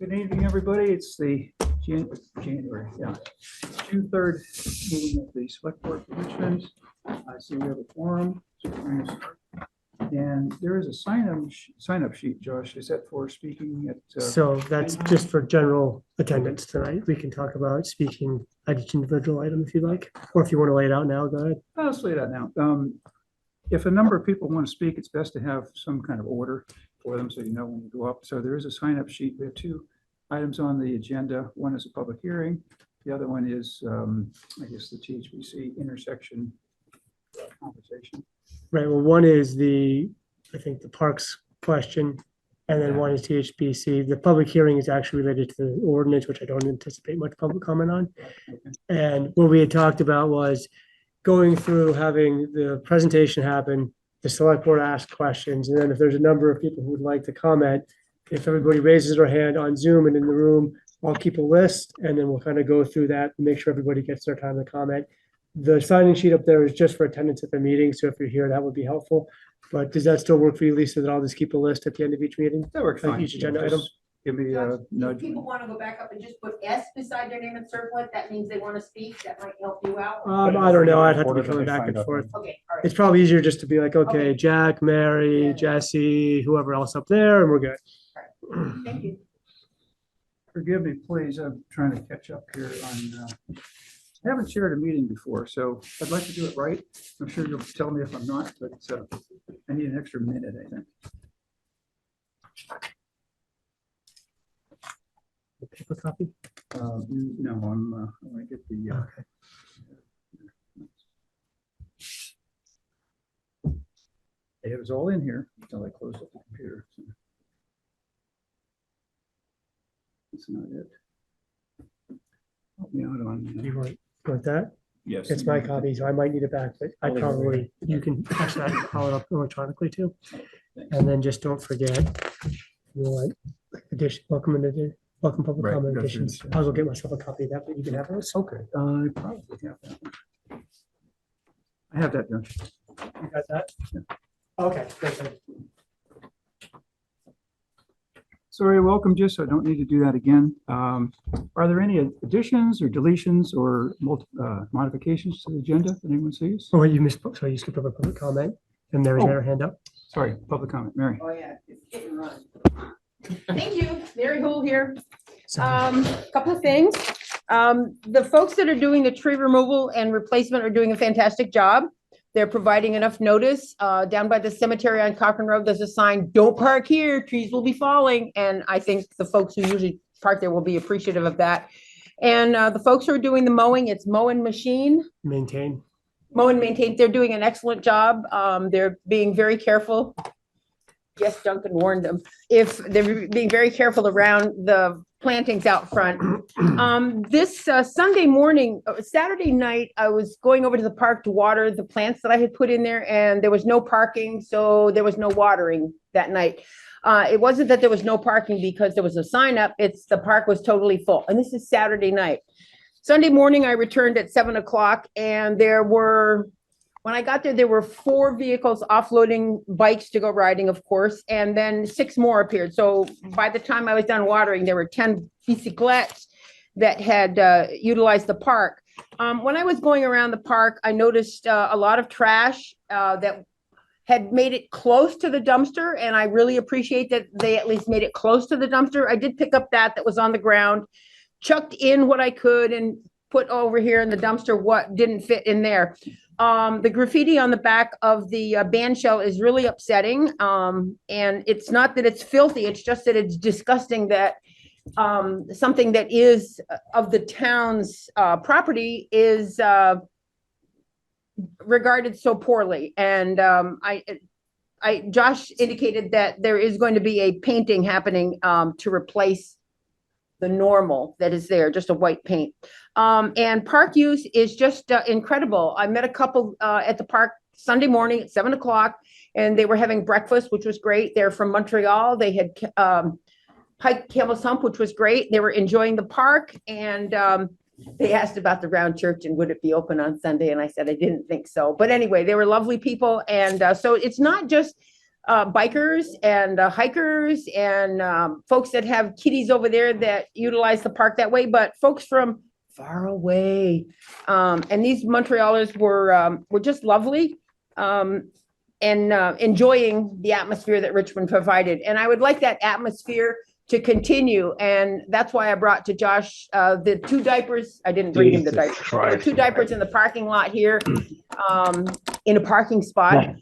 Good evening, everybody. It's the January, June 3rd meeting of the Select Board for Richmond. I see we have a forum. And there is a sign-up sheet, Josh. Is that for speaking at? So that's just for general attendance tonight. We can talk about speaking at each individual item if you like, or if you want to lay it out now, go ahead. Let's lay it out now. If a number of people want to speak, it's best to have some kind of order for them so you know when you go up. So there is a sign-up sheet. We have two items on the agenda. One is a public hearing. The other one is, I guess, the THBC intersection conversation. Right. Well, one is I think the parks question, and then one is THBC. The public hearing is actually related to the ordinance, which I don't anticipate much public comment on. Okay. And what we had talked about was going through having the presentation happen, the select board ask questions, and then if there's a number of people who would like to comment, if everybody raises their hand on Zoom and in the room, I'll keep a list, and then we'll kind of go through that and make sure everybody gets their time to comment. The signing sheet up there is just for attendance at the meeting, so if you're here, that would be helpful. But does that still work for you, Lisa, that I'll just keep a list at the end of each meeting? That works fine. Each agenda item? Give me a If nudge. people want to go back up and just put S beside their name and circle it, that means they want to speak, that might help you out. I don't know, I'd have to be coming back and forth. Okay, all right. It's probably easier just to be like, okay, Okay. Jack, Mary, Yeah. Jesse, whoever else up there, and we're good. Thank you. Forgive me, please. I'm trying to catch up here on, I haven't chaired a meeting before, so I'd like to do it right. I'm sure you'll tell me if I'm not, but I need an extra minute, I think. Paper copy? No, I'm gonna get the, Okay. it was all in here until I closed up the computer. So. That's not it. Help me out on. You want that? Yes. It's my copy, so I might need it back, but I probably, you can actually I can call it up electronically too. Thanks. And then just don't forget, you know, like addition, welcome public Right, comment go through additions. this. I'll go get myself a copy of that, but you can have those. Okay, I probably have that one. I have that done. You got that? Okay, good. Sorry, welcome, just so I don't need to do that again. Are there any additions or deletions or modifications to the agenda that anyone sees? Oh, wait, you missed, sorry, you skipped over public comment and Mary's got her hand up. Sorry, public comment, Mary. Oh, yeah, it's hit and run. Thank you, Mary Hool here. Sorry. Couple of things. The folks that are doing the tree removal and replacement are doing a fantastic job. They're providing enough notice. Down by the cemetery on Cochrane Road, there's a sign, "Don't park here, trees will be falling." And I think the folks who usually park there will be appreciative of that. And the folks who are doing the mowing, it's Mow and Machine. Maintain. Mow and Maintain, they're doing an excellent job. They're being very careful. Yes, Duncan warned them. If they're being very careful around the plantings out front. This Saturday night, I was going over to the park to water the plants that I had put in there, and there was no parking, so there was no watering that night. It wasn't that there was no parking because there was a sign up, it's the park was totally full, and this is Saturday night. Sunday morning, I returned at 7 o'clock, and when I got there, there were 4 vehicles offloading bikes to go riding, of course, and then 6 more appeared. So by the time I was done watering, there were 10 bicyclettes that had utilized the park. When I was going around the park, I noticed a lot of trash that had made it close to the dumpster, and I really appreciate that they at least made it close to the dumpster. I did pick up that was on the ground, chucked in what I could, and put over here in the dumpster what didn't fit in there. The graffiti on the back of the band shell is really upsetting. And it's not that it's filthy, it's just that it's disgusting that something that is of the town's property is regarded so poorly. And Josh indicated that there is going to be a painting happening to replace the normal that is there, just a white paint. And park use is just incredible. I met a couple at the park Sunday morning at 7 o'clock, and they were having breakfast, which was great. They're from Montreal. They had hiked Camel's Hump, which was great. They were enjoying the park, and they asked about the round church and would it be open on Sunday, and I said I didn't think so. But anyway, they were lovely people, and so it's not just bikers and hikers and folks that have kiddies over there that utilize the park that way, but folks from far away. And these Montrealers were just lovely and enjoying the atmosphere that Richmond provided. And I would like that atmosphere to continue. And that's why I brought to Josh the 2 diapers. I didn't bring him the diapers. The 2 diapers in the parking lot here in a parking spot.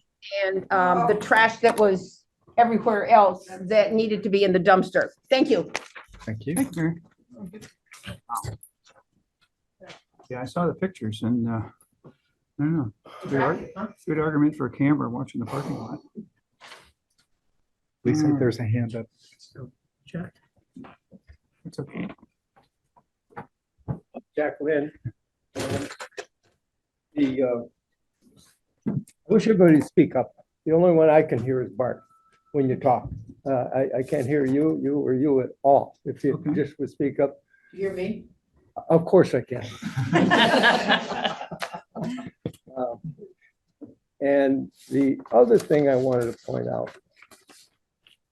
And the trash that was everywhere else that needed to be in the dumpster. Thank you. Thank you. Thank you. Yeah, I saw the pictures and I don't know. Good argument for a camera watching the parking lot. Lisa, there's a hand up. Jack. It's okay. Jack Lynn. I wish everybody would speak up. The only one I can hear is Bart when you talk. I can't hear you at all. If you Okay. just would speak up. You hear me? Of course I can. And the other thing I wanted to point out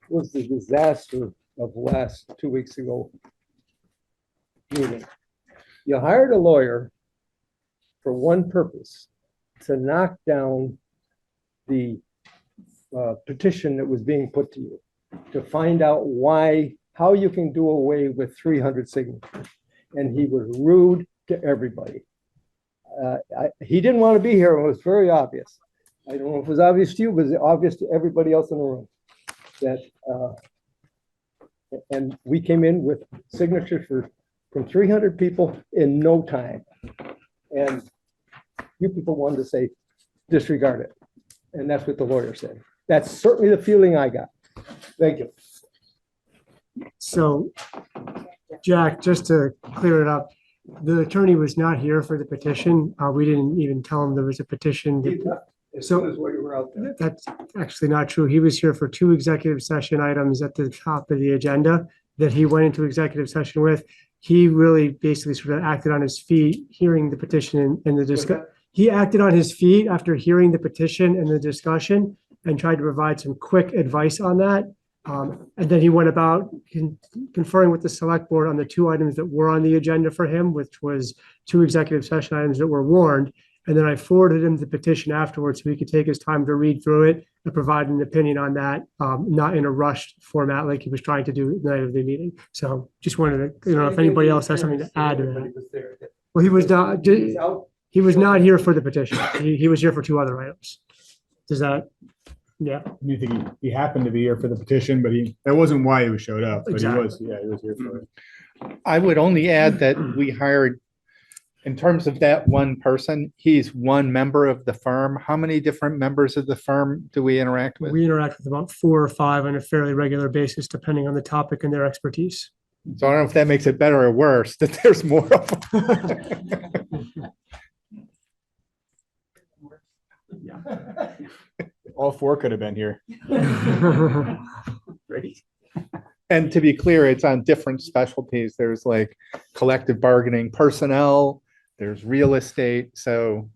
was the disaster of last 2 weeks ago meeting. You hired a lawyer for one purpose, to knock down the petition that was being put to you, to find out how you can do away with 300 signatures. And he was rude to everybody. He didn't want to be here. It was very obvious. I don't know if it was obvious to you, but it was obvious to everybody else in the room that, and we came in with signatures from 300 people in no time. And you people wanted to say, disregard it. And that's what the lawyer said. That's certainly the feeling I got. Thank you. So, Jack, just to clear it up, the attorney was not here for the petition. We didn't even tell him there was a petition. As So- soon as we were out there. That's actually not true. He was here for 2 executive session items at the top of the agenda that he went into executive session with. He really basically sort of acted on his feet, hearing the petition and the discussion. He acted on his feet after hearing the petition and the discussion and tried to provide some quick advice on that. And then he went about conferring with the select board on the 2 items that were on the agenda for him, which was 2 executive session items that were warned. And then I forwarded him the petition afterwards so he could take his time to read through it and provide an opinion on that, not in a rushed format like he was trying to do the night of the meeting. So just wanted to, if anybody else has something to add to that. Well, he was not here for the petition. He was here for 2 other items. Does that, yeah, You think he happened to be here for the petition, but that wasn't why he showed up, but Exactly. he was here for it. I would only add that we hired, in terms of that one person, he's one member of the firm. How many different members of the firm do we interact with? we interact with about 4 or 5 on a fairly regular basis, depending on the topic and their expertise. So I don't know if that makes it better or worse, that there's more of them. All 4 could have been here. And to be clear, it's on different specialties. There's like collective bargaining personnel, there's real estate. So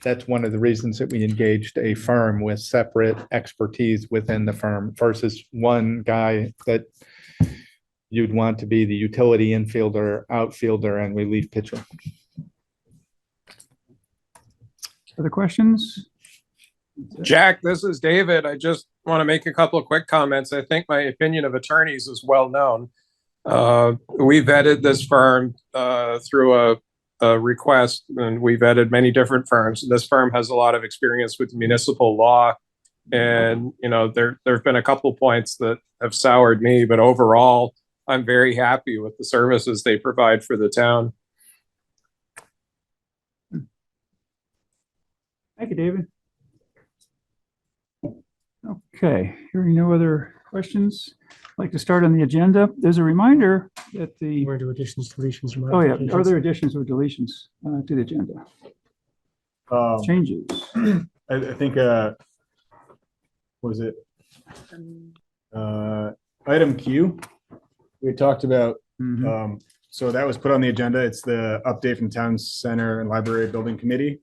that's one of the reasons that we engaged a firm with separate expertise within the firm versus one guy that you'd want to be the utility infielder, outfielder, and relief pitcher. Other questions? Jack, this is David. I just want to make a couple of quick comments. I think my opinion of attorneys is well known. We vetted this firm through a request, and we vetted many different firms. This firm has a lot of experience with municipal law. And, there have been a couple of points that have soured me, but overall, I'm very happy with the services they provide for the town. Thank you, David. Okay, hearing no other questions, I'd like to start on the agenda. There's a reminder that the, We're going to do additions, deletions. oh yeah, are there additions or deletions to the agenda? Changes? I think, was it? Item Q, we talked about Mhm. So that was put on the agenda. It's the update from Town Center and Library Building Committee.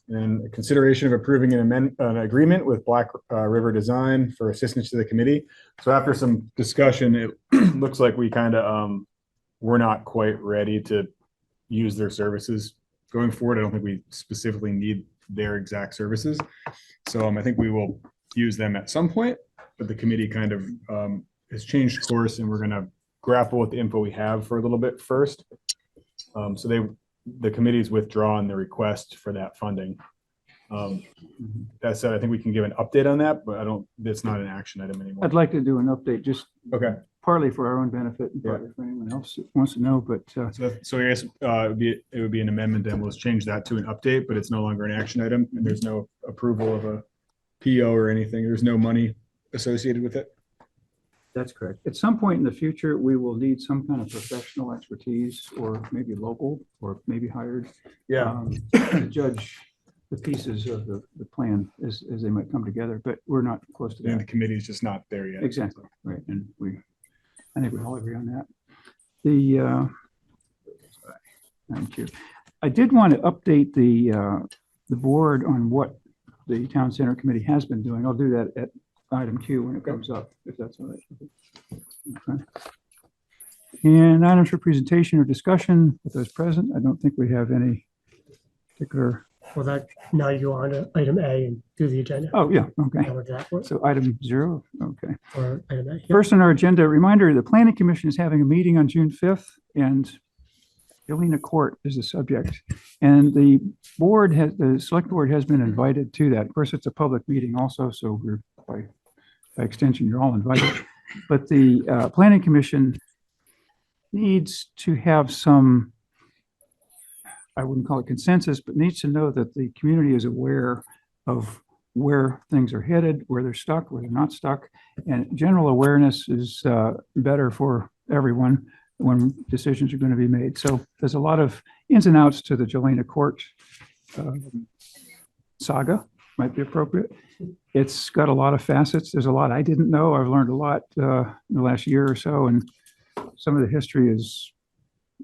And consideration of approving an agreement with Black River Design for assistance to the committee. So after some discussion, it looks like we kind of, we're not quite ready to use their services going forward. I don't think we specifically need their exact services. So I think we will use them at some point, but the committee kind of has changed course, and we're going to grapple with the info we have for a little bit first. So the committee's withdrawn the request for that funding. That said, I think we can give an update on that, but it's not an action item anymore. I'd like to do an update, just Okay. partly for our own benefit and partly for anyone else that wants to know, but So I guess it would be an amendment, and we'll change that to an update, but it's no longer an action item, and there's no approval of a PO or anything. There's no money associated with it. that's correct. At some point in the future, we will need some kind of professional expertise, or maybe local, or maybe hired. To judge the pieces of the plan as they might come together, but we're not close to And the that. committee is just not there yet. Exactly, right, and I think we all agree on that. Thank you. I did want to update the board on what the Town Center Committee has been doing. I'll do that at item Q when it comes up, if that's all right. Okay. And items for presentation or discussion with those present. I don't think we have any particular. Well, that, now you go on to item A and do the agenda. Oh, yeah, okay. How would that work? So item 0, okay. Or item A? Yep. First on our agenda, reminder, the Planning Commission is having a meeting on June 5th, and Jolina Court is the subject. And the select board has been invited to that. Of course, it's a public meeting also, so we're by extension, you're all invited. But the Planning Commission needs to have some, I wouldn't call it consensus, but needs to know that the community is aware of where things are headed, where they're stuck, where they're not stuck. And general awareness is better for everyone when decisions are going to be made. So there's a lot of ins and outs to the Jolina Court saga, might be appropriate. It's got a lot of facets. There's a lot I didn't know. I've learned a lot in the last year or so, and some of the history is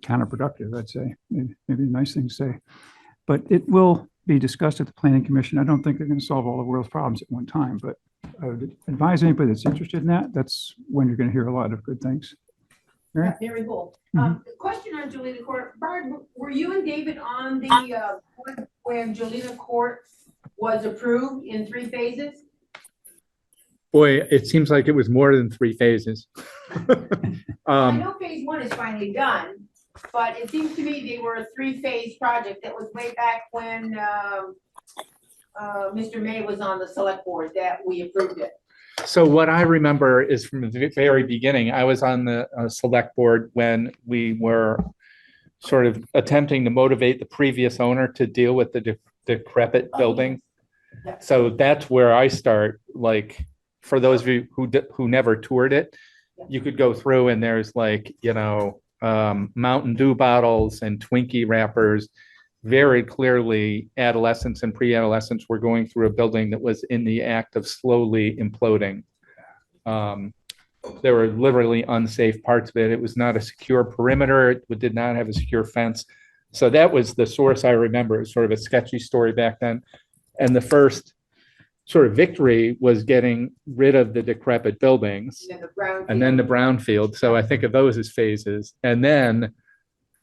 counterproductive, I'd say. Maybe a nice thing to say. But it will be discussed at the Planning Commission. I don't think they're going to solve all the world's problems at one time, but I would advise anybody that's interested in that. That's when you're going to hear a lot of good things. Mary? Very cool. Mhm. Question on Jolina Court. Barb, were you and David on the board when Jolina Court was approved in 3 phases? Boy, it seems like it was more than 3 phases. I know phase 1 is finally done, but it seems to me they were a 3-phase project that was way back when Mr. May was on the select board that we approved it. So what I remember is from the very beginning, I was on the select board when we were sort of attempting to motivate the previous owner to deal with the decrepit building. Yeah. So that's where I start. Like, for those of you who never toured it, you could go through and there's like, Mountain Dew bottles and Twinkie wrappers. Very clearly, adolescents and pre-adolescents were going through a building that was in the act of slowly imploding. There were literally unsafe parts of it. It was not a secure perimeter. It did not have a secure fence. So that was the source I remember. It was sort of a sketchy story back then. And the first sort of victory was getting rid of the decrepit buildings and then the brownfield. So I think of those as phases. And then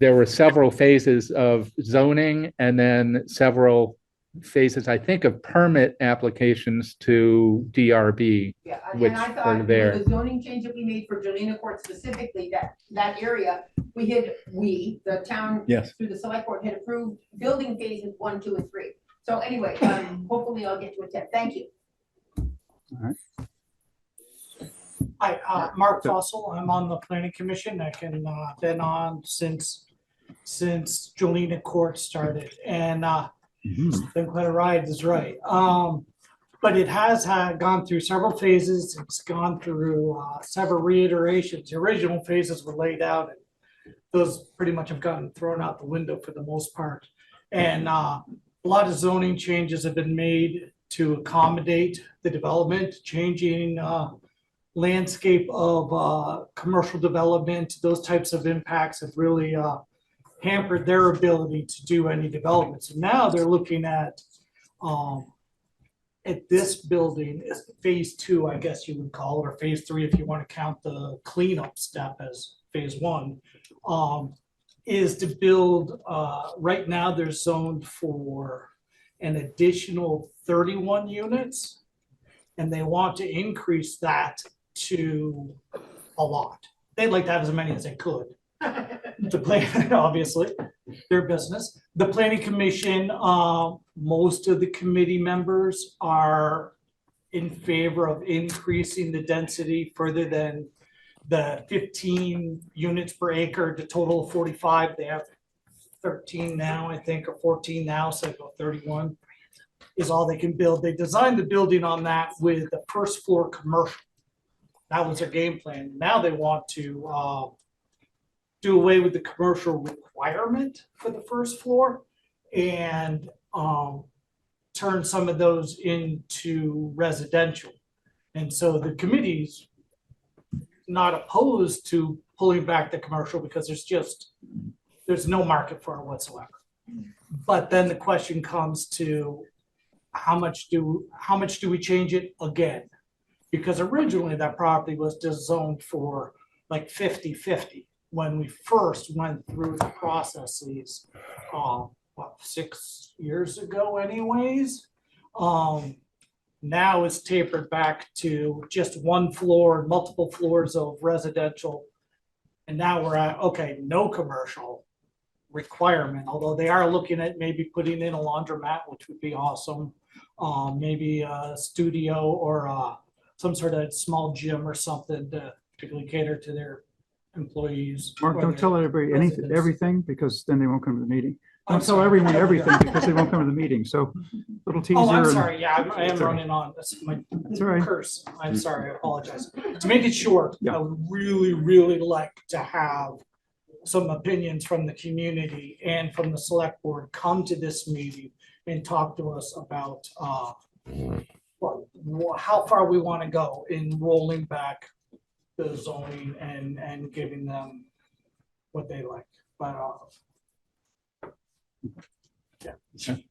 there were several phases of zoning and then several phases, I think, of permit applications to DRB. Yeah, Which and I are thought there. the zoning change that we made for Jolina Court specifically, that area, the town Yes. through the select board had approved building phases 1, 2, and 3. So anyway, hopefully I'll get to attend. Thank you. Hi, Mark Fossil. I'm on the planning commission. I can, been on since Jolina Court started, and, it's been quite a ride, is right. But it has gone through several phases. It's gone through, several reiterations. The original phases were laid out, and those pretty much have gotten thrown out the window for the most part. And, a lot of zoning changes have been made to accommodate the development, changing, landscape of commercial development, those types of impacts have really hampered their ability to do any development. So now they're looking at this building as phase 2, I guess you would call it, or phase 3 if you want to count the cleanup step as phase 1, is to build, right now they're zoned for an additional 31 units, and they want to increase that to a lot. They'd like to have as many as they could. The plan, obviously, their business. The planning commission, most of the committee members are in favor of increasing the density further than the 15 units per acre to total of 45. They have 13 now, I think, or 14 now, so go 31 is all they can build. They designed the building on that with the first floor commercial. That was their game plan. Now they want to do away with the commercial requirement for the first floor and turn some of those into residential. And so the committee's not opposed to pulling back the commercial because there's no market for it whatsoever. But then the question comes to how much do we change it again? Because originally that property was just zoned for like 50-50 when we first went through the processes, 6 years ago anyways. Now it's tapered back to just one floor, multiple floors of residential. And now we're at, okay, no commercial requirement, although they are looking at maybe putting in a laundromat, which would be awesome. Maybe a studio or some sort of small gym or something to particularly cater to their employees. Mark, don't tell everybody anything, everything, because then they won't come to the meeting. I'm Don't tell sorry. everyone everything because they won't come to the meeting. So little teaser. Oh, I'm and- sorry. Yeah, I am It's all right. running on. That's my It's all right. curse. I'm sorry. I apologize. To make it short, Yeah. I would really, really like to have some opinions from the community and from the select board come to this meeting and talk to us about how far we want to go in rolling back the zoning and giving them what they like. But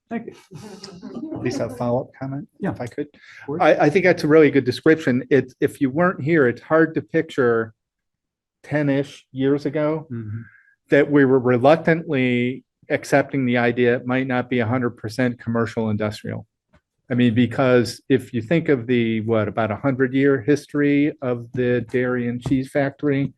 Thank you. Lisa, a follow-up comment? Yeah. If I could. course. I think that's a really good description. It's, if you weren't here, it's hard to picture 10-ish years ago Mhm. that we were reluctantly accepting the idea it might not be 100% commercial industrial. I mean, because if you think of the, about 100-year history of the dairy and cheese factory,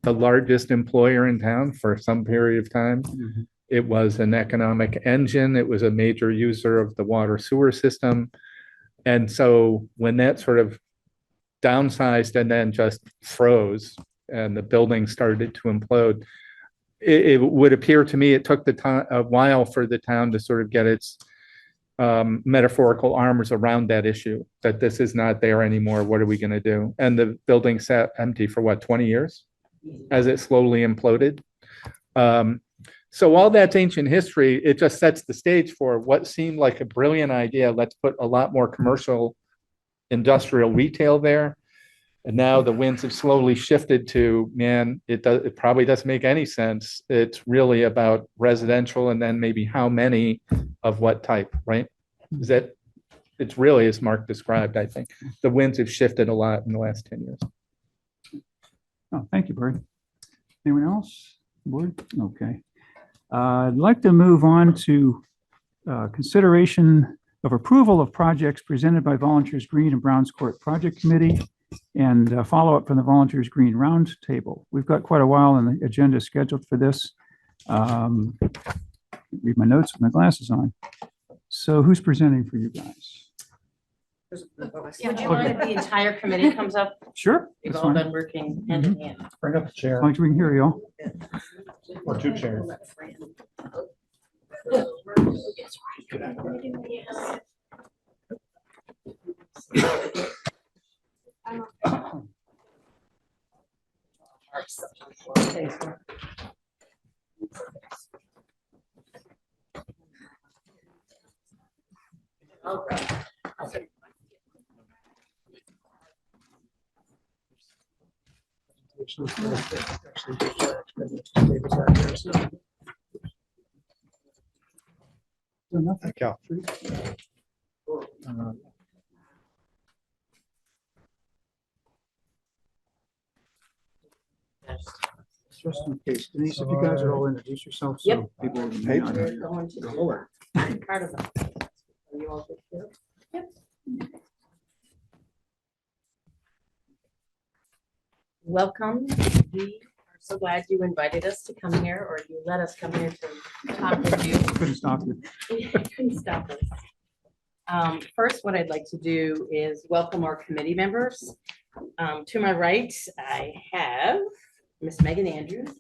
the largest employer in town for some period of time, Mhm. it was an economic engine. It was a major user of the water sewer system. And so when that sort of downsized and then just froze and the building started to implode, it would appear to me it took a while for the town to sort of get its metaphorical arms around that issue, that this is not there anymore. What are we going to do? And the building sat empty for 20 years as it slowly imploded. So all that's ancient history. It just sets the stage for what seemed like a brilliant idea. Let's put a lot more commercial industrial retail there. And now the winds have slowly shifted to, man, it probably doesn't make any sense. It's really about residential and then maybe how many of what type, right? Is that, it's really, as Mark described, I think. The winds have shifted a lot in the last 10 years. Oh, thank you, Barry. Anyone else? Board? Okay. I'd like to move on to consideration of approval of projects presented by Volunteers Green and Browns Court Project Committee and follow-up from the Volunteers Green Roundtable. We've got quite a while on the agenda scheduled for this. Read my notes with my glasses on. So who's presenting for you guys? Would you mind if the entire committee comes up? Sure. We've That's all fine. been working hand in hand. Bring up a As chair long as we can hear you all. or 2 chairs. actually David's not here, so. Thank you. Just in case, Denise, if you guys would all introduce yourselves, so Yep. people. will Hey. know. We're going to Fuller. Part of them. Are you all good here? Yep. Welcome. We are so glad you invited us to come here, or you let us come here to talk with you. Couldn't stop you. Couldn't stop us. First, what I'd like to do is welcome our committee members. To my right, I have Miss Megan Andrews,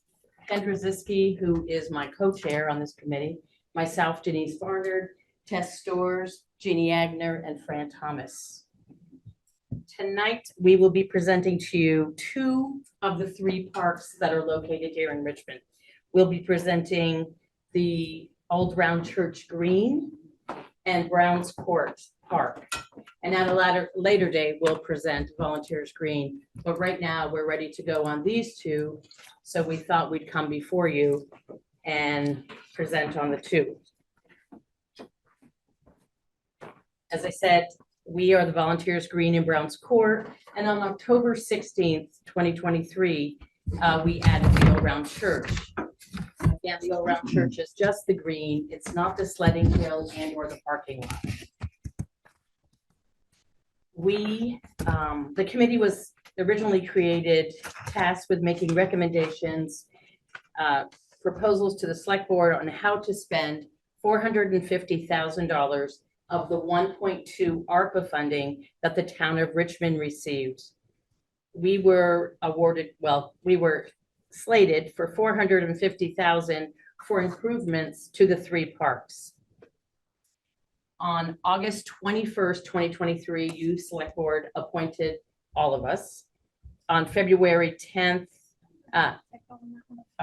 Ken Drzeski, who is my co-chair on this committee, myself, Denise Barnard, Tess Stores, Jeannie Agner, and Fran Thomas. Tonight, we will be presenting to you 2 of the 3 parks that are located here in Richmond. We'll be presenting the Old Round Church Green and Browns Court Park. And at a later day, we'll present Volunteers Green. But right now, we're ready to go on these 2. So we thought we'd come before you and present on the 2. As I said, we are the Volunteers Green and Browns Court. And on October 16th, 2023, we added the Old Round Church. Again, the Old Round Church is just the green. It's not the sledding hill and or the parking lot. The committee was originally created, tasked with making recommendations, proposals to the select board on how to spend $450,000 of the 1.2 ARPA funding that the town of Richmond received. We were awarded, we were slated for $450,000 for improvements to the 3 parks. On August 21st, 2023, you select board appointed all of us. On February 10th,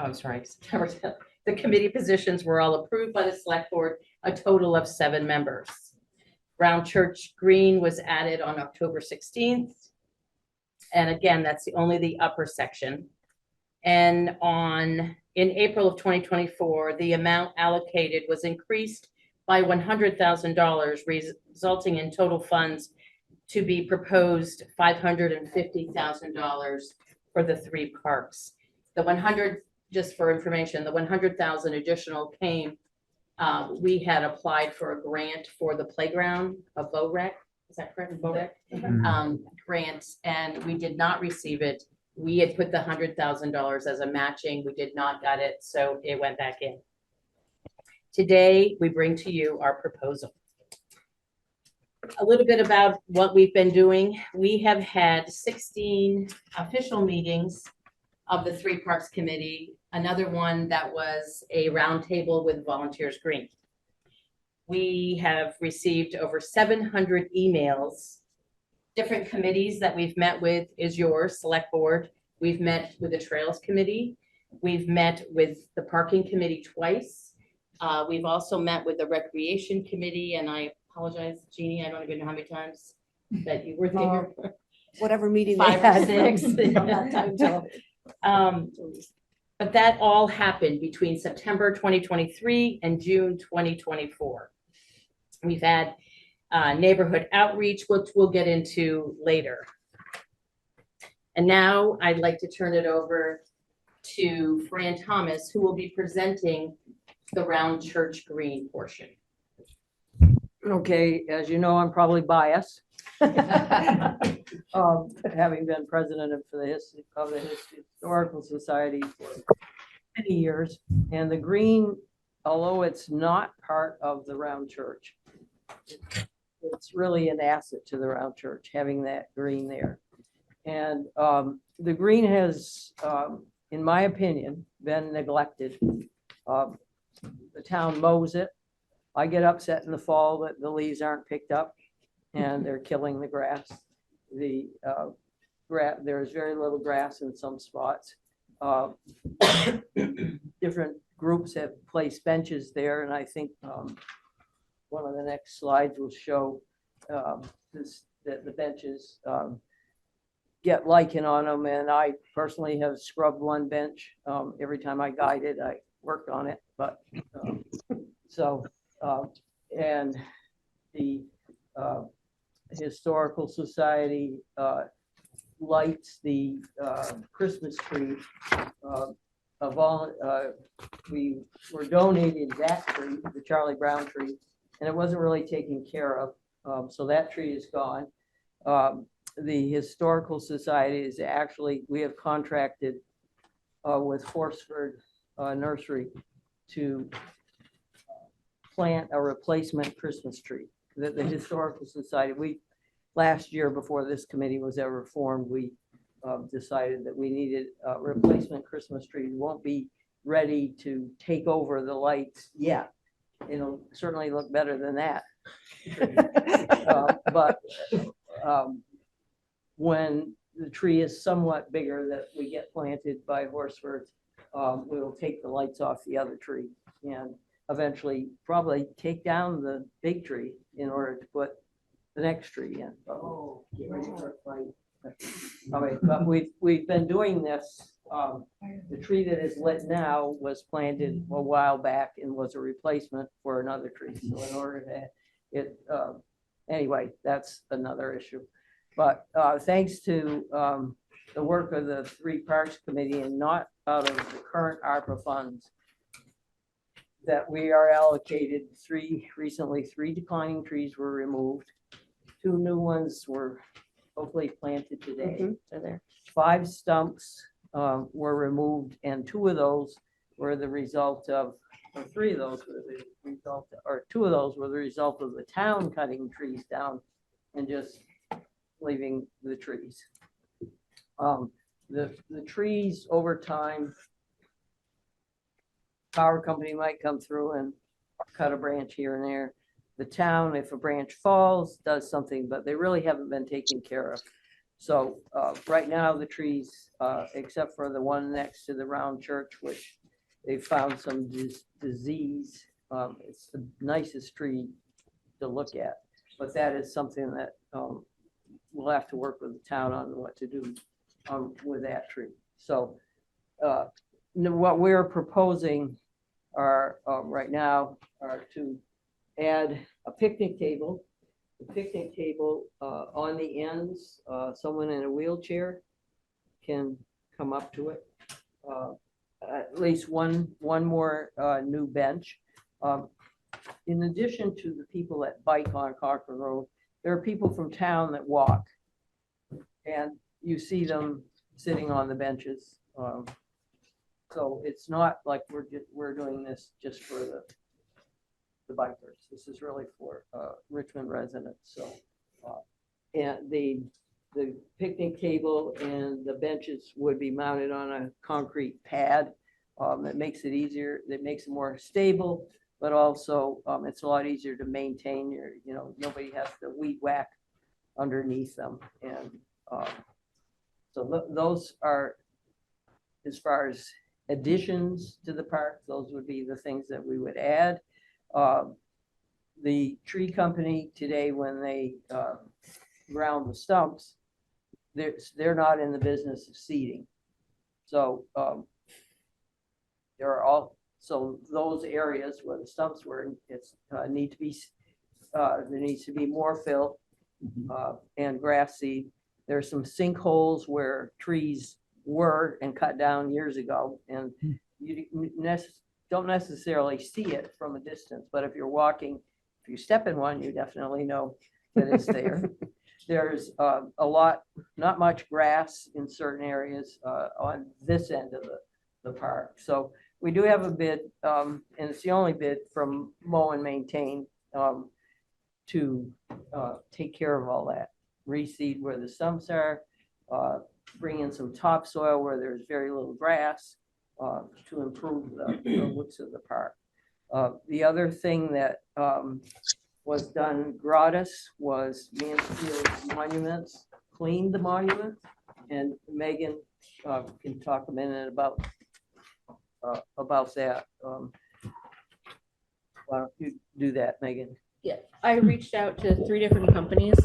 September 10th, the committee positions were all approved by the select board, a total of 7 members. Round Church Green was added on October 16th. And again, that's only the upper section. And in April of 2024, the amount allocated was increased by $100,000, resulting in total funds to be proposed $550,000 for the 3 parks. The 100, just for information, the 100,000 additional came, we had applied for a grant for the playground of VOREC. Is that correct? VOREC? Grant, and we did not receive it. We had put the $100,000 as a matching. We did not get it, so it went back in. Today, we bring to you our proposal. A little bit about what we've been doing. We have had 16 official meetings of the 3 Parks Committee, another one that was a roundtable with Volunteers Green. We have received over 700 emails. Different committees that we've met with is yours, Select Board. We've met with the Trails Committee. We've met with the Parking Committee twice. We've also met with the Recreation Committee, and I apologize, Jeannie, I don't even know how many times that you were there. Whatever meeting they 5 or had. 6. But that all happened between September 2023 and June 2024. We've had neighborhood outreach, which we'll get into later. And now I'd like to turn it over to Fran Thomas, who will be presenting the Round Church Green portion. Okay, as you know, I'm probably biased. Having been president of the Historical Society for many years, and the green, although it's not part of the Round Church, it's really an asset to the Round Church, having that green there. And the green has, in my opinion, been neglected. The town mows it. I get upset in the fall that the leaves aren't picked up and they're killing the grass. There's very little grass in some spots. Different groups have placed benches there, and I think one of the next slides will show that the benches get lichen on them, and I personally have scrubbed one bench. Every time I guided, I worked on it, but, and the Historical Society lights the Christmas tree. We were donated that tree, the Charlie Brown tree, and it wasn't really taken care of. So that tree is gone. The Historical Society is actually, we have contracted with Horsford Nursery to plant a replacement Christmas tree. The Historical Society, last year before this committee was ever formed, we decided that we needed a replacement Christmas tree. We won't be ready to take over the lights yet. It'll certainly look better than that. But when the tree is somewhat bigger that we get planted by Horsford, we will take the lights off the other tree and eventually probably take down the big tree in order to put the next tree in. Oh, get ready for a fight. All right, but we've been doing this. The tree that is lit now was planted a while back and was a replacement for another tree. So in order to anyway, that's another issue. But thanks to the work of the 3 Parks Committee and not out of the current ARPA funds, that we are allocated 3 declining trees were removed. 2 new ones were hopefully planted today. So there. 5 stumps were removed, and 2 of those were the result of, or 3 of those were the result, or 2 of those were the result of the town cutting trees down and just leaving the trees. The trees over time, power company might come through and cut a branch here and there. The town, if a branch falls, does something, but they really haven't been taken care of. So right now, the trees, except for the one next to the round church, which they found some disease, it's the nicest tree to look at. But that is something that we'll have to work with the town on what to do with that tree. So what we're proposing are right now are to add a picnic table. The picnic table on the ends, someone in a wheelchair can come up to it. At least one more new bench. In addition to the people that bike on Cochrane Road, there are people from town that walk, and you see them sitting on the benches. So it's not like we're doing this just for the bikers. This is really for Richmond residents. So and the picnic table and the benches would be mounted on a concrete pad. That makes it easier. That makes it more stable, but also it's a lot easier to maintain. Nobody has to weed whack underneath them. And so those are, as far as additions to the park, those would be the things that we would add. The tree company today, when they ground the stumps, they're not in the business of seeding. So so those areas where the stumps were, there needs to be more fill and grass seed. There's some sinkholes where trees were and cut down years ago, and you don't necessarily see it from a distance, but if you're walking, if you step in one, you definitely know that it's there. There's not much grass in certain areas on this end of the park. So we do have a bid, and it's the only bid from Mow and Maintain to take care of all that. Reseed where the stumps are, bring in some topsoil where there's very little grass to improve the looks of the park. The other thing that was done gratis was Mansfield's monuments, cleaned the monuments, and Megan can talk a minute about that. Why don't you do that, Megan? Yeah, I reached out to 3 different companies.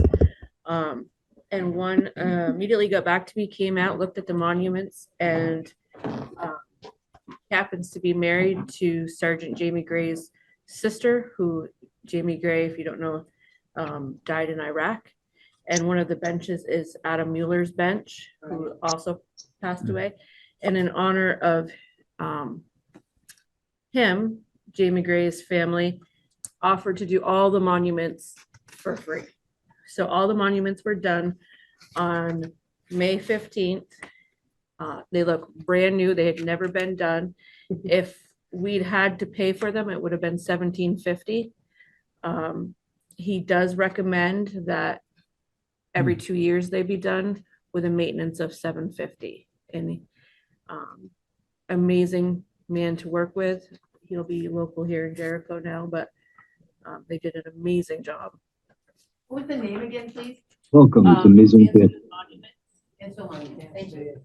and one immediately got back to me, came out, looked at the monuments, and happens to be married to Sergeant Jamie Gray's sister, who Jamie Gray, if you don't know, died in Iraq. And one of the benches is Adam Mueller's bench, who also passed away. And in honor of him, Jamie Gray's family offered to do all the monuments for free. So all the monuments were done on May 15th. They look brand new. They had never been done. If we'd had to pay for them, it would have been $17.50. He does recommend that every 2 years they be done with a maintenance of $750. And amazing man to work with. He'll be local here in Jericho now, but they did an amazing job. What was the name again, please? Welcome, it's amazing. Thank you.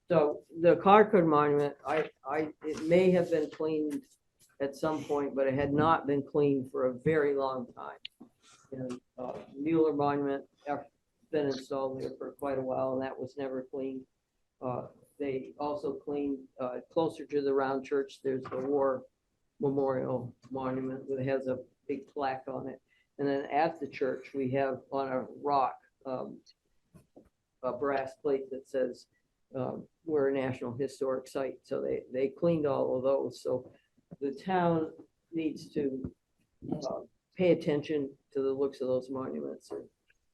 So the Concord Monument, it may have been cleaned at some point, but it had not been cleaned for a very long time. And Mueller Monument have been installed there for quite a while, and that was never cleaned. They also cleaned closer to the round church. There's the War Memorial Monument that has a big plaque on it. And then at the church, we have on a rock a brass plate that says we're a National Historic Site. So they cleaned all of those. So the town needs to pay attention to the looks of those monuments and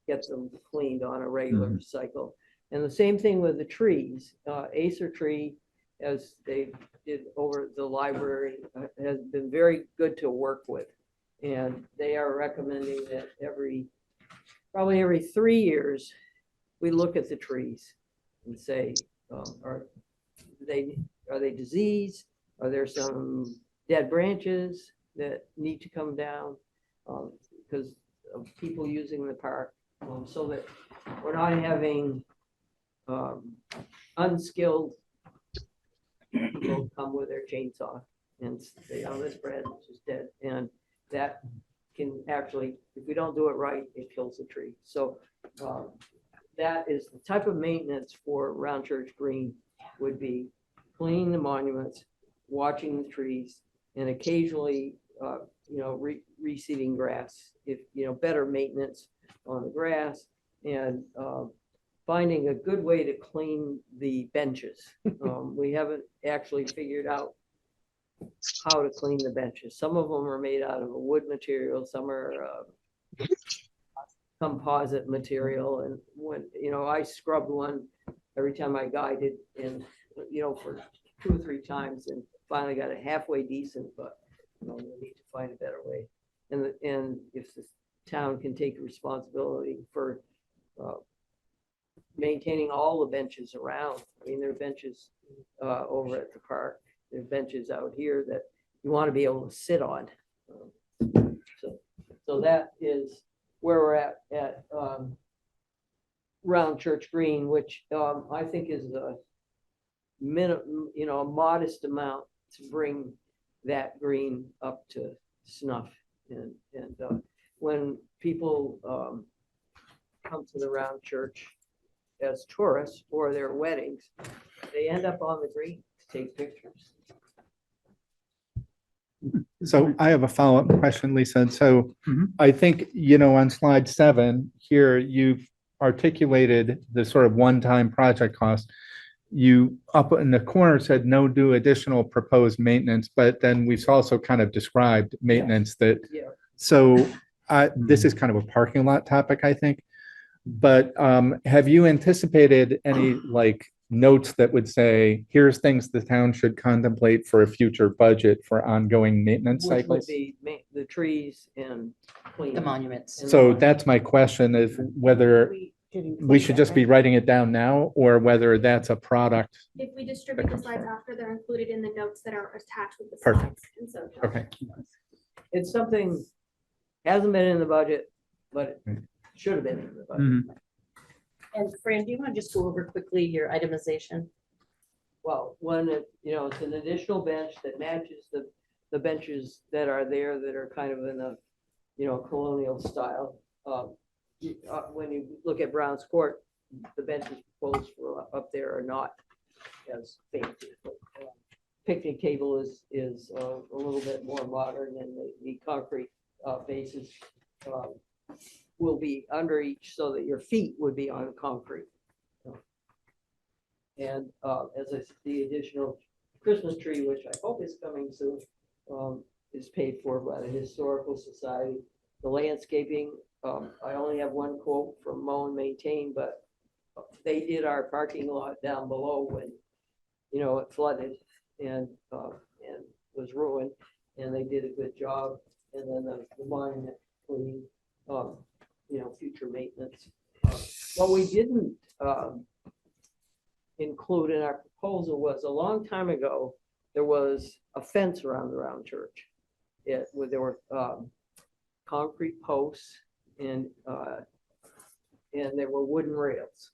get them cleaned on a regular cycle. And the same thing with the trees. Acer Tree, as they did over the library, has been very good to work with. And they are recommending that probably every 3 years, we look at the trees and say, are they diseased? Are there some dead branches that need to come down because of people using the park, so that we're not having unskilled people come with their chainsaw and say, oh, this branch is dead. And that can actually, if we don't do it right, it kills the tree. So that is the type of maintenance for Round Church Green would be cleaning the monuments, watching the trees, and occasionally, reseeding grass, if, better maintenance on the grass, and finding a good way to clean the benches. We haven't actually figured out how to clean the benches. Some of them are made out of a wood material, some are composite material. And when, I scrubbed one every time I guided, and, for 2 or 3 times, and finally got it halfway decent, but we need to find a better way. And if the town can take responsibility for maintaining all the benches around. I mean, there are benches over at the park. There are benches out here that you want to be able to sit on. So that is where we're at Round Church Green, which I think is a a modest amount to bring that green up to snuff. And when people come to the Round Church as tourists or their weddings, they end up on the green to take pictures. So I have a follow-up question, Lisa. So I think, on slide 7 here, you've articulated the sort of one-time project cost. You up in the corner said no do additional proposed maintenance, but then we've also kind of described maintenance that. Yeah. So this is kind of a parking lot topic, I think. But have you anticipated any notes that would say, here's things the town should contemplate for a future budget for ongoing maintenance Which would cycles? be the trees and clean. The monuments. So that's my question, is whether we should just be writing it down now, or whether that's a product. If we distribute the slides after, they're included in the notes that are attached with the Perfect. slides. And so Okay. It's something, hasn't been in the budget, but it should have been in the budget. And Fran, do you want to just go over quickly your itemization? Well, when it's an additional bench that matches the benches that are there that are kind of in a, colonial style. when you look at Brown's Court, the benches proposed for up there are not as fancy. Picnic table is a little bit more modern, and the concrete bases will be under each so that your feet would be on concrete. And as I said, the additional Christmas tree, which I hope is coming soon, is paid for by the Historical Society. The landscaping, I only have one quote from Mow and Maintain, but they did our parking lot down below when, it flooded and was ruined, and they did a good job. And then the monument cleaning, future maintenance. What we didn't include in our proposal was a long time ago, there was a fence around the round church. There were concrete posts and there were wooden rails.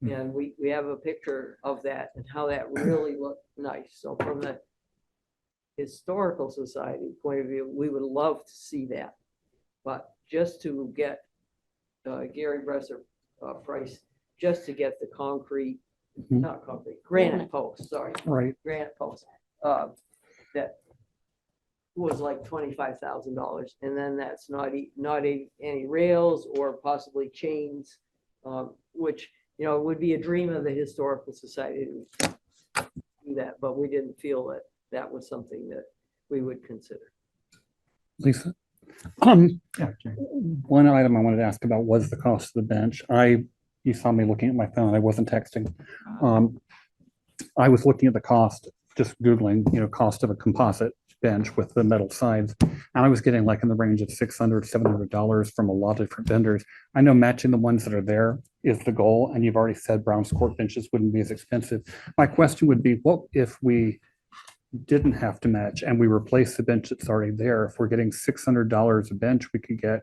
And we have a picture of that and how that really looked nice. So from the Historical Society point of view, we would love to see that. But just to get Gary Bresser price, just to get the concrete, not concrete, granite posts, sorry. Right. Granite posts, that was like $25,000. And then that's not any rails or possibly chains, which, would be a dream of the Historical Society to do that, but we didn't feel that that was something that we would consider. Lisa, Yeah, Jay. one item I wanted to ask about was the cost of the bench. You saw me looking at my phone. I wasn't texting. I was looking at the cost, just Googling, cost of a composite bench with the metal sides. And I was getting like in the range of $600, $700 from a lot of different vendors. I know matching the ones that are there is the goal. And you've already said Brown's Court benches wouldn't be as expensive. My question would be, what if we didn't have to match and we replace the bench that's already there? If we're getting $600 a bench, we could get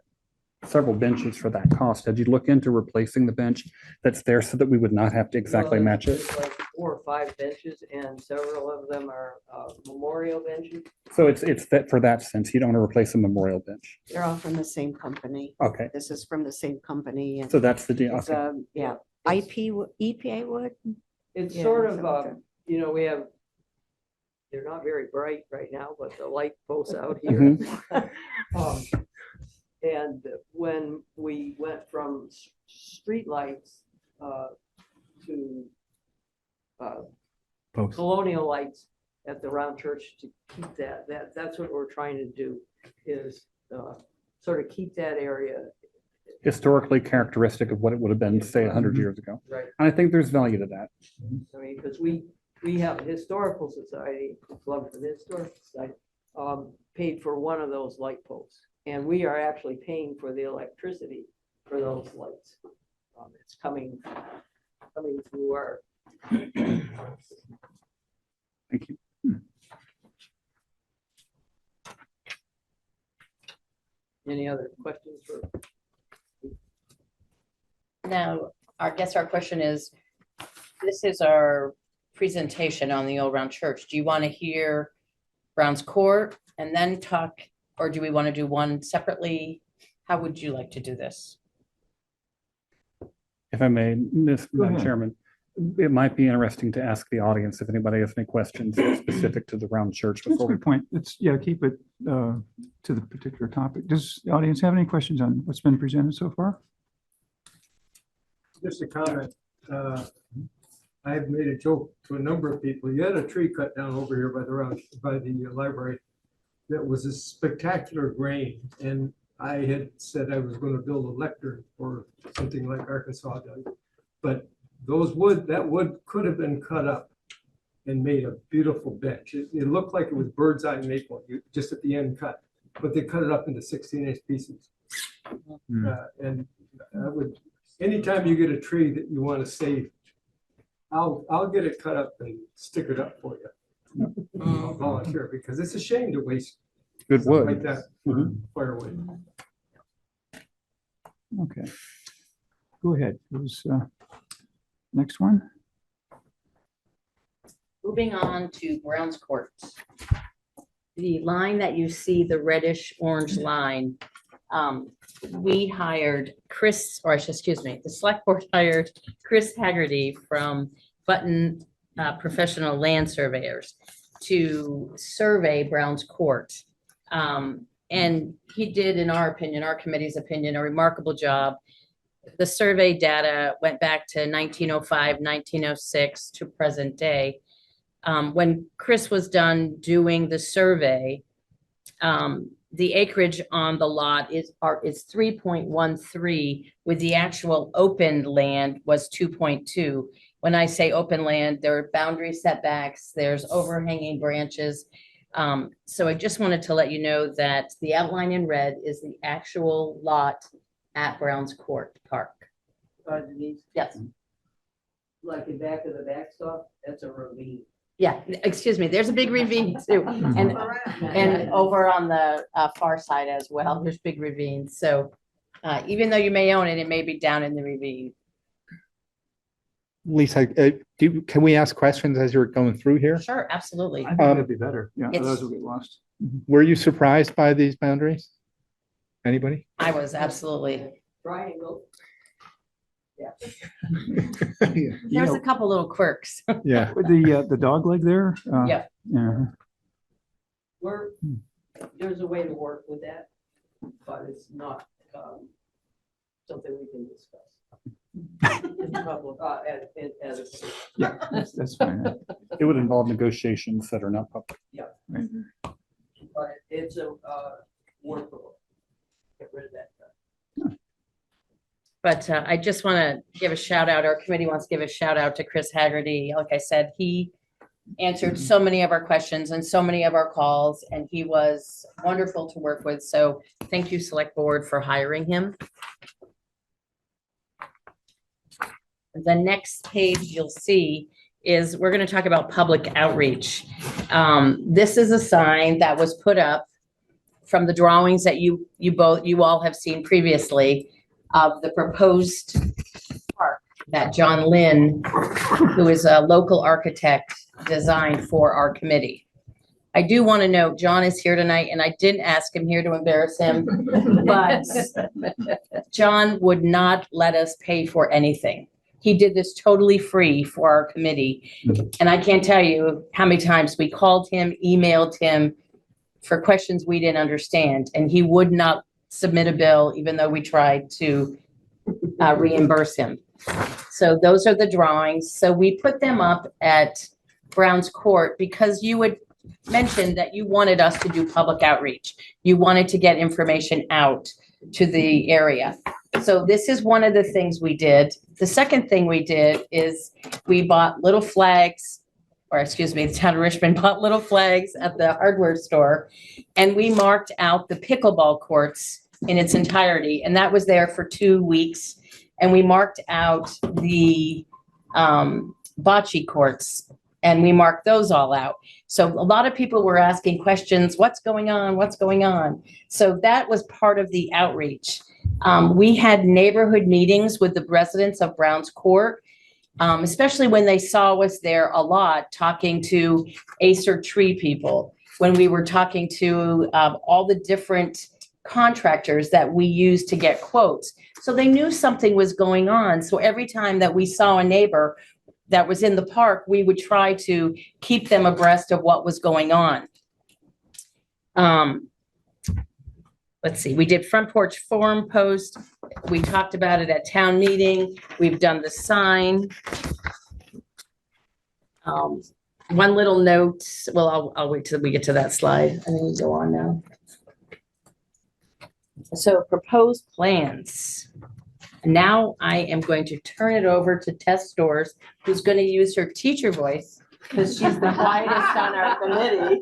several benches for that cost. Did you look into replacing the bench that's there so that we would not have to exactly Well, match it? there's like 4 or 5 benches, and several of them are memorial benches. So it's that for that sense, you don't want to replace a memorial bench. They're all from the same company. Okay, This is from the same company. And so that's the deal. it's, Okay. yeah, EPA would. It's Yeah, sort of, something. we have, they're not very bright right now, but the light posts out here. Mm-hmm. And when we went from street lights to Post. colonial lights at the round church to keep that's what we're trying to do, is sort of keep that area. Historically characteristic of what it would have been, say, 100 years ago. Right. And I think there's value to that. I mean, because we have a Historical Society, Club for the Historical Society, paid for one of those light posts. And we are actually paying for the electricity for those lights. It's coming through our. Thank you. Any other questions for? Now, our question is, this is our presentation on the old round church. Do you want to hear Brown's Court and then talk, or do we want to do one separately? How would you like to do this? If I may, Madam ahead. Chairman, it might be interesting to ask the audience if anybody has any questions specific to the round church. That's a before we- good point. Keep it to the particular topic. Does the audience have any questions on what's been presented so far? Just a comment. I've made a joke to a number of people. You had a tree cut down over here by the library that was a spectacular grain, and I had said I was going to build a lectern or something like Arkansas does. But that wood could have been cut up and made a beautiful bench. It looked like it was bird's eye maple, just at the end cut, but they cut it up into 16-inch pieces. And I would. Anytime you get a tree that you want to save, I'll get it cut up and stick it up for you. I'll volunteer, because it's a shame to waste Good something wood. like that for firewood. Okay. Go ahead. Next one. Moving on to Brown's Court. The line that you see, the reddish orange line, we hired Chris, or I should, excuse me, the select board hired Chris Haggerty from Button Professional Land Surveyors to survey Brown's Court. And he did, in our opinion, our committee's opinion, a remarkable job. The survey data went back to 1905, 1906 to present day. When Chris was done doing the survey, the acreage on the lot is 3.13, with the actual open land was 2.2. When I say open land, there are boundary setbacks, there's overhanging branches. So I just wanted to let you know that the outline in red is the actual lot at Brown's Court Park. Denise, Yes, like the back of the backstop, that's a ravine. yeah, excuse me, there's a big ravine too. And over on the far side as well, there's big ravines. So even though you may own it, it may be down in the ravine. Lisa, can we ask questions as you're going through here? Sure, absolutely. I think that'd be better. Yeah, It's- those will get lost. Were you surprised by these boundaries? Anybody? I was absolutely. Triangle. You There's know, a couple little quirks. Yeah. with the dog leg there. Yeah. Yeah. There's a way to work with that, but it's not, something we can discuss. In public, as a- Yeah, that's fine. It would involve negotiations that are not public. Right. But it's a, workable. Get rid of that. But I just want to give a shout out, our committee wants to give a shout out to Chris Haggerty. Like I said, he answered so many of our questions and so many of our calls, and he was wonderful to work with. So thank you, Select Board, for hiring him. The next page you'll see is we're going to talk about public outreach. This is a sign that was put up from the drawings that you all have seen previously of the proposed park that John Lynn, who is a local architect, designed for our committee. I do want to note, John is here tonight, and I didn't ask him here to embarrass him, but John would not let us pay for anything. He did this totally free for our committee. And I can't tell you how many times we called him, emailed him for questions we didn't understand, and he would not submit a bill, even though we tried to reimburse him. So those are the drawings. So we put them up at Brown's Court because you would mention that you wanted us to do public outreach. You wanted to get information out to the area. So this is one of the things we did. The second thing we did is we bought little flags, or excuse me, the town of Richmond bought little flags at the hardware store, and we marked out the pickleball courts in its entirety, and that was there for 2 weeks. And we marked out the bocce courts, and we marked those all out. So a lot of people were asking questions, what's going on? What's going on? So that was part of the outreach. We had neighborhood meetings with the residents of Brown's Court, especially when they saw us there a lot, talking to Acer tree people, when we were talking to all the different contractors that we use to get quotes. So they knew something was going on. So every time that we saw a neighbor that was in the park, we would try to keep them abreast of what was going on. Let's see, we did front porch forum post. We talked about it at town meeting. We've done the sign. One little note, well, I'll wait till we get to that slide. I think we go on now. So proposed plans. Now I am going to turn it over to Tess Stores, who's going to use her teacher voice because she's the quietest on our committee.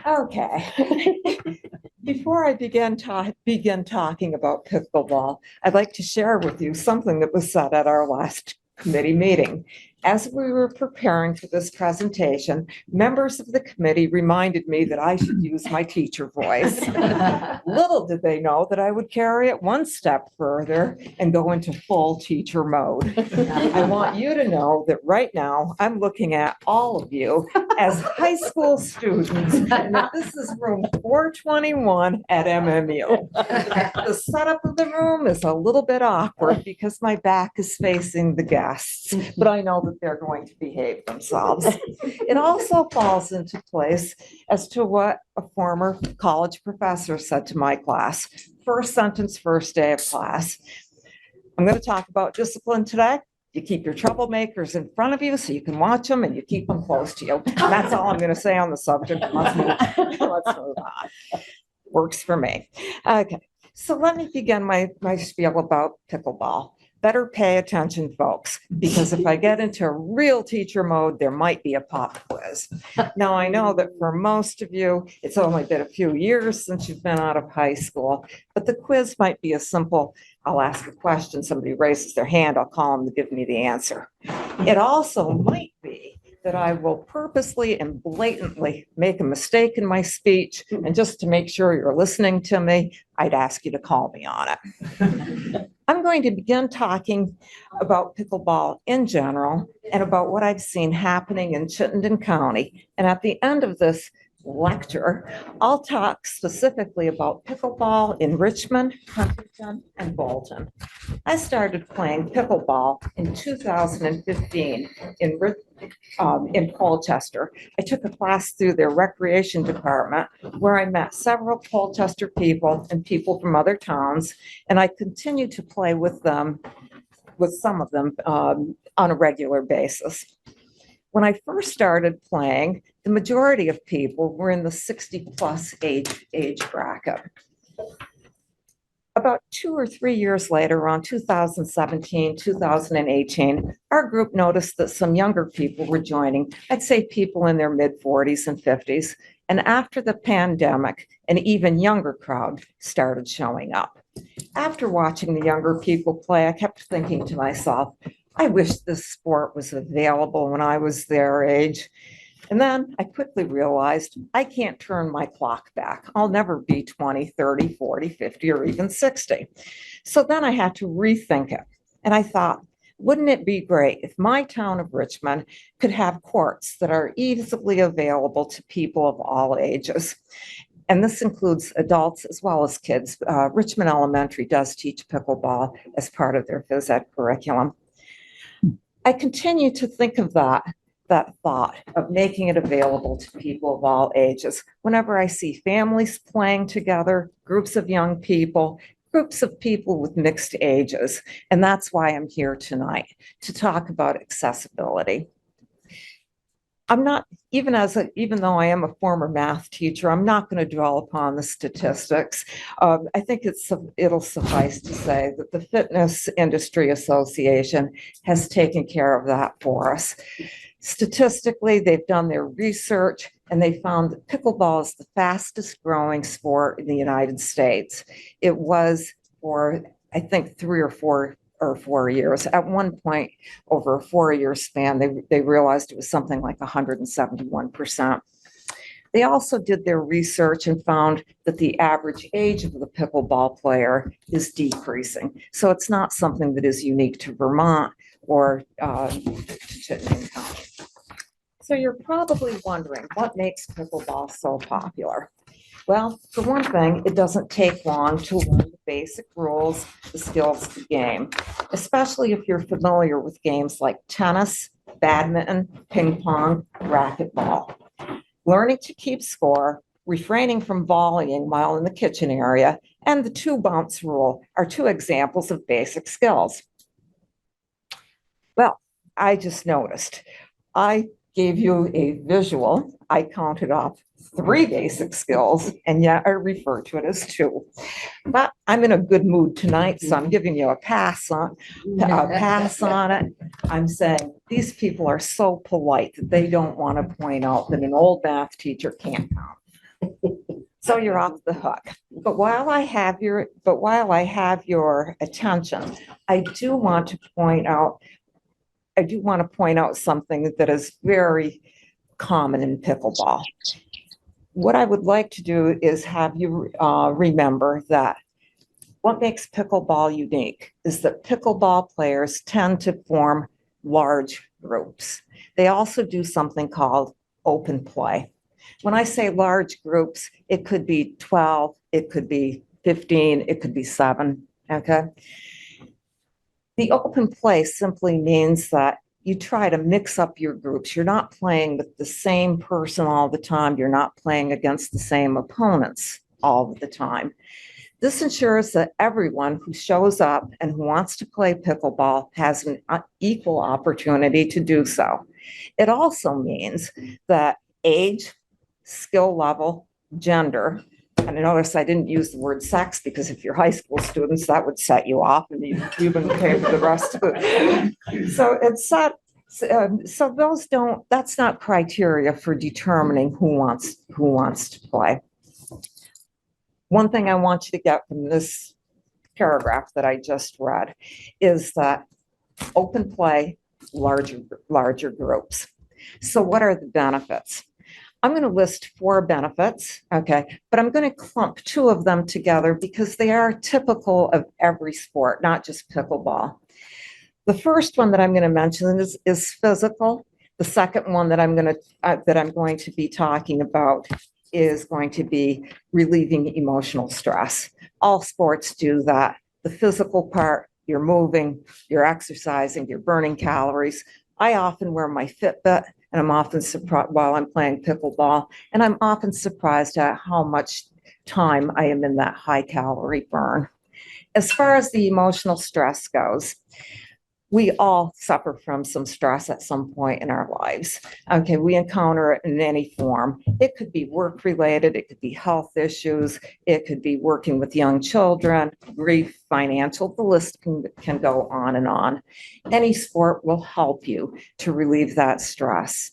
Okay. Before I begin talking about pickleball, I'd like to share with you something that was said at our last committee meeting. As we were preparing for this presentation, members of the committee reminded me that I should use my teacher voice. Little did they know that I would carry it one step further and go into full teacher mode. I want you to know that right now, I'm looking at all of you as high school students, and that this is room 421 at MMU. The setup of the room is a little bit awkward because my back is facing the guests, but I know that they're going to behave themselves. It also falls into place as to what a former college professor said to my class. First sentence, first day of class. I'm going to talk about discipline today. You keep your troublemakers in front of you so you can watch them and you keep them close to you. And that's all I'm going to say on the subject. Let's move on. Works for me. Okay, so let me begin my spiel about pickleball. Better pay attention, folks, because if I get into real teacher mode, there might be a pop quiz. Now, I know that for most of you, it's only been a few years since you've been out of high school, but the quiz might be as simple. I'll ask a question, somebody raises their hand, I'll call them to give me the answer. It also might be that I will purposely and blatantly make a mistake in my speech, and just to make sure you're listening to me, I'd ask you to call me on it. I'm going to begin talking about pickleball in general and about what I've seen happening in Chittenden County. And at the end of this lecture, I'll talk specifically about pickleball in Richmond, Huntington, and Bolton. I started playing pickleball in 2015 in Colchester. I took a class through their recreation department where I met several Colchester people and people from other towns, and I continued to play with them, with some of them on a regular basis. When I first started playing, the majority of people were in the 60-plus age bracket. About 2 or 3 years later, around 2017, 2018, our group noticed that some younger people were joining. I'd say people in their mid-40s and 50s. And after the pandemic, an even younger crowd started showing up. After watching the younger people play, I kept thinking to myself, I wish this sport was available when I was their age. And then I quickly realized I can't turn my clock back. I'll never be 20, 30, 40, 50, or even 60. So then I had to rethink it. And I thought, wouldn't it be great if my town of Richmond could have courts that are easily available to people of all ages? And this includes adults as well as kids. Richmond Elementary does teach pickleball as part of their phys ed curriculum. I continue to think of that thought of making it available to people of all ages. Whenever I see families playing together, groups of young people, groups of people with mixed ages, and that's why I'm here tonight, to talk about accessibility. I'm not, even though I am a former math teacher, I'm not going to dwell upon the statistics. I think it'll suffice to say that the Fitness Industry Association has taken care of that for us. Statistically, they've done their research and they found that pickleball is the fastest growing sport in the United States. It was for, I think, 3 or 4 years. At one point, over a 4-year span, they realized it was something like 171%. They also did their research and found that the average age of the pickleball player is decreasing. So it's not something that is unique to Vermont or to Chittenden County. So you're probably wondering what makes pickleball so popular. Well, for one thing, it doesn't take long to learn the basic rules, the skills of the game, especially if you're familiar with games like tennis, badminton, ping pong, racquetball. Learning to keep score, refraining from volleying while in the kitchen area, and the 2-bounce rule are 2 examples of basic skills. Well, I just noticed. I gave you a visual. I counted off 3 basic skills, and yet I refer to it as 2. But I'm in a good mood tonight, so I'm giving you a pass on it. I'm saying these people are so polite that they don't want to point out that an old math teacher can't count. So you're off the hook. But while I have your attention, I do want to point out I do want to point out something that is very common in pickleball. What I would like to do is have you remember that what makes pickleball unique is that pickleball players tend to form large groups. They also do something called open play. When I say large groups, it could be 12, it could be 15, it could be 7, okay? The open play simply means that you try to mix up your groups. You're not playing with the same person all the time. You're not playing against the same opponents all the time. This ensures that everyone who shows up and who wants to play pickleball has an equal opportunity to do so. It also means that age, skill level, gender, and notice I didn't use the word sex because if you're high school students, that would set you off and you've been paid for the rest of it. So it's not, so those don't, that's not criteria for determining who wants to play. One thing I want you to get from this paragraph that I just read is that open play, larger groups. So what are the benefits? I'm going to list 4 benefits, okay, but I'm going to clump 2 of them together because they are typical of every sport, not just pickleball. The first one that I'm going to mention is physical. The second one that I'm going to be talking about is going to be relieving emotional stress. All sports do that. The physical part, you're moving, you're exercising, you're burning calories. I often wear my Fitbit, and I'm often surprised while I'm playing pickleball, and I'm often surprised at how much time I am in that high calorie burn. As far as the emotional stress goes, we all suffer from some stress at some point in our lives. Okay, we encounter it in any form. It could be work related, it could be health issues, it could be working with young children, grief, financial, the list can go on and on. Any sport will help you to relieve that stress.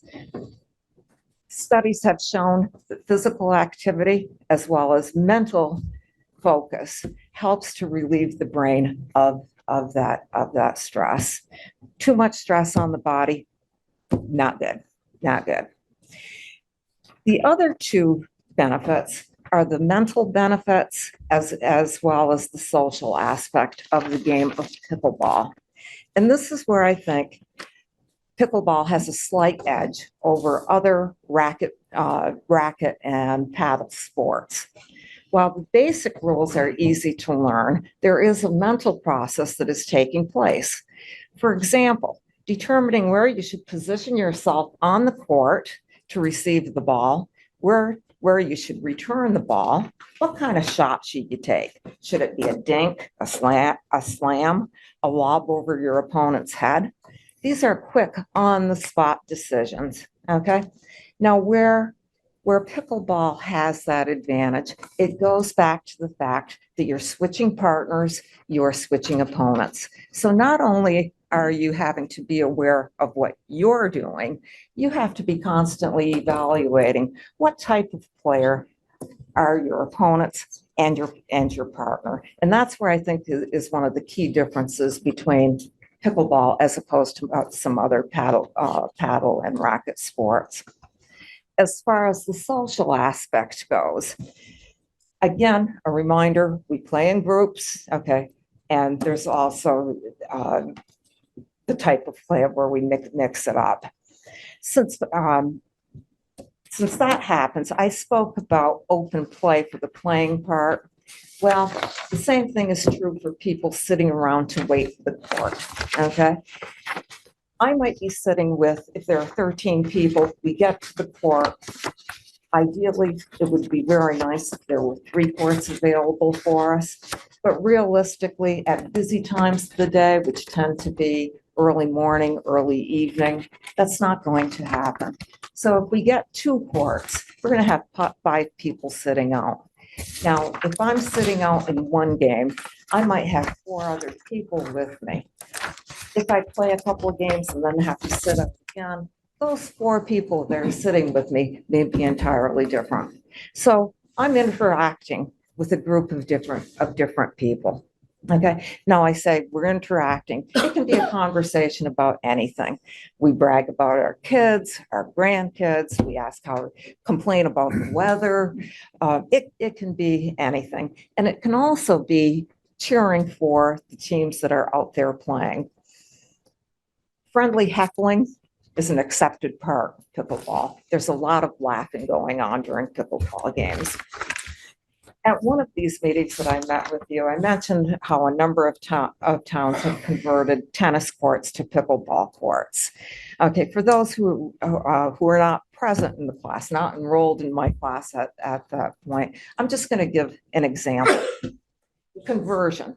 Studies have shown that physical activity as well as mental focus helps to relieve the brain of that stress. Too much stress on the body, not good, not good. The other 2 benefits are the mental benefits as well as the social aspect of the game of pickleball. And this is where I think pickleball has a slight edge over other racket and paddle sports. While the basic rules are easy to learn, there is a mental process that is taking place. For example, determining where you should position yourself on the court to receive the ball, where you should return the ball, what kind of shot should you take? Should it be a dink, a slam, a lob over your opponent's head? These are quick on-the-spot decisions, okay? Now, where pickleball has that advantage, it goes back to the fact that you're switching partners, you're switching opponents. So not only are you having to be aware of what you're doing, you have to be constantly evaluating what type of player are your opponents and your partner. And that's where I think is one of the key differences between pickleball as opposed to some other paddle and racket sports. As far as the social aspect goes, again, a reminder, we play in groups, okay? And there's also the type of play where we mix it up. Since that happens, I spoke about open play for the playing part. Well, the same thing is true for people sitting around to wait for the court, okay? I might be sitting with, if there are 13 people, we get to the court. Ideally, it would be very nice if there were 3 courts available for us. But realistically, at busy times of the day, which tend to be early morning, early evening, that's not going to happen. So if we get 2 courts, we're going to have 5 people sitting out. Now, if I'm sitting out in one game, I might have 4 other people with me. If I play a couple of games and then have to sit up again, those 4 people that are sitting with me may be entirely different. So I'm interacting with a group of different people. Okay, now I say we're interacting. It can be a conversation about anything. We brag about our kids, our grandkids, we ask how, complain about the weather. It can be anything. And it can also be cheering for the teams that are out there playing. Friendly heckling is an accepted part of pickleball. There's a lot of laughing going on during pickleball games. At one of these meetings that I met with you, I mentioned how a number of towns have converted tennis courts to pickleball courts. Okay, for those who are not present in the class, not enrolled in my class at that point, I'm just going to give an example. Conversion.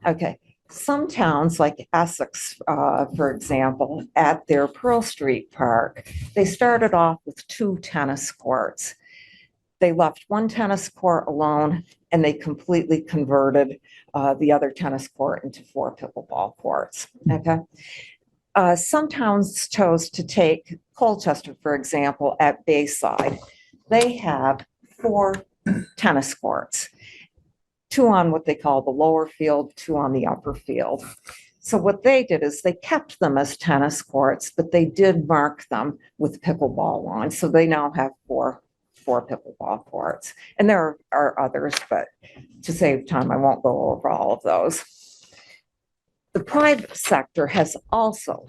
Okay, some towns like Essex, for example, at their Pearl Street Park, they started off with 2 tennis courts. They left 1 tennis court alone and they completely converted the other tennis court into 4 pickleball courts. Okay. Some towns chose to take Colchester, for example, at Bayside. They have 4 tennis courts, 2 on what they call the lower field, 2 on the upper field. So what they did is they kept them as tennis courts, but they did mark them with pickleball lines. So they now have 4 pickleball courts. And there are others, but to save time, I won't go over all of those. The private sector has also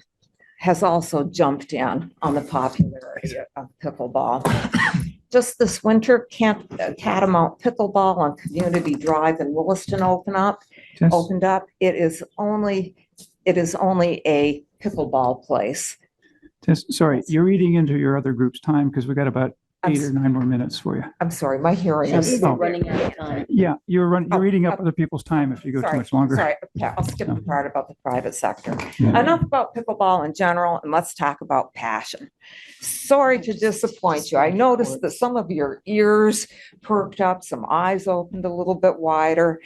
jumped in on the popularity of pickleball. Just this winter, Catamount Pickleball on Community Drive in Williston opened up. It is only a pickleball place. Sorry, you're eating into your other group's time because we got about 8 or 9 more minutes for you. I'm sorry, my hearing is. Oh. Running out of time. Yeah, you're eating up other people's time if you go too much longer. Sorry, okay, I'll skip the part about the private sector. Yeah. Enough about pickleball in general, and let's talk about passion. Sorry to disappoint you. I noticed that some of your ears perked up, some eyes opened a little bit wider.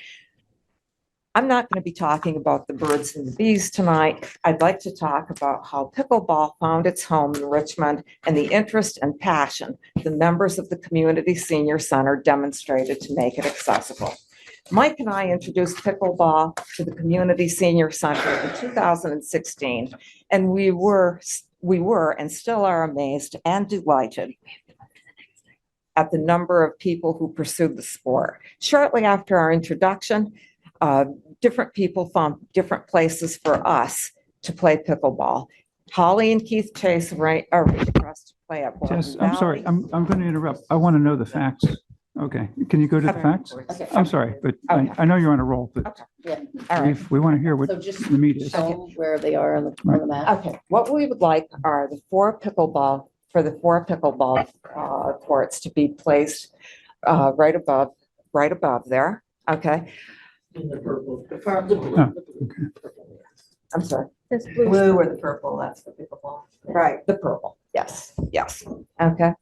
I'm not going to be talking about the birds and the bees tonight. I'd like to talk about how pickleball found its home in Richmond and the interest and passion the members of the Community Senior Center demonstrated to make it accessible. Mike and I introduced pickleball to the Community Senior Center in 2016, and we were and still are amazed and delighted at the number of people who pursued the sport. Shortly after our introduction, different people found different places for us to play pickleball. Holly and Keith Chase arranged for us to play at Bolton Jess, I'm sorry, Valley. I'm going to interrupt. I want to know the facts. Okay, can you go to the facts? Okay. I'm sorry, but Okay. I know you're on a roll, but Okay. Yeah. All right. we want to hear what So just the meat is. show where they are on the map. Okay, what we would like are the 4 pickleball courts to be placed right above there. Okay. Oh, okay. I'm sorry. This blue. Blue or the purple, that's the pickleball. Right, the purple, yes, yes, okay.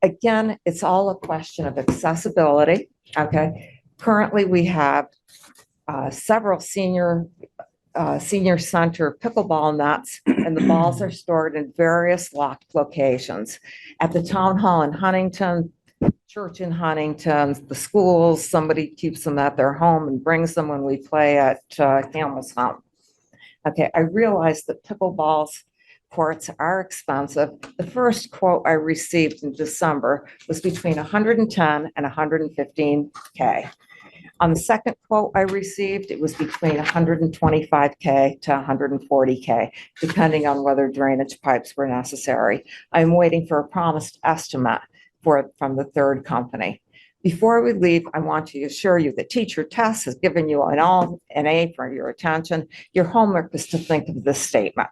Again, it's all a question of accessibility, okay? Currently, we have several senior center pickleball nets, and the balls are stored in various locked locations. At the town hall in Huntington, church in Huntington, the schools, somebody keeps them at their home and brings them when we play at Camel's Hump. Okay, I realize that pickleball's courts are expensive. The first quote I received in December was between 110 and 115K. On the second quote I received, it was between 125K to 140K, depending on whether drainage pipes were necessary. I'm waiting for a promised estimate from the third company. Before we leave, I want to assure you that Teacher Tess has given you an A for your attention. Your homework is to think of this statement.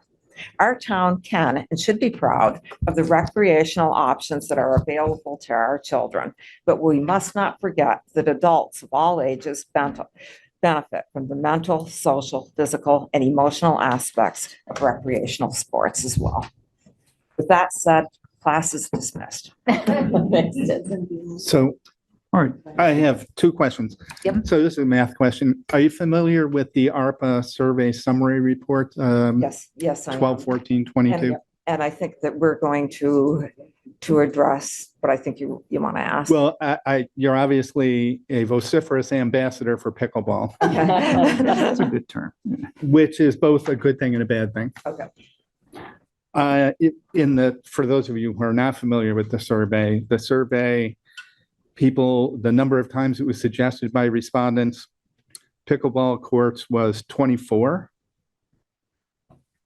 Our town can and should be proud of the recreational options that are available to our children, but we must not forget that adults of all ages benefit from the mental, social, physical, and emotional aspects of recreational sports as well. With that said, class is dismissed. So All right, I have 2 questions. Yep. So this is a math question. Are you familiar with the ARPA survey summary report? Yes, I am. 12, 14, 22? And I think that we're going to to address what I think you want to ask. Well, you're obviously a vociferous ambassador for pickleball, That's a good term. which is both a good thing and a bad thing. Okay. For those of you who are not familiar with the survey, the number of times it was suggested by respondents, pickleball courts was 24.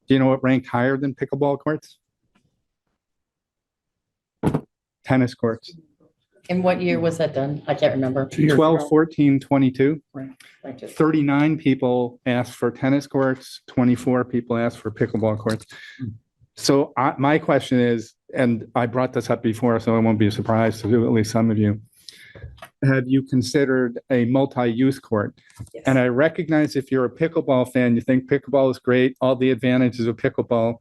Do you know what ranked higher than pickleball courts? Tennis courts. And what year was that done? I can't remember. 12, 14, 22. Right. 39 people asked for tennis courts, 24 people asked for pickleball courts. So my question is, and I brought this up before, so it won't be a surprise to at least some of you. Have you considered a multi-use court? Yes. And I recognize if you're a pickleball fan, you think pickleball is great, all the advantages of pickleball.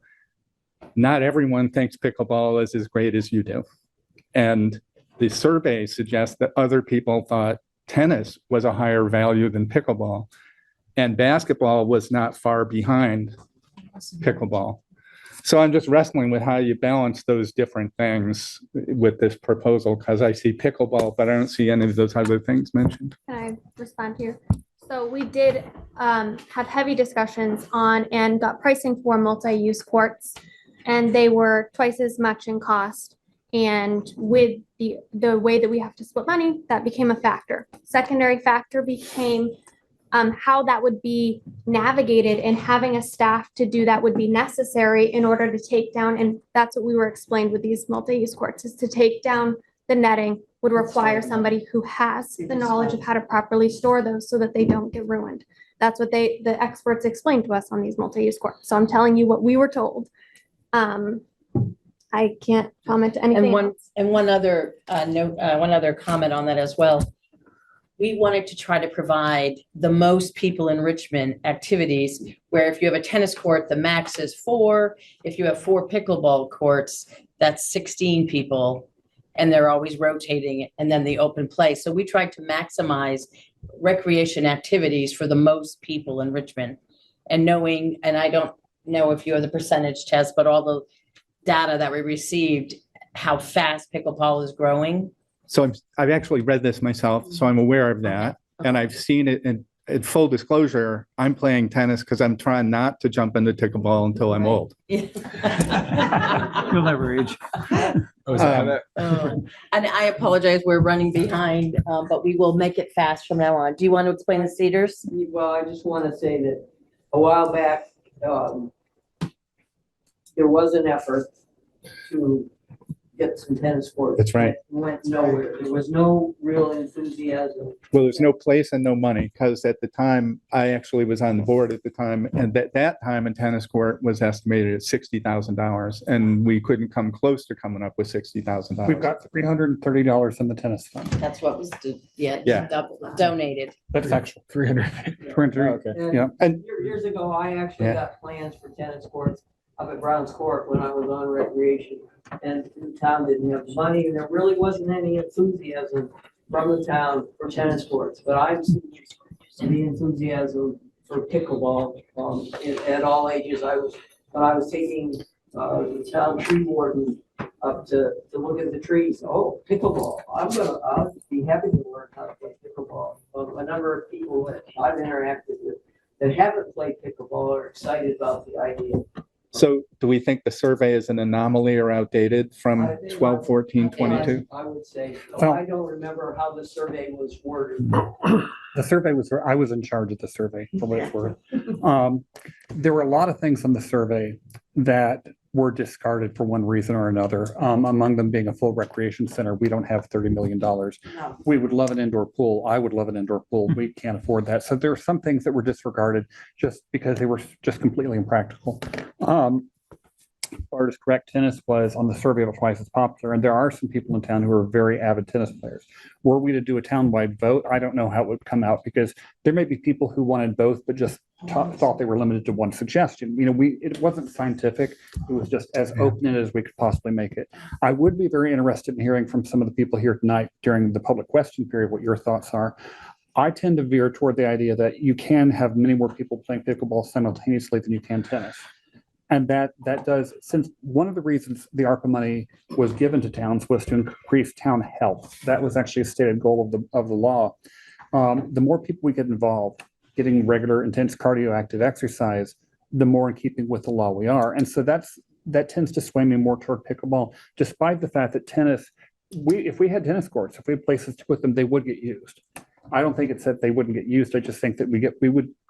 Not everyone thinks pickleball is as great as you do. And the survey suggests that other people thought tennis was a higher value than pickleball. And basketball was not far behind pickleball. So I'm just wrestling with how you balance those different things with this proposal, because I see pickleball, but I don't see any of those other things mentioned. Can I respond here? So we did have heavy discussions on and got pricing for multi-use courts, and they were twice as much in cost. And with the way that we have to split money, that became a factor. Secondary factor became how that would be navigated, and having a staff to do that would be necessary in order to take down, and that's what we were explained with these multi-use courts, is to take down the netting would require somebody who has the knowledge of how to properly store those so that they don't get ruined. That's what the experts explained to us on these multi-use courts. So I'm telling you what we were told. I can't comment to anything. And one other note, one other comment on that as well. We wanted to try to provide the most people in Richmond activities, where if you have a tennis court, the max is 4. If you have 4 pickleball courts, that's 16 people, and they're always rotating, and then the open play. So we tried to maximize recreation activities for the most people in Richmond. And knowing, and I don't know if you have the percentage test, but all the data that we received, how fast pickleball is growing. So I've actually read this myself, so I'm aware of that. And I've seen it in full disclosure. I'm playing tennis because I'm trying not to jump into pickleball until I'm old. You'll never age. And I apologize, we're running behind, but we will make it fast from now on. Do you want to explain the cedars? Well, I just want to say that a while back, there was an effort to get some tennis courts. That's right. It went nowhere. There was no real enthusiasm. Well, there's no place and no money, because at the time, I actually was on the board at the time, and at that time, a tennis court was estimated at $60,000, and we couldn't come close to coming up with $60,000. We've got $330 in the tennis fund. That's what was, Yeah. donated. That's actually 300. 300. Okay. Yeah. And Years ago, I actually Yeah. got plans for tennis courts up at Brown's Court when I was on recreation. And the town didn't have money, and there really wasn't any enthusiasm from the town for tennis courts. But I've seen the enthusiasm for pickleball at all ages. When I was taking the town tree warden up to look at the trees. Oh, pickleball! I'll be happy to learn how to play pickleball. A number of people that I've interacted with that haven't played pickleball are excited about the idea. so do we think the survey is an anomaly or outdated from I think 12, 14, 22? I would say, Well- I don't remember how the survey was worded. The survey was, I was in charge of the survey for what it's worth. There were a lot of things on the survey that were discarded for one reason or another. Among them being a full recreation center. We don't have $30 million. We would love an indoor pool. I would love an indoor pool. We can't afford that. So there are some things that were disregarded just because they were just completely impractical. Bart is correct. Tennis was on the survey of twice as popular, and there are some people in town who are very avid tennis players. Were we to do a townwide vote, I don't know how it would come out, because there may be people who wanted both, but just thought they were limited to one suggestion. You know, it wasn't scientific. It was just as open as we could possibly make it. I would be very interested in hearing from some of the people here tonight during the public question period what your thoughts are. I tend to veer toward the idea that you can have many more people playing pickleball simultaneously than you can tennis. And that does, since one of the reasons the ARPA money was given to towns was to increase town health. That was actually a stated goal of the law. The more people we get involved, getting regular intense cardioactive exercise, the more in keeping with the law we are. And so that tends to sway me more toward pickleball, despite the fact that tennis, if we had tennis courts, if we had places to put them, they would get used. I don't think it's that they wouldn't get used. I just think that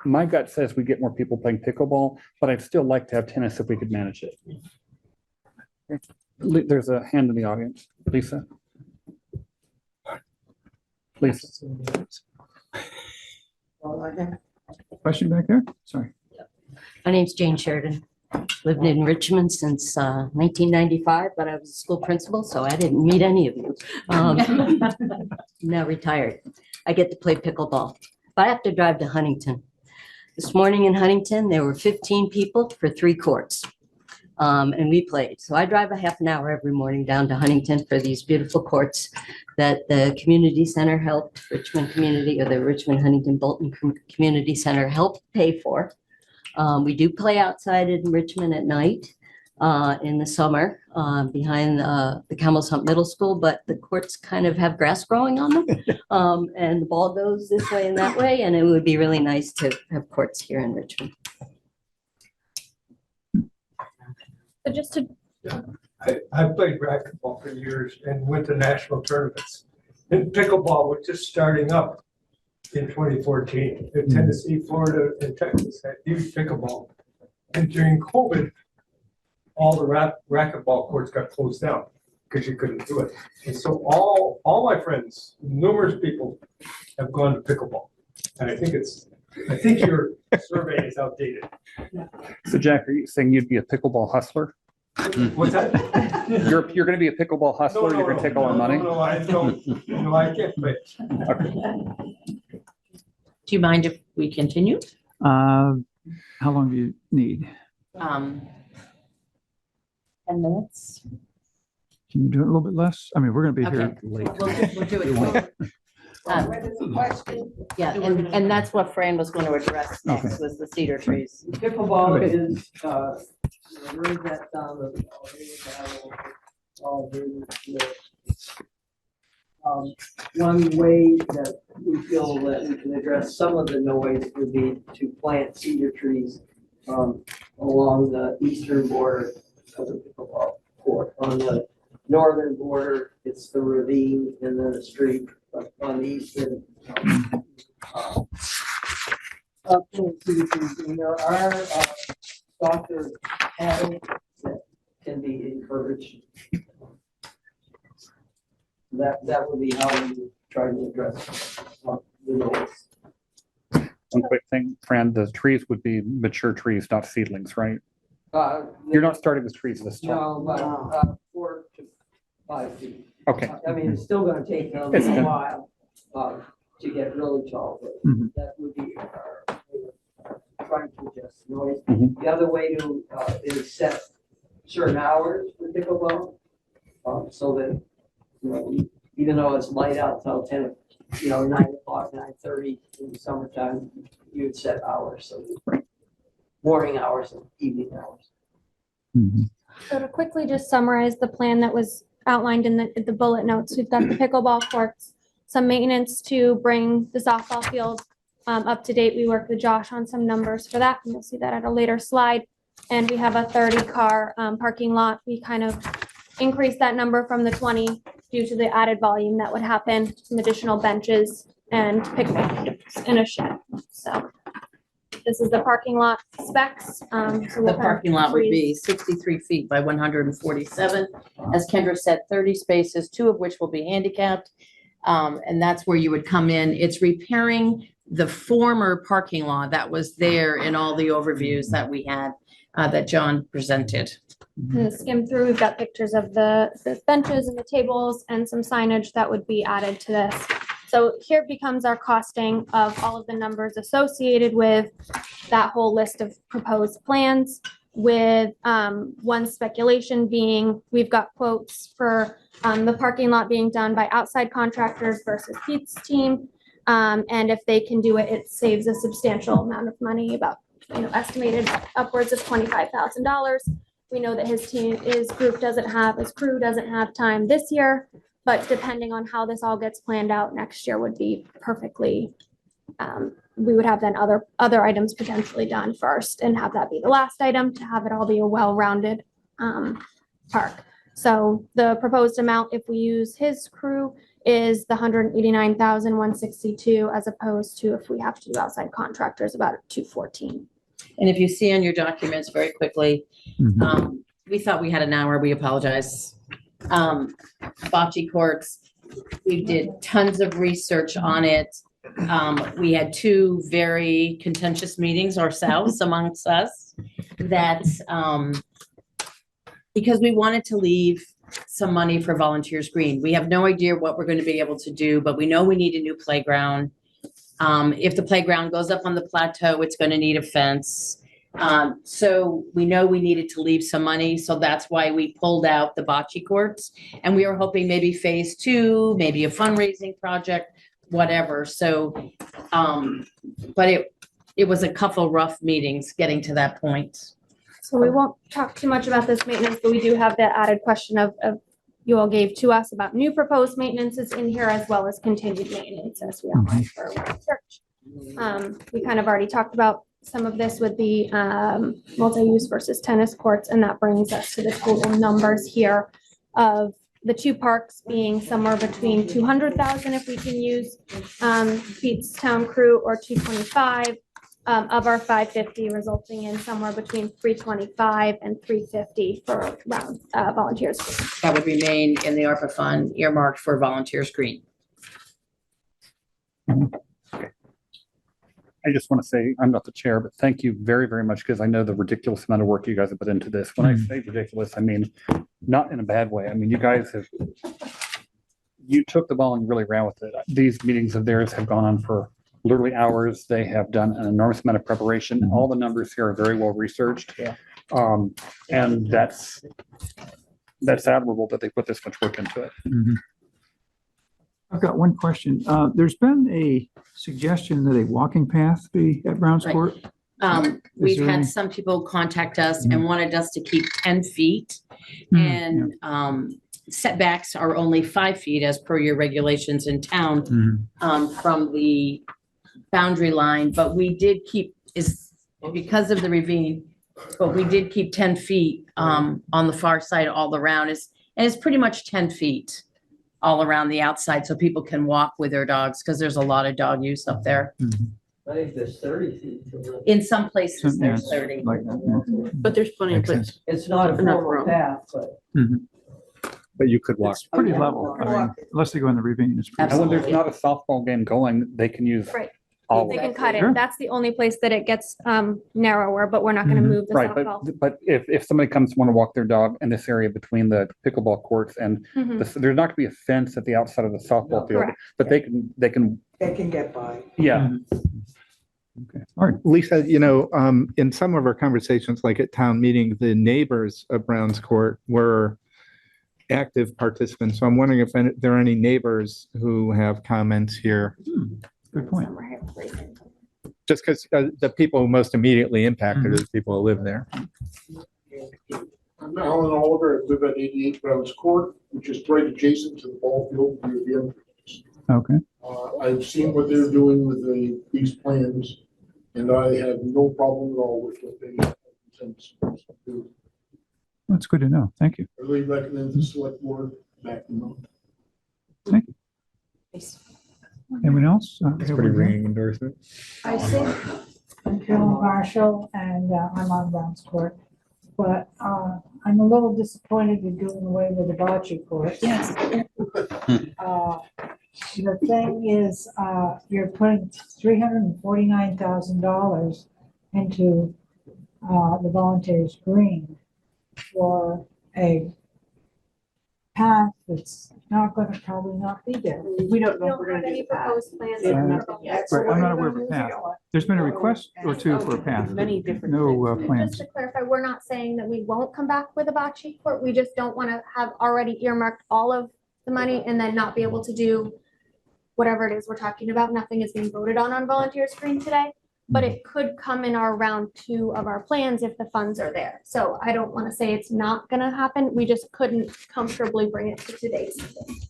my gut says we get more people playing pickleball, but I'd still like to have tennis if we could manage it. There's a hand in the audience. Lisa. Lisa. Question back there? Sorry. My name's Jane Sheridan. Lived in Richmond since 1995, but I was a school principal, so I didn't meet any of you. Now retired. I get to play pickleball, but I have to drive to Huntington. This morning in Huntington, there were 15 people for 3 courts, and we played. So I drive a half an hour every morning down to Huntington for these beautiful courts that the community center helped, Richmond Community, or the Richmond Huntington Bolton Community Center helped pay for. We do play outside in Richmond at night in the summer behind the Camel's Hump Middle School, but the courts kind of have grass growing on them. And the ball goes this way and that way, and it would be really nice to have courts here in Richmond. So just to, I played racquetball for years and went to national tournaments. And pickleball was just starting up in 2014. In Tennessee, Florida, and Texas had huge pickleball. And during COVID, all the racquetball courts got closed down because you couldn't do it. And so all my friends, numerous people, have gone to pickleball. And I think your survey is outdated. So Jack, are you saying you'd be a pickleball hustler? What's that? You're going to be a pickleball hustler? You're going to take all our money? No, I don't. No, I can't play. Do you mind if we continue? How long do you need? 10 minutes. Can you do it a little bit less? I mean, we're gonna be Okay. here late. We'll do it quick. Yeah, and that's what Fran was going to address next, was the cedar trees. Pickleball is, where's that down the. One way that we feel that we can address some of the noise would be to plant cedar trees along the eastern border of the pickleball court. On the northern border, it's the ravine and then the street, but on the eastern. There are softer patterns that can be encouraged. That would be how we try to address the noise. One quick thing, Fran, the trees would be mature trees, not seedlings, right? Uh, You're not starting with trees this time. No, but 4 to 5 feet. Okay. I mean, it's still gonna take them It's a good. while to get really tall, but Mhm. that would be our trying to adjust noise. Mhm. The other way to is set certain hours for pickleball, so that, you know, even though it's light out till 10, 9 o'clock, 9:30 in the summertime, you'd set hours, so morning hours and evening hours. so to quickly just summarize the plan that was outlined in the bullet notes, we've got the pickleball courts, some maintenance to bring the softball field up to date. We worked with Josh on some numbers for that, and you'll see that at a later slide. And we have a 30-car parking lot. We kind of increased that number from the 20 due to the added volume that would happen, some additional benches and picnic and a shed. So this is the parking lot specs. The parking lot would be 63 feet by 147. As Kendra said, 30 spaces, 2 of which will be handicapped. And that's where you would come in. It's repairing the former parking lot that was there in all the overviews that we had, that John presented. And skim through, we've got pictures of the benches and the tables and some signage that would be added to this. So here becomes our costing of all of the numbers associated with that whole list of proposed plans, with one speculation being, we've got quotes for the parking lot being done by outside contractors versus Pete's team. And if they can do it, it saves a substantial amount of money, about estimated upwards of $25,000. We know that his crew doesn't have time this year, but depending on how this all gets planned out, next year would be perfectly, we would have then other items potentially done first and have that be the last item to have it all be a well-rounded park. So the proposed amount, if we use his crew, is the $189,162, as opposed to if we have to do outside contractors, about $214. And if you see on your documents very quickly, we thought we had an hour, we apologize. Bocce courts, we did tons of research on it. We had two very contentious meetings ourselves amongst us that, because we wanted to leave some money for Volunteers Green. We have no idea what we're going to be able to do, but we know we need a new playground. If the playground goes up on the plateau, it's going to need a fence. So we know we needed to leave some money. So that's why we pulled out the bocce courts. And we were hoping maybe phase 2, maybe a fundraising project, whatever. So, but it was a couple rough meetings getting to that point. So we won't talk too much about this maintenance, but we do have the added question of you all gave to us about new proposed maintenances in here, as well as continued maintenance as we outlined for our church. We kind of already talked about some of this with the multi-use versus tennis courts, and that brings us to the total numbers here of the two parks being somewhere between 200,000 if we can use Pete's town crew, or 225 of our 550, resulting in somewhere between 325 and 350 for volunteers. That would remain in the ARPA fund earmarked for Volunteers Green. I just want to say, I'm not the chair, but thank you very, very much, because I know the ridiculous amount of work you guys have put into this. When I say ridiculous, I mean, not in a bad way. I mean, you guys you took the ball and really ran with it. These meetings of theirs have gone on for literally hours. They have done an enormous amount of preparation. All the numbers here are very well researched. Yeah. And that's admirable that they put this much work into it. I've got one question. There's been a suggestion that a walking path be at Browns Right. Court. We've there had any- some people contact us and wanted us to keep 10 feet. And setbacks are only 5 feet as per your regulations in town from the boundary line. But we did keep, because of the ravine, but we did keep 10 feet on the far side all around. And it's pretty much 10 feet all around the outside, so people can walk with their dogs, because there's a lot of dog use up there. I think there's 30 feet. In some places, Yeah, there's 30. like that, But there's plenty of Makes places. sense. It's not a Enough formal room. path, but. But you could walk. It's pretty level. I mean, unless they go in the ravine. It's pretty And when level. there's not a softball game going, they can use Right. all They of can it. cut Sure. it. That's the only place that it gets narrower, but we're not gonna move the Right, softball. but if somebody comes to want to walk their dog in this area between the pickleball courts and Mhm. there's not gonna be a fence at the outside of the softball field, Correct. but they can, They can get by. yeah. Okay. All right. Lisa, in some of our conversations, like at town meeting, the neighbors of Browns Court were active participants. So I'm wondering if there are any neighbors who have comments here, Good point. just because the people who most immediately impacted are the people who live there. I'm Alan Oliver. I live at 88 Browns Court, which is right adjacent to the ball field near the entrance. Okay. I've seen what they're doing with these plans, and I have no problem at all with what they intend to do. That's good to know. Thank you. I really recommend the select board back them up. Thank you. Anyone else? It's pretty ringing endorsement. I think I'm Carolyn Marshall, and I'm on Browns Court. But I'm a little disappointed in doing away with the bocce courts. Yes. The thing is, you're putting $349,000 into the Volunteers Green for a path that's probably not be there. We don't know We if we're don't have gonna any do that. proposed plans. Yeah. yet. Right, I'm not aware of a path. There's been a request or two for a path. Many different No things. plans. Just to clarify, we're not saying that we won't come back with a bocce court. We just don't want to have already earmarked all of the money and then not be able to do whatever it is we're talking about. Nothing is being voted on Volunteers Green today. but it could come in our round 2 of our plans if the funds are there. So I don't want to say it's not gonna happen. We just couldn't comfortably bring it to today's meeting.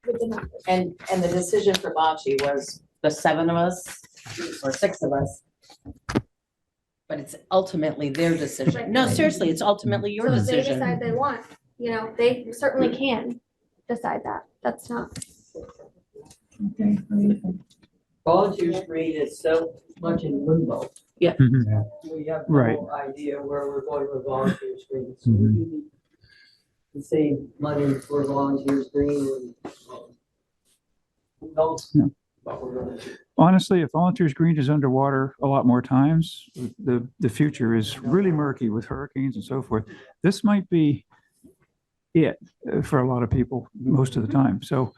With the numbers. And the decision for bocce was the 7 of us or 6 of us. But it's ultimately their decision. No, seriously, it's ultimately your So if they decision. decide they want, they certainly can decide that. That's not. Okay, what do you think? Volunteer screen is so much in limbo. Yeah. We have Right. no idea where we're going with volunteer screen. So we need to save money for volunteer screen and who knows Yeah. what we're gonna do. Honestly, if Volunteers Green is underwater a lot more times, the future is really murky with hurricanes and so forth. This might be it for a lot of people most of the time. So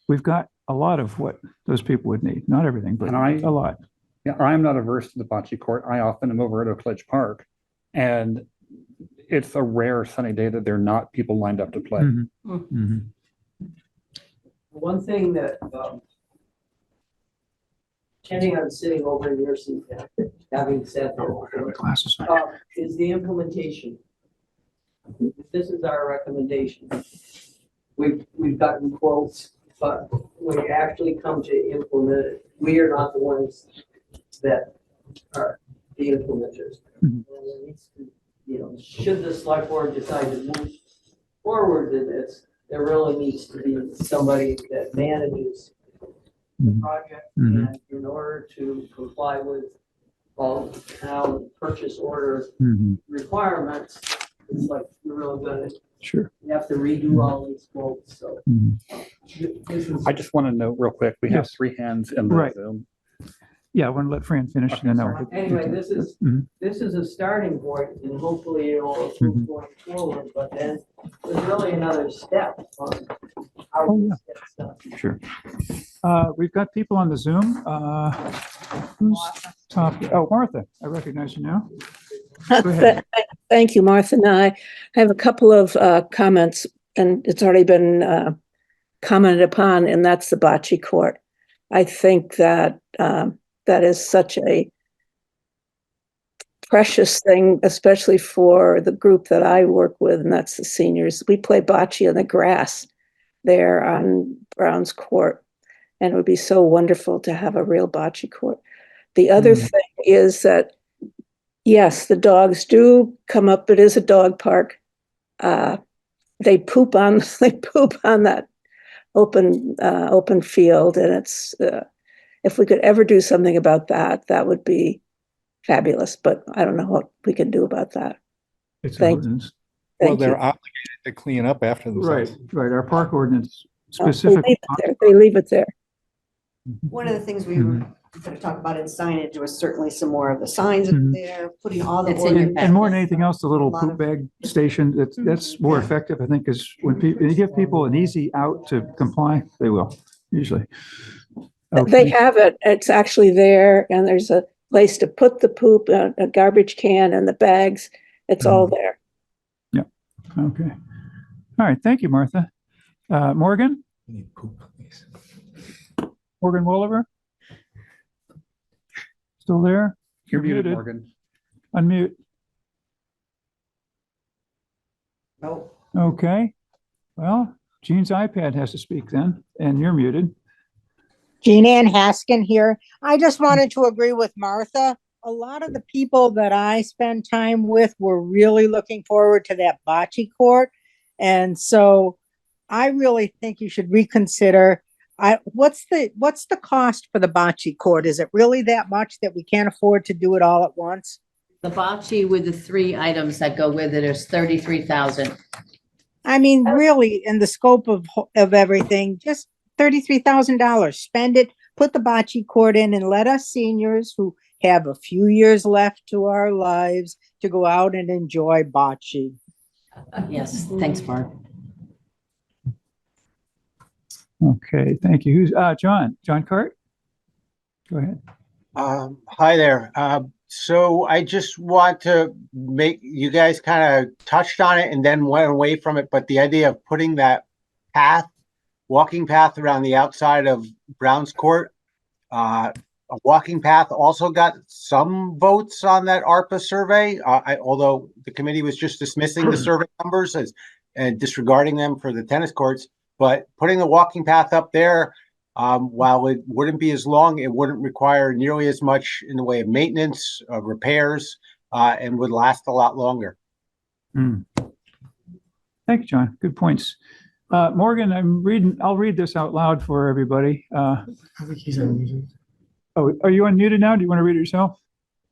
we've got a lot of what those people would need. Not everything, but a lot. Yeah, I'm not averse to the bocce court. I often am over at Oak Ledge Park, and it's a rare sunny day that there are not people lined up to play. One thing that, Kenny, I'm sitting over in your seat now, having said Glasses. that, is the implementation. This is our recommendation. We've gotten quotes, but when you actually come to implement it, we are not the ones that are the implementers. And it needs to, should the select board decide to move forward in this, there really needs to be somebody that manages the project. And in order to comply with all town purchase order requirements, it's like, we're really gonna Sure. you have to redo all these quotes, so. This is- I just want to note real quick, we have Yes. 3 hands in the Right. Zoom. Yeah, I want to let Fran finish. Okay, and then sorry. Anyway, this is a starting point, and hopefully it'll improve going forward, but then there's really another step on how Oh, we yeah. get stuff. Sure. We've got people on the Zoom. Who's top? Oh, Martha, I recognize you now. Go ahead. Thank you, Martha. And I have a couple of comments, and it's already been commented upon, and that's the bocce court. I think that that is such a precious thing, especially for the group that I work with, and that's the seniors. We play bocce on the grass there on Brown's Court, and it would be so wonderful to have a real bocce court. The other thing is that, yes, the dogs do come up. It is a dog park. They poop on that open field, and it's if we could ever do something about that, that would be fabulous. But I don't know what we can do about that. It's an Thank you. ordinance. Well, Thank they're you. obligated to clean up after Right, themselves. right. Our park ordinance They leave specifically. it there. They leave it there. One of the things we were going to talk about in signage was certainly some more of the signs that are there, putting all the. It's in your And more than anything else, the little A lot poop of- bag station, that's more effective, I think, because when you give people an easy out to comply, they will, usually. They Okay. have it. It's actually there, and there's a place to put the poop, a garbage can, and the bags. It's all there. Okay. All right, thank you, Martha. Morgan? Morgan Wolliver? Still there? You're muted, Morgan. Unmute. Oh, Okay. Well, Jean's iPad has to speak then, and you're muted. Jean Ann Haskin here. I just wanted to agree with Martha. A lot of the people that I spend time with were really looking forward to that bocce court. And so I really think you should reconsider. What's the cost for the bocce court? Is it really that much that we can't afford to do it all at once? The bocce with the 3 items that go with it is 33,000. I mean, really, in the scope of everything, just $33,000. Spend it, put the bocce court in, and let us seniors who have a few years left to our lives to go out and enjoy bocce. Yes, thanks, Mark. Okay, thank you. Who's, John Cart? Go ahead. Hi there. So I just want to make, you guys kind of touched on it and then went away from it, but the idea of putting that walking path around the outside of Brown's Court, a walking path also got some votes on that ARPA survey. Although the committee was just dismissing the survey numbers and disregarding them for the tennis courts, but putting the walking path up there, while it wouldn't be as long, it wouldn't require nearly as much in the way of maintenance, repairs, and would last a lot longer. Thank you, John. Good points. Morgan, I'll read this out loud for everybody. I think he's unmuted. Oh, are you unmuted now? Do you want to read it yourself?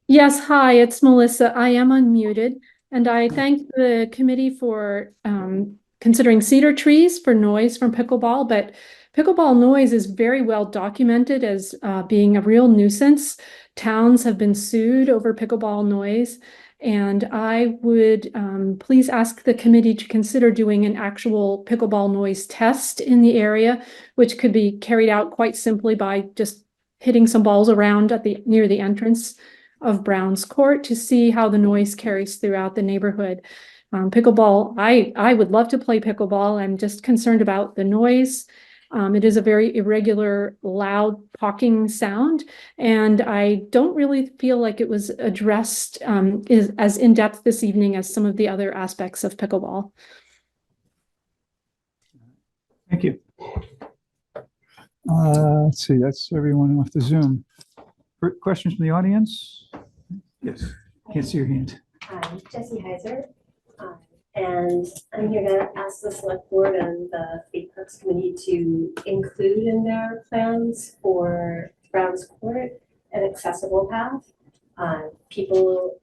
Yes, hi, it's Melissa. I am unmuted, and I thank the committee for considering cedar trees for noise from pickleball, but pickleball noise is very well documented as being a real nuisance. Towns have been sued over pickleball noise, and I would please ask the committee to consider doing an actual pickleball noise test in the area, which could be carried out quite simply by just hitting some balls around at near the entrance of Brown's Court to see how the noise carries throughout the neighborhood. Pickleball, I would love to play pickleball. I'm just concerned about the noise. It is a very irregular, loud talking sound, and I don't really feel like it was addressed as in-depth this evening as some of the other aspects of pickleball. Thank you. Let's see, that's everyone off the Zoom. Questions from the audience? Yes, can't see your hand. Hi, Jessie Heiser, and I'm here to ask the select board and the State Parks Committee to include in their plans for Brown's Court an accessible path. People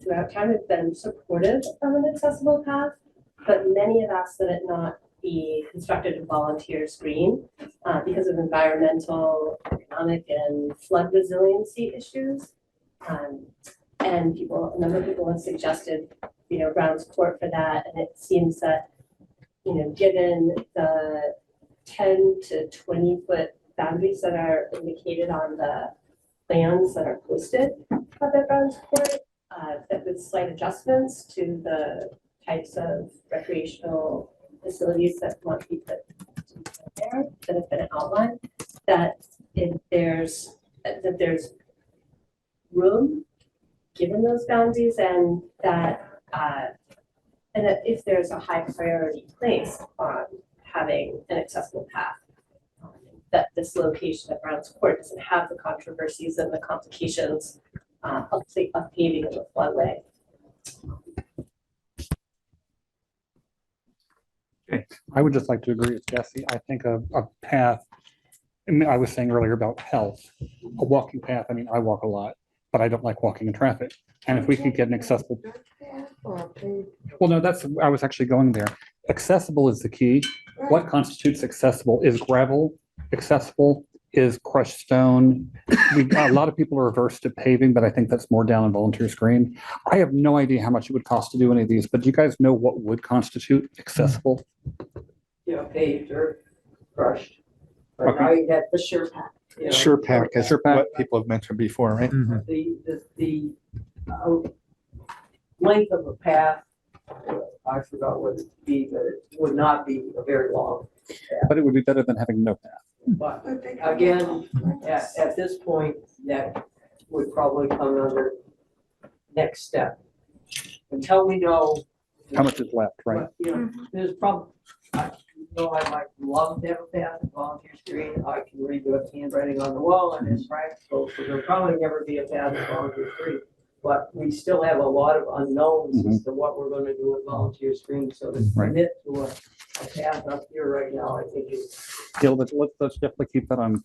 throughout town have been supportive of an accessible path, but many have asked that it not be constructed in volunteers green because of environmental, economic, and flood resiliency issues. And a number of people have suggested, Brown's Court for that. And it seems that, given the 10 to 20 foot boundaries that are indicated on the plans that are posted up at Brown's Court, that with slight adjustments to the types of recreational facilities that want to be put there that have been outlined, that there's room given those boundaries, and that if there's a high priority placed on having an accessible path, that this location at Brown's Court doesn't have the controversies and the complications of paving in the floodway. Okay. I would just like to agree with Jesse. I think a path, I was saying earlier about health, a walking path. I mean, I walk a lot, but I don't like walking in traffic. And if we could get an accessible, well, no, I was actually going there. Accessible is the key. What constitutes accessible? Is gravel accessible? Is crushed stone? A lot of people are averse to paving, but I think that's more down in Volunteer Green. I have no idea how much it would cost to do any of these, but do you guys know what would constitute accessible? Paved or crushed. But now you got the sure pack. Sure pack is what people have mentioned before, right? The length of a path, I forgot what it would be, but it would not be a very long path. But it would be better than having no path. But again, at this point, that would probably come under next step. Until we know how much is left, right? There's probably, I might love to have a path in Volunteer Green. I can read the handwriting on the wall and it's practical, so there'll probably never be a path in Volunteer Green. But we still have a lot of unknowns as to what we're going to do with Volunteer Green. So to commit to a path up here right now, I think is. Yeah, let's definitely keep that on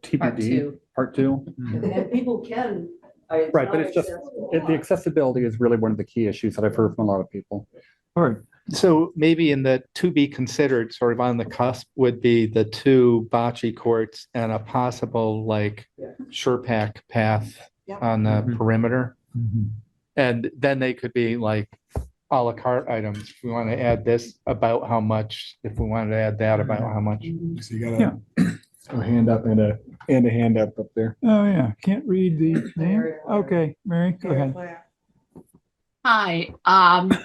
TBD, part two. And people can. Right, but it's just, the accessibility is really one of the key issues that I've heard from a lot of people. All right. So maybe in the to be considered, sort of on the cusp, would be the 2 bocce courts and a possible sure pack path on the perimeter. And then they could be like a la carte items. If we want to add this, about how much, if we wanted to add that, about how much. So you got a hand up and a hand up there. Oh, yeah. Can't read the name. Okay, Mary, go ahead. Hi,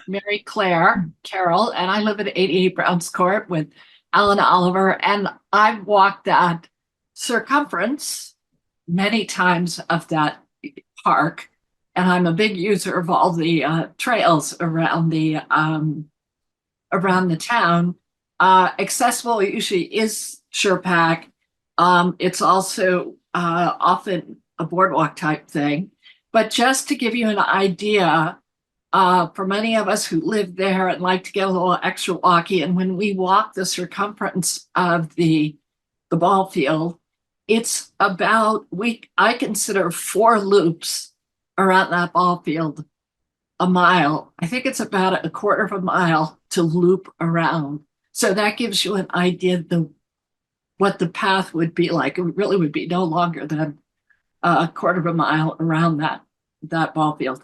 Mary Claire Carroll, and I live at 88 Browns Court with Alan Oliver, and I've walked that circumference many times of that park, and I'm a big user of all the trails around the town. Accessible usually is SurePack. It's also often a boardwalk type thing. But just to give you an idea, for many of us who live there and like to get a little extra walking, and when we walk the circumference of the ball field, it's about, I consider 4 loops around that ball field a mile. I think it's about a quarter of a mile to loop around. So that gives you an idea of what the path would be like. It really would be no longer than a quarter of a mile around that ball field.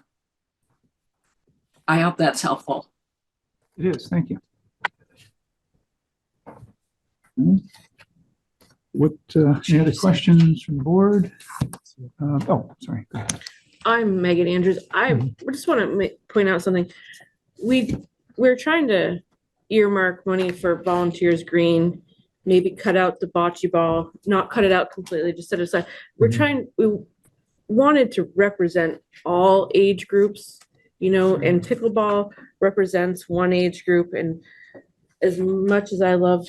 I hope that's helpful. It is, thank you. What, any other questions from the board? Oh, sorry. Go ahead. I'm Megan Andrews. I just want to point out something. We're trying to earmark money for volunteers green, maybe cut out the bocce ball, not cut it out completely, just set it aside. We wanted to represent all age groups, you know, and pickleball represents one age group. And as much as I love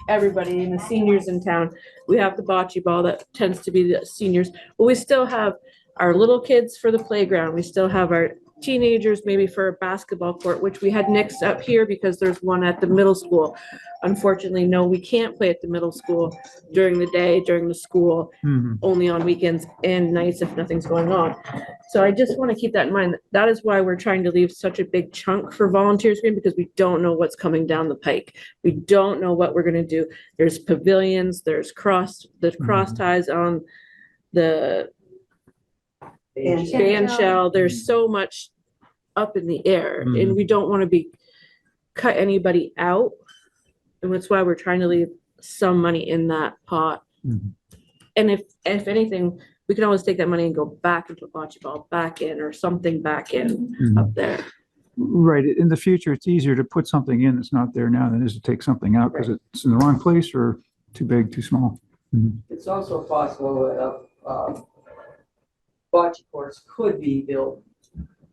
everybody and the seniors in town, we have the bocce ball that tends to be the seniors, but we still have our little kids for the playground. We still have our teenagers maybe for a basketball court, which we had nixed up here because there's one at the middle school. Unfortunately, no, we can't play at the middle school during the day, during the school, only on weekends and nights if nothing's going on. So I just want to keep that in mind. That is why we're trying to leave such a big chunk for volunteers green, because we don't know what's coming down the pike. We don't know what we're going to do. There's pavilions, there's cross ties on the band shell. There's so much up in the air, and we don't want to cut anybody out. And that's why we're trying to leave some money in that pot. And if anything, we can always take that money and go back into bocce ball back in, or something back in up there. Right. In the future, it's easier to put something in that's not there now than it is to take something out because it's in the wrong place or too big, too small. It's also possible that bocce courts could be built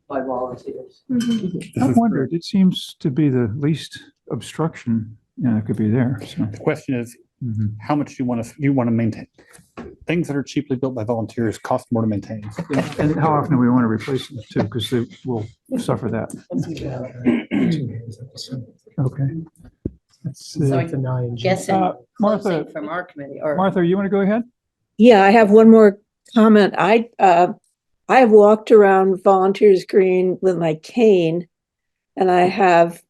by volunteers. I wondered, it seems to be the least obstruction that could be there. So the question is, how much do you want to maintain? Things that are cheaply built by volunteers cost more to maintain. And how often do we want to replace them too? Because they will suffer that. Okay. So I'm guessing Martha, closing from our committee, or Martha, you want to go ahead? Yeah, I have one more comment. I have walked around Volunteers Green with my cane, and I have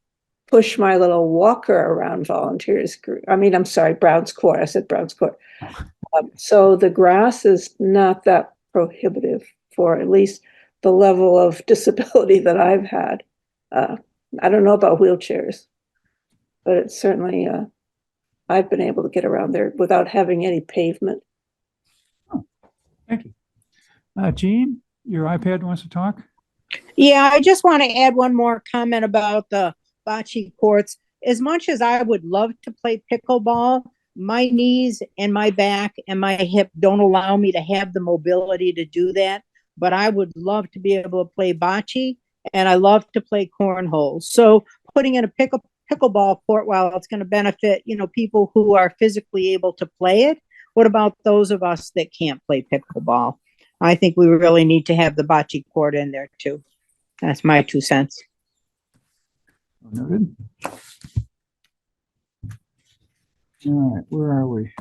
pushed my little walker around Volunteers Green. I mean, I'm sorry, Brown's Court. I said Brown's Court. So the grass is not that prohibitive for at least the level of disability that I've had. I don't know about wheelchairs, but it's certainly, I've been able to get around there without having any pavement. Thank you. Jean, your iPad wants to talk? Yeah, I just want to add one more comment about the bocce courts. As much as I would love to play pickleball, my knees and my back and my hip don't allow me to have the mobility to do that. But I would love to be able to play bocce, and I love to play cornhole. So putting in a pickleball court, while it's going to benefit, people who are physically able to play it, what about those of us that can't play pickleball? I think we really need to have the bocce court in there too. That's my 2 cents. Noted. All right, where are we?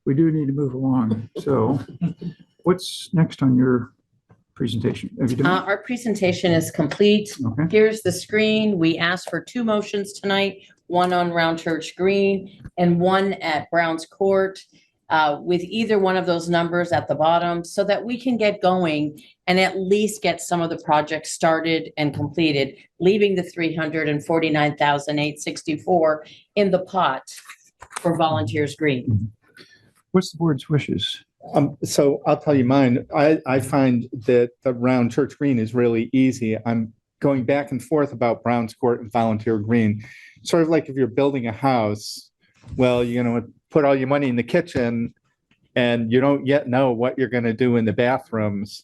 We do need to move along. So what's next on your presentation? Have you done? Our presentation is complete. Okay. Here's the screen. We asked for 2 motions tonight, one on Round Church Green and one at Brown's Court, with either one of those numbers at the bottom, so that we can get going and at least get some of the projects started and completed, leaving the $349,864 in the pot for Volunteers Green. What's the board's wishes? So I'll tell you mine. I find that the Round Church Green is really easy. I'm going back and forth about Brown's Court and Volunteer Green. Sort of like if you're building a house, well, you're going to put all your money in the kitchen, and you don't yet know what you're going to do in the bathrooms,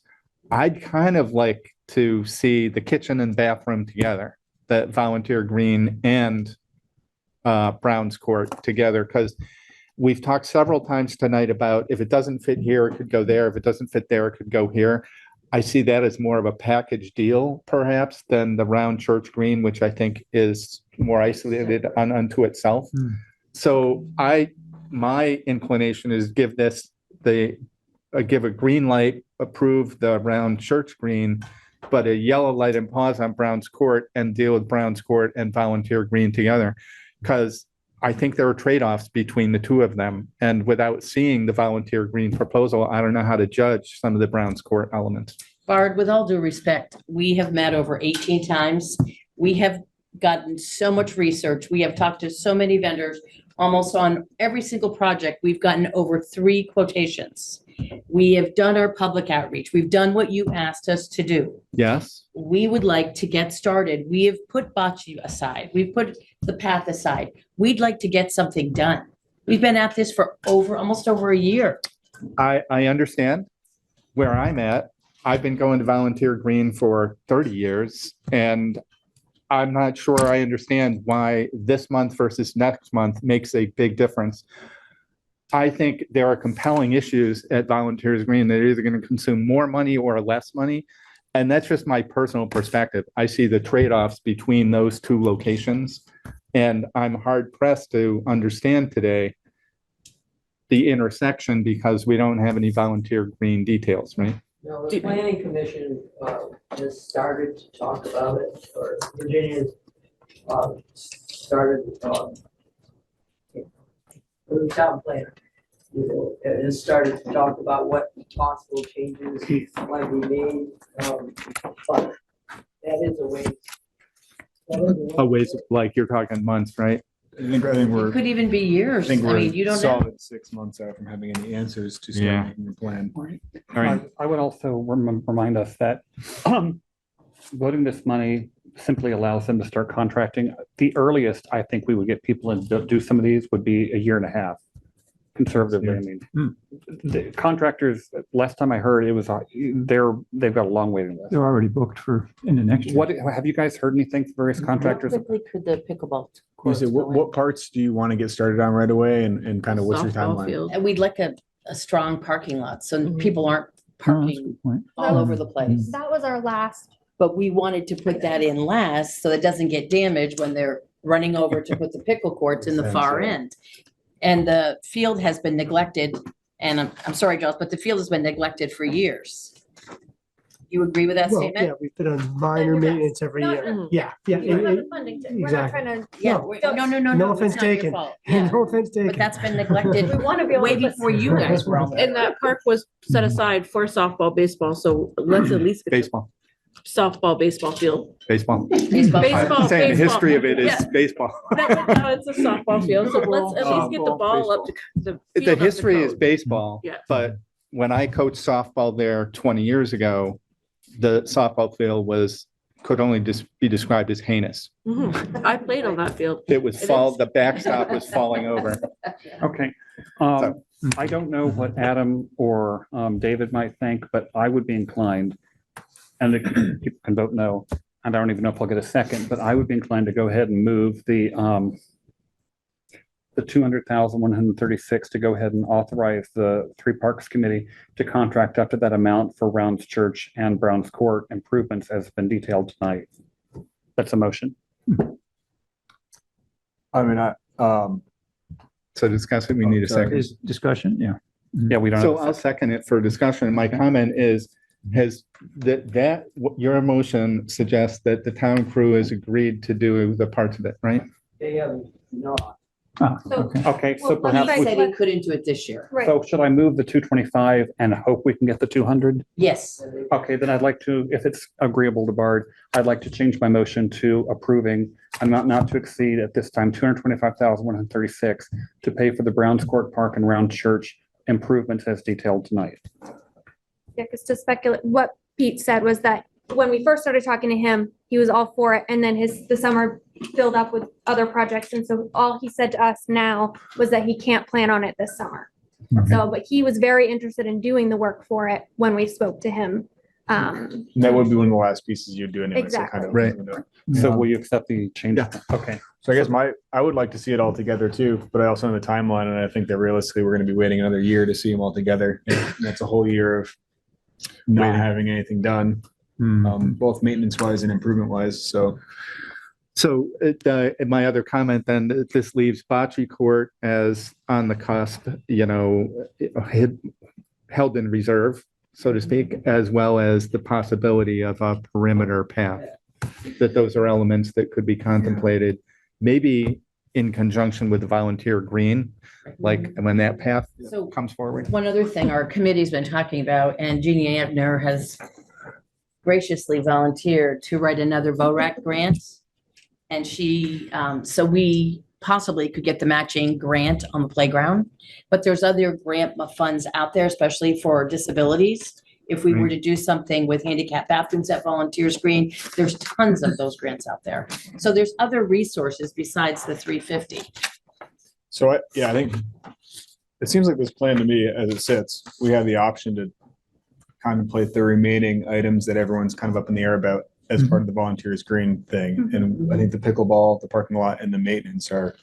I'd kind of like to see the kitchen and bathroom together, that volunteer green and Brown's Court together, because we've talked several times tonight about if it doesn't fit here, it could go there. If it doesn't fit there, it could go here. I see that as more of a package deal perhaps than the round church green, which I think is more isolated unto itself. So my inclination is give a green light, approve the round church green, but a yellow light and pause on Brown's Court and deal with Brown's Court and volunteer green together. Because I think there are trade-offs between the two of them. And without seeing the volunteer green proposal, I don't know how to judge some of the Brown's Court elements. Bard, with all due respect, we have met over 18 times. We have gotten so much research. We have talked to so many vendors, almost on every single project. We've gotten over 3 quotations. We have done our public outreach. We've done what you asked us to do. Yes. We would like to get started. We have put bocce aside. We've put the path aside. We'd like to get something done. We've been at this for almost over a year. I understand where I'm at. I've been going to volunteer green for 30 years, and I'm not sure I understand why this month versus next month makes a big difference. I think there are compelling issues at Volunteers Green that are either going to consume more money or less money. And that's just my personal perspective. I see the trade-offs between those two locations, and I'm hard pressed to understand today the intersection because we don't have any volunteer green details, right? No, the planning commission has started to talk about it, or Virginia's started the town planner. It has started to talk about what possible changes might be made, but that is a ways. A ways of, like, you're talking months, right? I think we're. It could even be years. I think we're mean, you don't know. solid 6 months out from having any answers to start Yeah. making a plan. All right. I would also remind us that voting this money simply allows them to start contracting. The earliest I think we would get people in to do some of these would be 1.5 years. Conservatively, I mean, the contractors, last time I heard, it was, they've got a long waiting list. They're already booked for in the next year. What, have you guys heard anything from various contractors? How quickly could the pickleball You courts say, go in? what parts do you want to get started on right away and kind of what's your Softball timeline? field. And we'd like a strong parking lot, so Mhm. people aren't Oh, that's a parking good point. all over the place. That was our last. But we wanted to put that in last, so it doesn't get damaged when they're running over to put the pickle courts in the far end. And the field has been neglected, and I'm sorry, Josh, but the field has been neglected for years. You agree with that Well, yeah, statement? we've been on minor maintenance every Not- year. Yeah, yeah. You don't have the funding to, we're not exactly. trying to. Yeah, No. no, No it's offense not your taken. fault. Yeah, No offense taken. but that's been neglected We want to be able way to put. before you guys were on And there. that park was set aside for softball, baseball, so let's at least get the Baseball, softball, baseball field. baseball. Baseball. Baseball. I'm saying the baseball. history of it is Yeah. baseball. No, it's a softball field, so let's at least get the ball up to the. The field up to history is code. baseball, Yeah. but when I coached softball there 20 years ago, the softball field could only just be described as heinous. Mhm. I played on that field. It was the backstop was falling over. Okay. So- I don't know what Adam or David might think, but I would be inclined, and people can vote no, and I don't even know if I'll get a second, but I would be inclined to go ahead and move the 200,136 to go ahead and authorize the 3 Parks Committee to contract up to that amount for Rounds Church and Browns Court improvements as been detailed tonight. That's a motion. I mean, So discuss it, we need a second. Is discussion, yeah. Yeah, we don't. So have a I'll second it for discussion. My comment is, your motion suggests that the town crew has agreed to do the parts of it, right? They have not. Ah, So- okay. Okay, so Well, He perhaps, let's we- said he couldn't do it this year. Right. so should I move the 225 and hope we can get the 200? Yes. Okay, then I'd like to, if it's agreeable to Bard, I'd like to change my motion to approving amount not to exceed at this time 225,136 to pay for the Browns Court Park and Round Church improvements as detailed tonight. Yeah, because to speculate, what Pete said was that when we first started talking to him, he was all for it, and then the summer filled up with other projects, and so all he said to us now was that he can't plan on it this summer. So, but he was very interested in doing the work for it when we spoke to him. And that would be one of the last pieces you'd do anyway. So kind of Right. So will you accept the change? Yeah. Okay. So I guess I would like to see it all together too, but I also know the timeline, and I think that realistically, we're going to be waiting another year to see them all together. And that's a whole year of not having anything done, both maintenance wise and improvement wise. So my other comment then, this leaves bocce court as on the cusp, held in reserve, so to speak, as well as the possibility of a perimeter path. That those are elements that could be contemplated, maybe in conjunction with the volunteer green, like when that path So comes forward. one other thing our committee's been talking about, and Jeannie Abner has graciously volunteered to write another VORAC grant. And she, so we possibly could get the matching grant on the playground, but there's other grant funds out there, especially for disabilities. If we were to do something with handicap bathrooms at Volunteers Green, there's tons of those grants out there. So there's other resources besides the 350. So I think it seems like this plan to me, as it sits, we have the option to contemplate the remaining items that everyone's kind of up in the air about as part of the Volunteers Green thing. And I think the pickleball, the parking lot, and the maintenance are,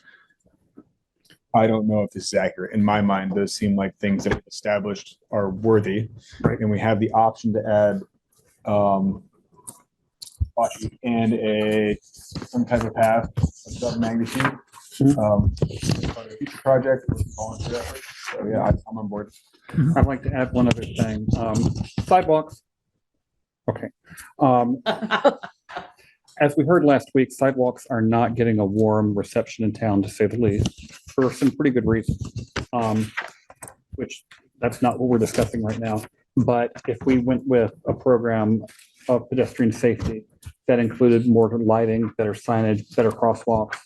I don't know if this is accurate. In my mind, those seem like things that are established are worthy. Right. And we have the option to add and some type of path of some magnitude. Future project. So yeah, I'm on board. I'd like to add one other thing. Sidewalks. Okay. As we heard last week, sidewalks are not getting a warm reception in town, to say the least, for some pretty good reasons. Which that's not what we're discussing right now. But if we went with a program of pedestrian safety that included more lighting, better signage, better crosswalks,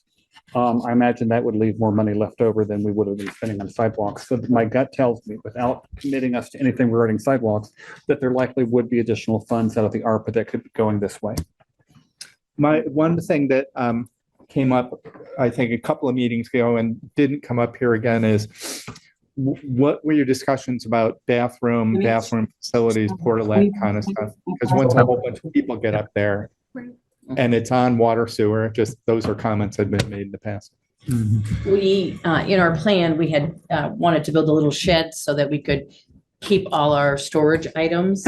I imagine that would leave more money left over than we would have been spending on sidewalks. So my gut tells me, without committing us to anything regarding sidewalks, that there likely would be additional funds out of the ARPA that could be going this way. My one thing that came up, I think, a couple of meetings ago and didn't come up here again is what were your discussions about bathroom facilities, portalet kind of stuff? Because once a whole bunch of people get up there and it's on water sewer, just those are comments that have been made in the past. We, in our plan, we had wanted to build a little shed so that we could keep all our storage items.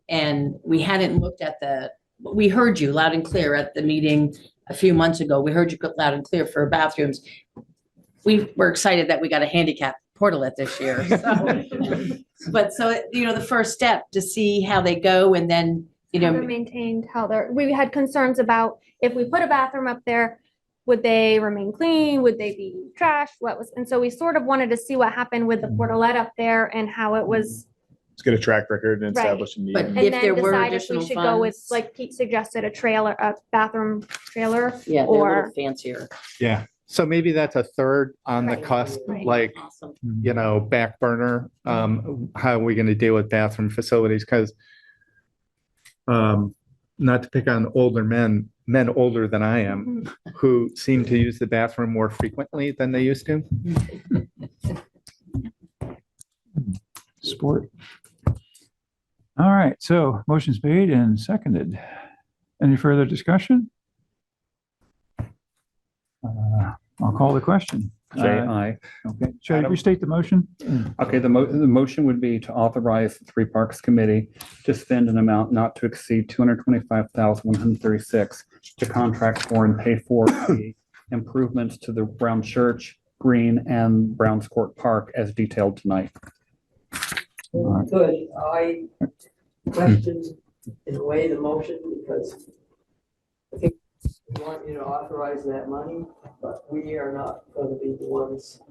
And we hadn't looked at we heard you loud and clear at the meeting a few months ago. We heard you loud and clear for bathrooms. We were excited that we got a handicap portalet this year. So, but so, the first step to see how they go and then, How they're maintained, we had concerns about if we put a bathroom up there, would they remain clean? Would they be trashed? And so we sort of wanted to see what happened with the portalet up there and how it was. Let's get a track record and establish a need. But And if then there were decide if we additional should go with, funds, like Pete suggested, a bathroom trailer. yeah, they're a or little fancier. Yeah. So maybe that's a third on the cusp, like, Awesome. Back burner. How are we going to deal with bathroom facilities? Because not to pick on older men older than I am, who seem to use the bathroom more frequently than they used to. Sport. All right, so motion's made and seconded. Any further discussion? I'll call the question. Jay, aye. Okay, should I restate the motion? Okay, the motion would be to authorize the Three Parks Committee to spend an amount not to exceed $225,136 to contract for and pay for the improvements to the Brown Church, Green, and Browns Court Park as detailed tonight. Good. I question in a way the motion because I think we want you to authorize that money, but we are not going to be the ones.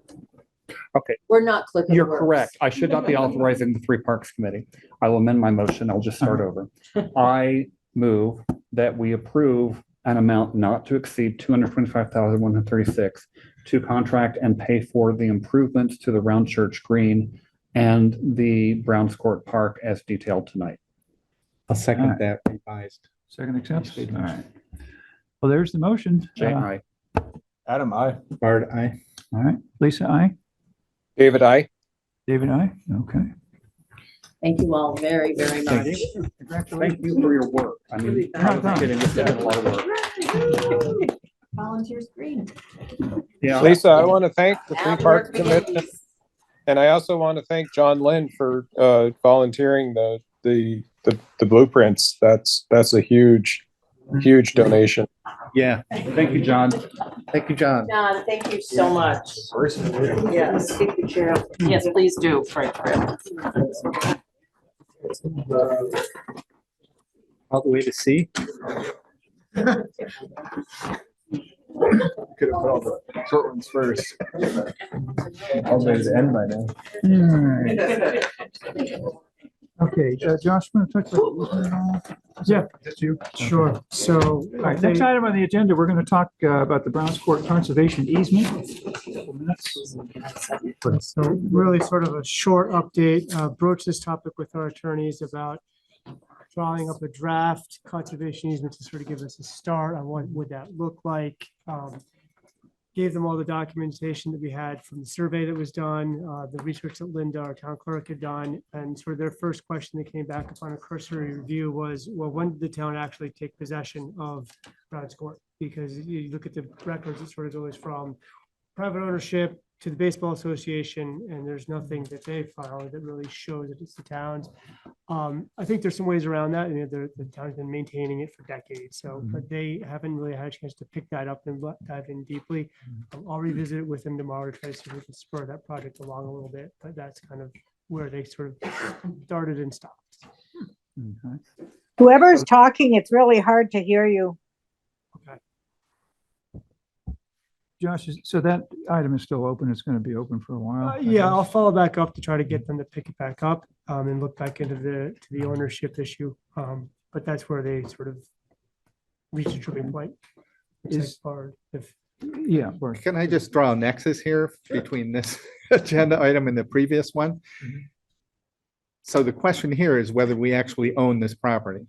Okay. We're not clicking. You're correct. I should not be authorizing the Three Parks Committee. I will amend my motion. I'll just start over. I move that we approve an amount not to exceed $225,136 to contract and pay for the improvements to the Round Church Green and the Browns Court Park as detailed tonight. I'll second that revised. Second accepts. All right. Well, there's the motion. Jay, aye. Adam, aye. Bart, aye. All right. Lisa, aye. David, aye. David, aye? Okay. Thank you all very, very much. Thank you for your work. I mean, I was kidding, this has been a lot of work. Volunteers green. Yeah. Lisa, I want to thank the Now Three work Parks Commission, begins. and I also want to thank John Lynn for volunteering the blueprints. That's a huge donation. Yeah, thank you, John. Thank you, John. John, thank you so much. Yes, keep your chair up. Yes, please do, Frank. All the way to C. Could have put all the short ones first. All the way to the end by now. Okay, Josh, want to talk about the easement at all? Yeah. That's you? Sure. So. All right, next item on the agenda, we're going to talk about the Browns Court Conservation Easement. So really sort of a short update, broach this topic with our attorneys about drawing up a draft conservation easement to sort of give us a start on what would that look like. Gave them all the documentation that we had from the survey that was done, the research that Linda, our town clerk, had done, and sort of their first question that came back upon a cursory review was, well, when did the town actually take possession of Browns Court? Because you look at the records, it sort of goes from private ownership to the baseball association, and there's nothing that they filed that really shows that it's the town's. I think there's some ways around that, and the town's been maintaining it for decades, so, but they haven't really had a chance to pick that up and dive in deeply. I'll revisit it with them tomorrow to try to see if we can spur that project along a little bit, but that's kind of where they sort of started and stopped. Okay. Whoever's talking, it's really hard to hear you. Okay. Josh, so that item is still open. It's going to be open for a while. I Yeah, guess. I'll follow back up to try to get them to pick it back up and look back into the ownership issue. But that's where they sort of reached a tripping point. Is- If Yeah. Can I just draw a nexus here between this agenda item and the previous one? So the question here is whether we actually own this property.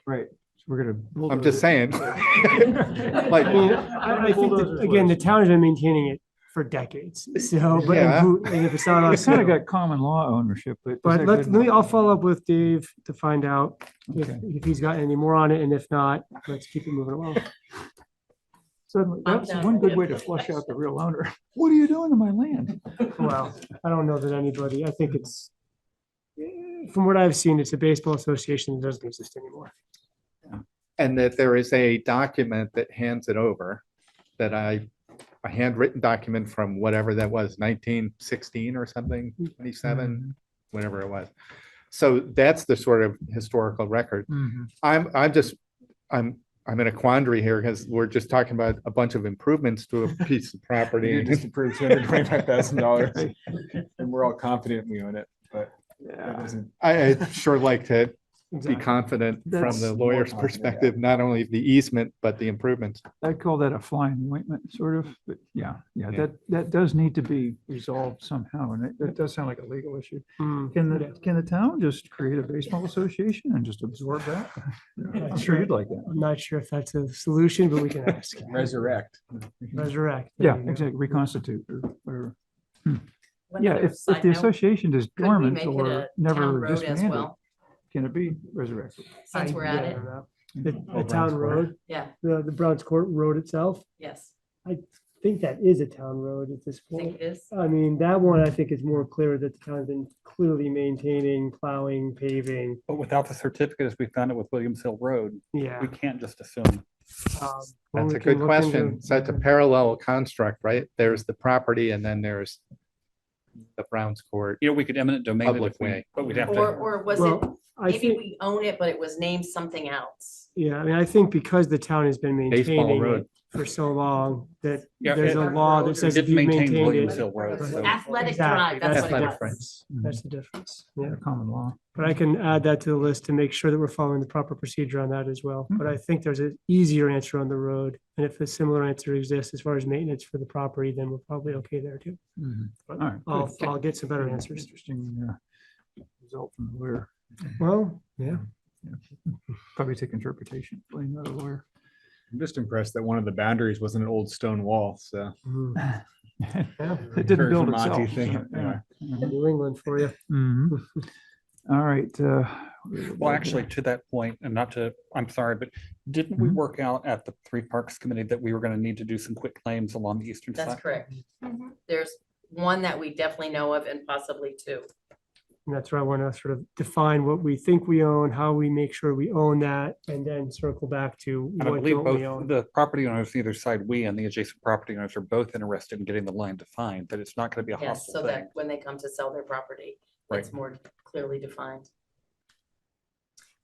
Right. So we're going to. I'm just saying. Like, I mean, I think that, again, the town has been maintaining it for decades. So, but Yeah. and if it's not It's us, kind of who? got common law ownership, but. But I'll follow up with Dave to find out Okay. if he's got any more on it, and if not, let's keep it moving along. So that's one good way to flush out the real owner. What are you doing to my land? Well, I don't know that anybody, I think it's, from what I've seen, it's a baseball association that doesn't exist anymore. and that there is a document that hands it over that a handwritten document from whatever that was, 1916 or something, 27, whatever it was. So that's the sort of historical record. I'm in a quandary here because we're just talking about a bunch of improvements to a piece of property. You just approved $225,000 and we're all confident we own it, but that isn't. I'd sure like to be Exactly. confident from That's the more lawyer's confident, perspective, not only the easement, but the improvements. I'd call that a flying ointment, sort of, but yeah, that does need to be resolved somehow, and it does sound like a legal issue. Can the town just create a baseball association and just absorb that? I'm sure you'd like that. I'm not sure if that's a solution, but we can ask. Resurrect. Resurrect. Yeah, There you go. exactly, reconstitute or whatever. One Yeah, other if side the note, association is could we dormant make it or a town never road as disbanded, well? can it be resurrected? Since we're at it, The town road, yeah, the Browns Court Road itself, yes, I think that is a town road at this I think point. it is. I mean, that one, I think is more clear that the town's been clearly maintaining, plowing, paving. But without the certificate, as we found it with Williams Hill Road, Yeah. we can't just assume. When That's we a can good look question. into- So it's a parallel construct, right? There's the property and then there's the Browns Court. You know, we could eminent domain it Public if we, way. but we'd have Or, to. or was it, Well, I maybe think, we own it, but it was named something else? yeah, I mean, I think because the town has been Baseball maintaining Road. it for so long, that Yeah, there's a it- law that it says did if you maintain maintained Williams it. Hill Road, so. Athletic Exactly, Drive, that's what the it was. difference. That's the difference. Yeah. Common law. But I can add that to the list to make sure that we're following the proper procedure on that as well. But I think there's an easier answer on the road. And if a similar answer exists as far as maintenance for the property, then we're probably okay there too. All right. I'll get some better answers. Interesting result from the lawyer. Well, yeah. Probably take interpretation, blame not a lawyer. I'm just impressed that one of the boundaries wasn't an old stone wall, so. Yeah. It didn't Very build Vermont-y itself. thing, so, yeah. New England for you. Mhm. All right. Well, actually, to that point, and not to, I'm sorry, but didn't we Mhm. work out at the Three Parks Committee that we were going to need to do some quick claims along the eastern side? That's correct. There's one that we definitely know of and possibly two. And that's where I want to sort of define what we think we own, how we make sure we own that, and then circle back to And I what believe don't we both own. the property owners, either side, we and the adjacent property owners are both interested in getting the line defined, that it's not going to be a Yes, hostile so thing. that when they come to sell their property, Right. it's more clearly defined.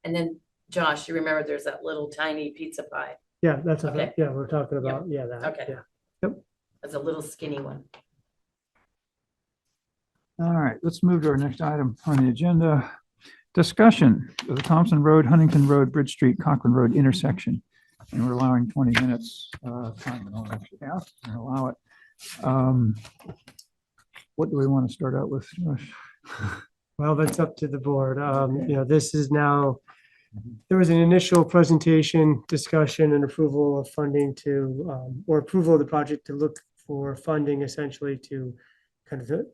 And then, Josh, you remember there's that little tiny pizza pie. Yeah, that's, Okay. yeah, we're talking about, yeah, that, Okay. yeah. Yep. That's a little skinny one. All right, let's move to our next item on the agenda. Discussion of the Thompson Road, Huntington Road, Bridge Street, Cochrane Road intersection. And we're allowing 20 minutes time. We don't actually have to allow it. What do we want to start out with, Josh? Well, that's up to the board. This is now, there was an initial presentation, discussion and approval of funding to, or approval of the project to look for funding essentially to kind of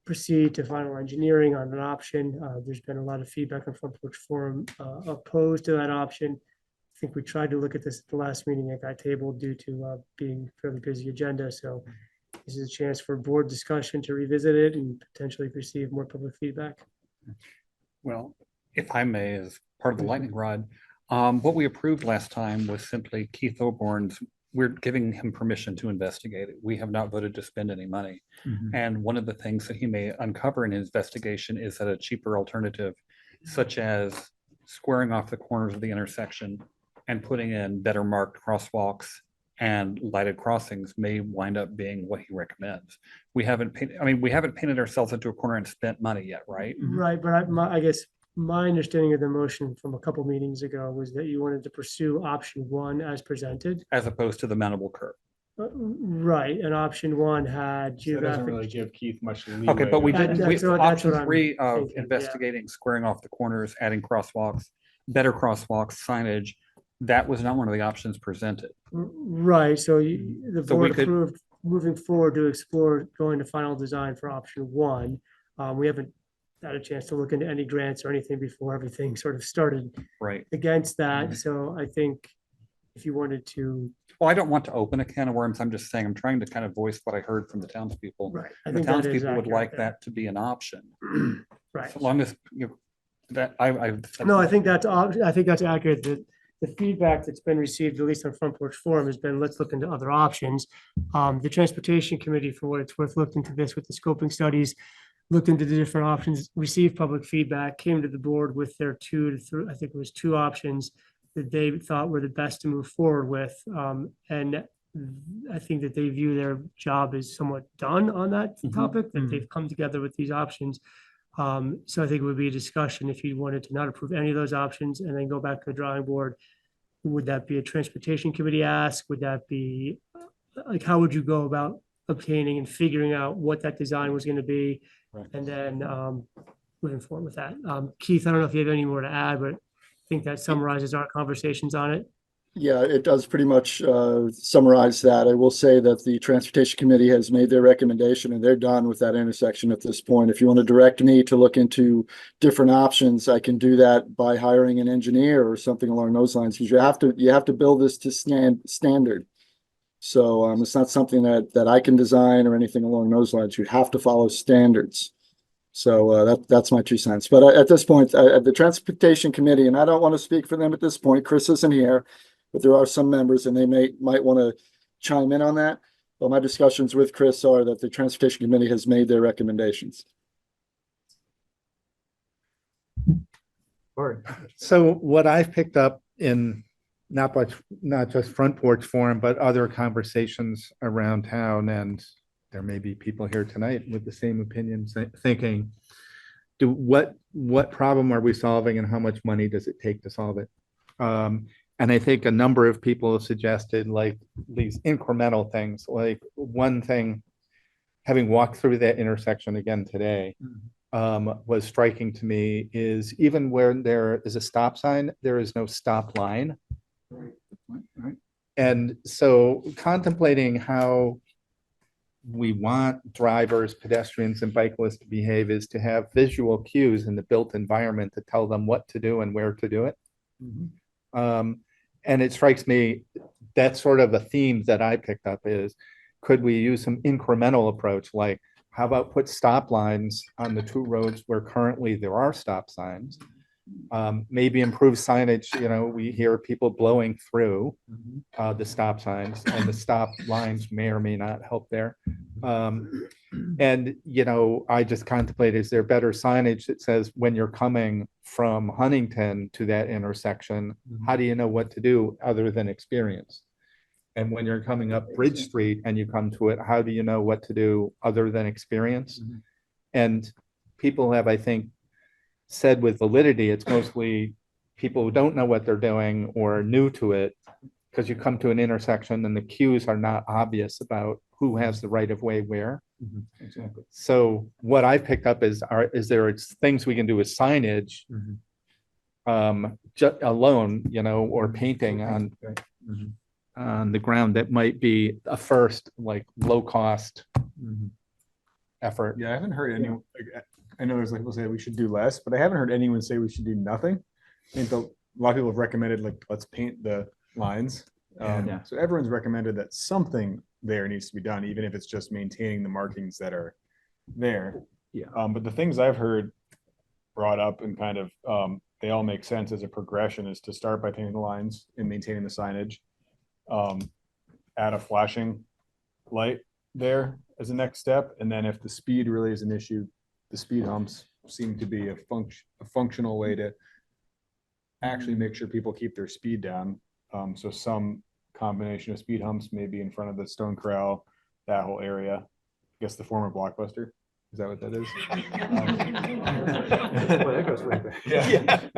proceed to final engineering on an option. There's been a lot of feedback on Front Porch Forum opposed to that option. I think we tried to look at this at the last meeting. It got tabled due to being fairly busy agenda. So this is a chance for board discussion to revisit it and potentially receive more public feedback. Well, if I may, as part of the lightning rod, what we approved last time was simply Keith Oborn's, we're giving him permission to investigate it. We have not voted to spend any money. Mhm. And one of the things that he may uncover in his investigation is that a cheaper alternative, such as squaring off the corners of the intersection and putting in better marked crosswalks and lighted crossings, may wind up being what he recommends. We haven't painted ourselves into a corner and spent money yet, right? Right, but I guess my understanding of the motion from a couple meetings ago was that you wanted to pursue option one as presented. As opposed to the mountable curb. Right, and option one had So it doesn't really geographic. give Keith much leeway. Okay, but we to- did, That's what option I'm three of thinking, yeah. investigating, squaring off the corners, adding crosswalks, better crosswalks, signage, that was not one of the options presented. Right, so the So we board could- approved moving forward to explore going to final design for option one. We haven't had a chance to look into any grants or anything before everything sort of started Right. against that. So I think if you wanted to. Well, I don't want to open a can of worms. I'm just saying, I'm trying to kind of voice what I heard from the townspeople. Right. I The think that is townspeople would accurate like there. that to be an option. Right. So long as, that I. No, I think that's accurate. The feedback that's been received, at least on Front Porch Forum, has been, let's look into other options. The Transportation Committee, for what it's worth, looked into this with the scoping studies, looked into the different options, received public feedback, came to the board with their I think it was two options that they thought were the best to move forward with. And I think that they view their job as somewhat done on that topic, that they've come together with these options. So I think it would be a discussion if you wanted to not approve any of those options and then go back to the drawing board. Would that be a transportation committee ask? Would that be, like, how would you go about obtaining and figuring out what that design was going to be? Right. And then moving forward with that. Keith, I don't know if you have any more to add, but I think that summarizes our conversations on it. Yeah, it does pretty much summarize that. I will say that the Transportation Committee has made their recommendation and they're done with that intersection at this point. If you want to direct me to look into different options, I can do that by hiring an engineer or something along those lines, because you have to build this to standard. So it's not something that I can design or anything along those lines. You have to follow standards. So that's my 2 cents. But at this point, the Transportation Committee, and I don't want to speak for them at this point, Chris isn't here, but there are some members and they might want to chime in on that. But my discussions with Chris are that the Transportation Committee has made their recommendations. So what I've picked up in not just Front Porch Forum, but other conversations around town, and there may be people here tonight with the same opinions, thinking, what problem are we solving and how much money does it take to solve it? And I think a number of people have suggested like these incremental things, like one thing, having walked through that intersection again today, was striking to me is even where there is a stop sign, there is no stop line. Right. And so contemplating how we want drivers, pedestrians, and bicyclists to behave is to have visual cues in the built environment to tell them what to do and where to do it. And it strikes me, that's sort of a theme that I picked up is, could we use some incremental approach? Like, how about put stop lines on the two roads where currently there are stop signs? Maybe improve signage, we hear people blowing through the stop signs, and the stop lines may or may not help there. And, I just contemplate, is there better signage that says when you're coming from Huntington to that intersection, how do you know what to do other than experience? And when you're coming up Bridge Street and you come to it, how do you know what to do other than experience? And people have, I think, said with validity, it's mostly people who don't know what they're doing or are new to it, because you come to an intersection and the cues are not obvious about who has the right of way where. Exactly. So what I picked up is there things we can do with signage alone, or painting on the ground that might be a first, like, low cost effort. Yeah, I haven't heard any, I know there's like people say we should do less, but I haven't heard anyone say we should do nothing. I think a lot of people have recommended, like, let's paint the lines. So everyone's recommended that something there needs to be done, even if it's just maintaining the markings that are there. But the things I've heard brought up and kind of, they all make sense as a progression, is to start by painting the lines and maintaining the signage. Add a flashing light there as a next step. And then if the speed really is an issue, the speed humps seem to be a functional way to actually make sure people keep their speed down. So some combination of speed humps, maybe in front of the Stone Corral, that whole area. I guess the former Blockbuster. Is that what that is? Well, that goes way back. Yeah.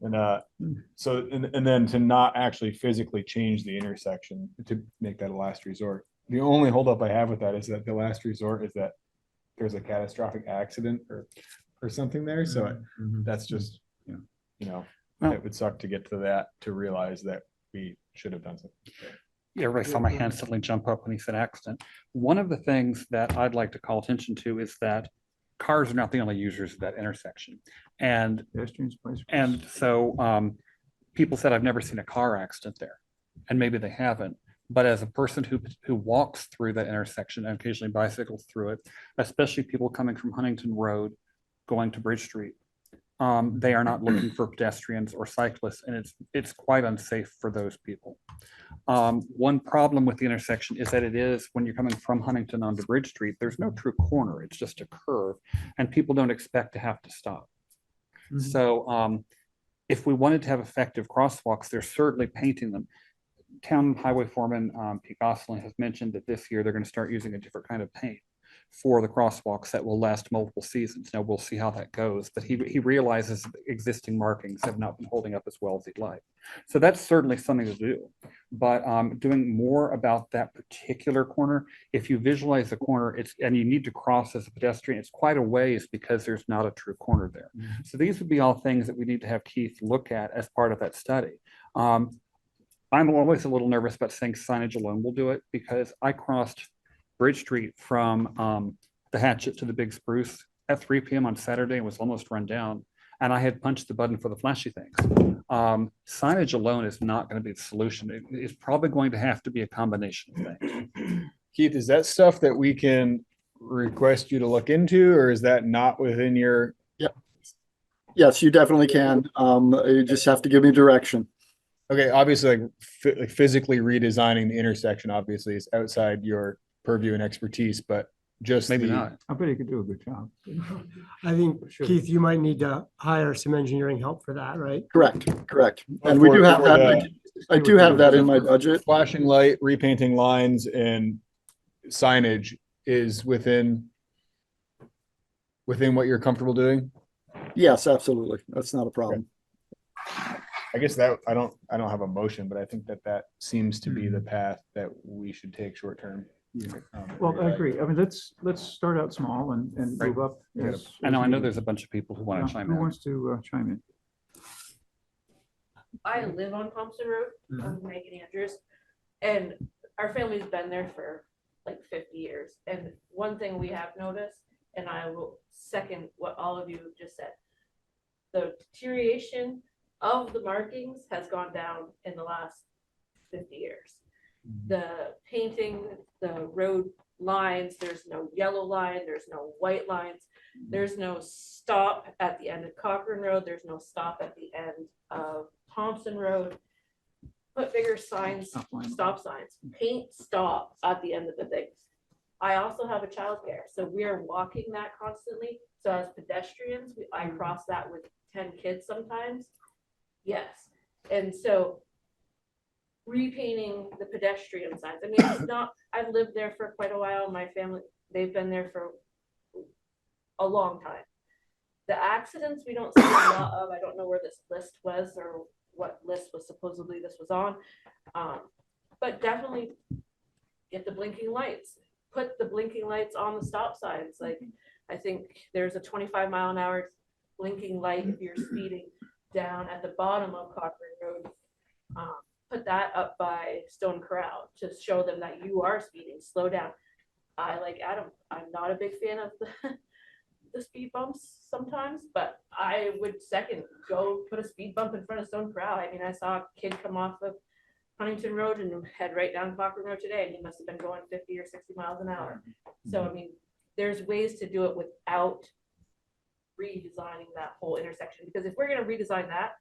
And then to not actually physically change the intersection, to make that a last resort. The only holdup I have with that is that the last resort is that there's a catastrophic accident or something there. So that's just, it would suck to get to that, to realize that we should have done something. Everybody saw my hand suddenly jump up when he said accident. One of the things that I'd like to call attention to is that cars are not the only users of that intersection. And so people said, I've never seen a car accident there. And maybe they haven't. But as a person who walks through that intersection and occasionally bicycles through it, especially people coming from Huntington Road, going to Bridge Street, they are not looking for pedestrians or cyclists, and it's quite unsafe for those people. One problem with the intersection is that it is, when you're coming from Huntington onto Bridge Street, there's no true corner. It's just a curve, and people don't expect to have to stop. So if we wanted to have effective crosswalks, they're certainly painting them. Town Highway Foreman Pete Gosselin has mentioned that this year they're going to start using a different kind of paint for the crosswalks that will last multiple seasons. Now we'll see how that goes, but he realizes that existing markings have not been holding up as well as he'd like. So that's certainly something to do. But doing more about that particular corner, if you visualize the corner, and you need to cross as a pedestrian, it's quite a ways because there's not a true corner there. So these would be all things that we need to have Keith look at as part of that study. I'm always a little nervous about saying signage alone will do it, because I crossed Bridge Street from the Hatchet to the Big Spruce at 3 p.m. on Saturday and was almost run down. And I had punched the button for the flashy things. Signage alone is not going to be the solution. It's probably going to have to be a combination of things. Keith, is that stuff that we can request you to look into, or is that not within your? Yes, you definitely can. You just have to give me direction. Okay, obviously, like physically redesigning the intersection obviously is outside your purview and expertise, but just maybe not. I bet he could do a good job. I think, Keith, you might need to hire some engineering help for that, right? Correct. And we do have that. I do have that in my budget. Flashing light, repainting lines, and signage is within what you're comfortable doing? Yes, absolutely. That's not a problem. I guess that I don't have a motion, but I think that seems to be the path that we should take short term. Well, I agree. I mean, let's start out small and move up. I know there's a bunch of people who want to chime in. Who wants to chime in? I live on Thompson Road, Megan Andrews, and our family's been there for like 50 years. And one thing we have noticed, and I will second what all of you just said, the deterioration of the markings has gone down in the last 50 years. The painting, the road lines, there's no yellow line, there's no white lines, there's no stop at the end of Cochrane Road, there's no stop at the end of Thompson Road. Put bigger signs, stop signs, paint stop at the end of the things. I also have a childcare, so we are walking that constantly. So as pedestrians, I cross that with 10 kids sometimes. Yes, and so repainting the pedestrian signs. I mean, it's not, I've lived there for quite a while. My family, they've been there for a long time. The accidents we don't see a lot of. I don't know where this list was or what list was supposedly this was on. But definitely get the blinking lights. Put the blinking lights on the stop signs. Like, I think there's a 25-mile-an-hour blinking light if you're speeding down at the bottom of Cochrane Road. Put that up by Stone Corral to show them that you are speeding. Slow down. I like Adam. I'm not a big fan of the speed bumps sometimes, but I would second go put a speed bump in front of Stone Corral. I mean, I saw a kid come off of Huntington Road and head right down Cochrane Road today, and he must have been going 50 or 60 miles an hour. So I mean, there's ways to do it without redesigning that whole intersection, because if we're going to redesign that,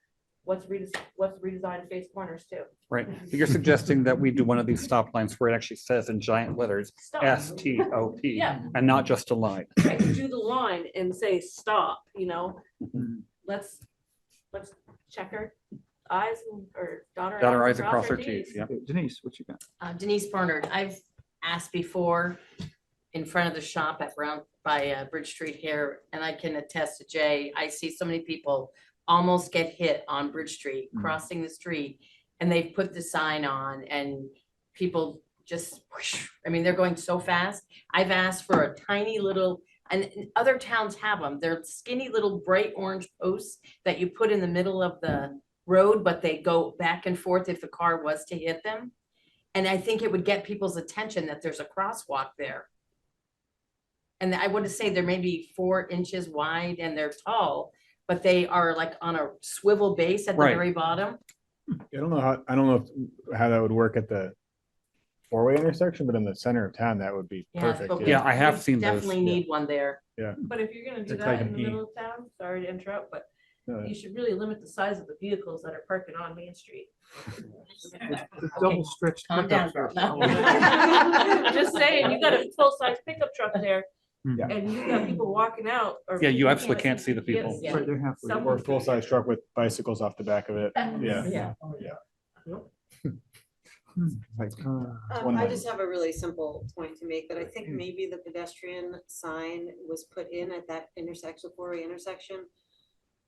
what's redesign face corners too? Right. You're suggesting that we do one of these stop lines where it actually says in giant letters, Stop. S-T-O-P, Yeah. and not just a line. Right, do the line and say stop, you know. Let's check our eyes or dot our eyes and cross our T's. Yeah. Denise, what you got? Denise Bernard, I've asked before in front of the shop at by Bridge Street here, and I can attest to Jay, I see so many people almost get hit on Bridge Street, crossing the street, and they've put the sign on and people just, whoosh, I mean, they're going so fast. I've asked for a tiny little, and other towns have them. They're skinny little bright orange posts that you put in the middle of the road, but they go back and forth if the car was to hit them. And I think it would get people's attention that there's a crosswalk there. And I want to say they're maybe 4 inches wide and they're tall, but they are like on a swivel base at the very bottom. I don't know how that would work at the four-way intersection, but in the center of town, that would be perfect. but Yeah, I have seen those. Definitely need one there. Yeah. But if you're gonna do It's that like in an the E. middle of town, sorry to interrupt, but No, you should really limit the size of the vehicles that are parking on Main Street. The double stretched. Calm down, pickups girl. are- I'm just saying, you got a full-size pickup truck there, Yeah. and you got people walking out. Or Yeah, you people absolutely can't see the people. Yes, Right, they're halfway. Some- Or a full-size truck with bicycles off the back of it. Yeah. Like, one I way. just have a really simple point to make, that I think maybe the pedestrian sign was put in at that intersection, four-way intersection,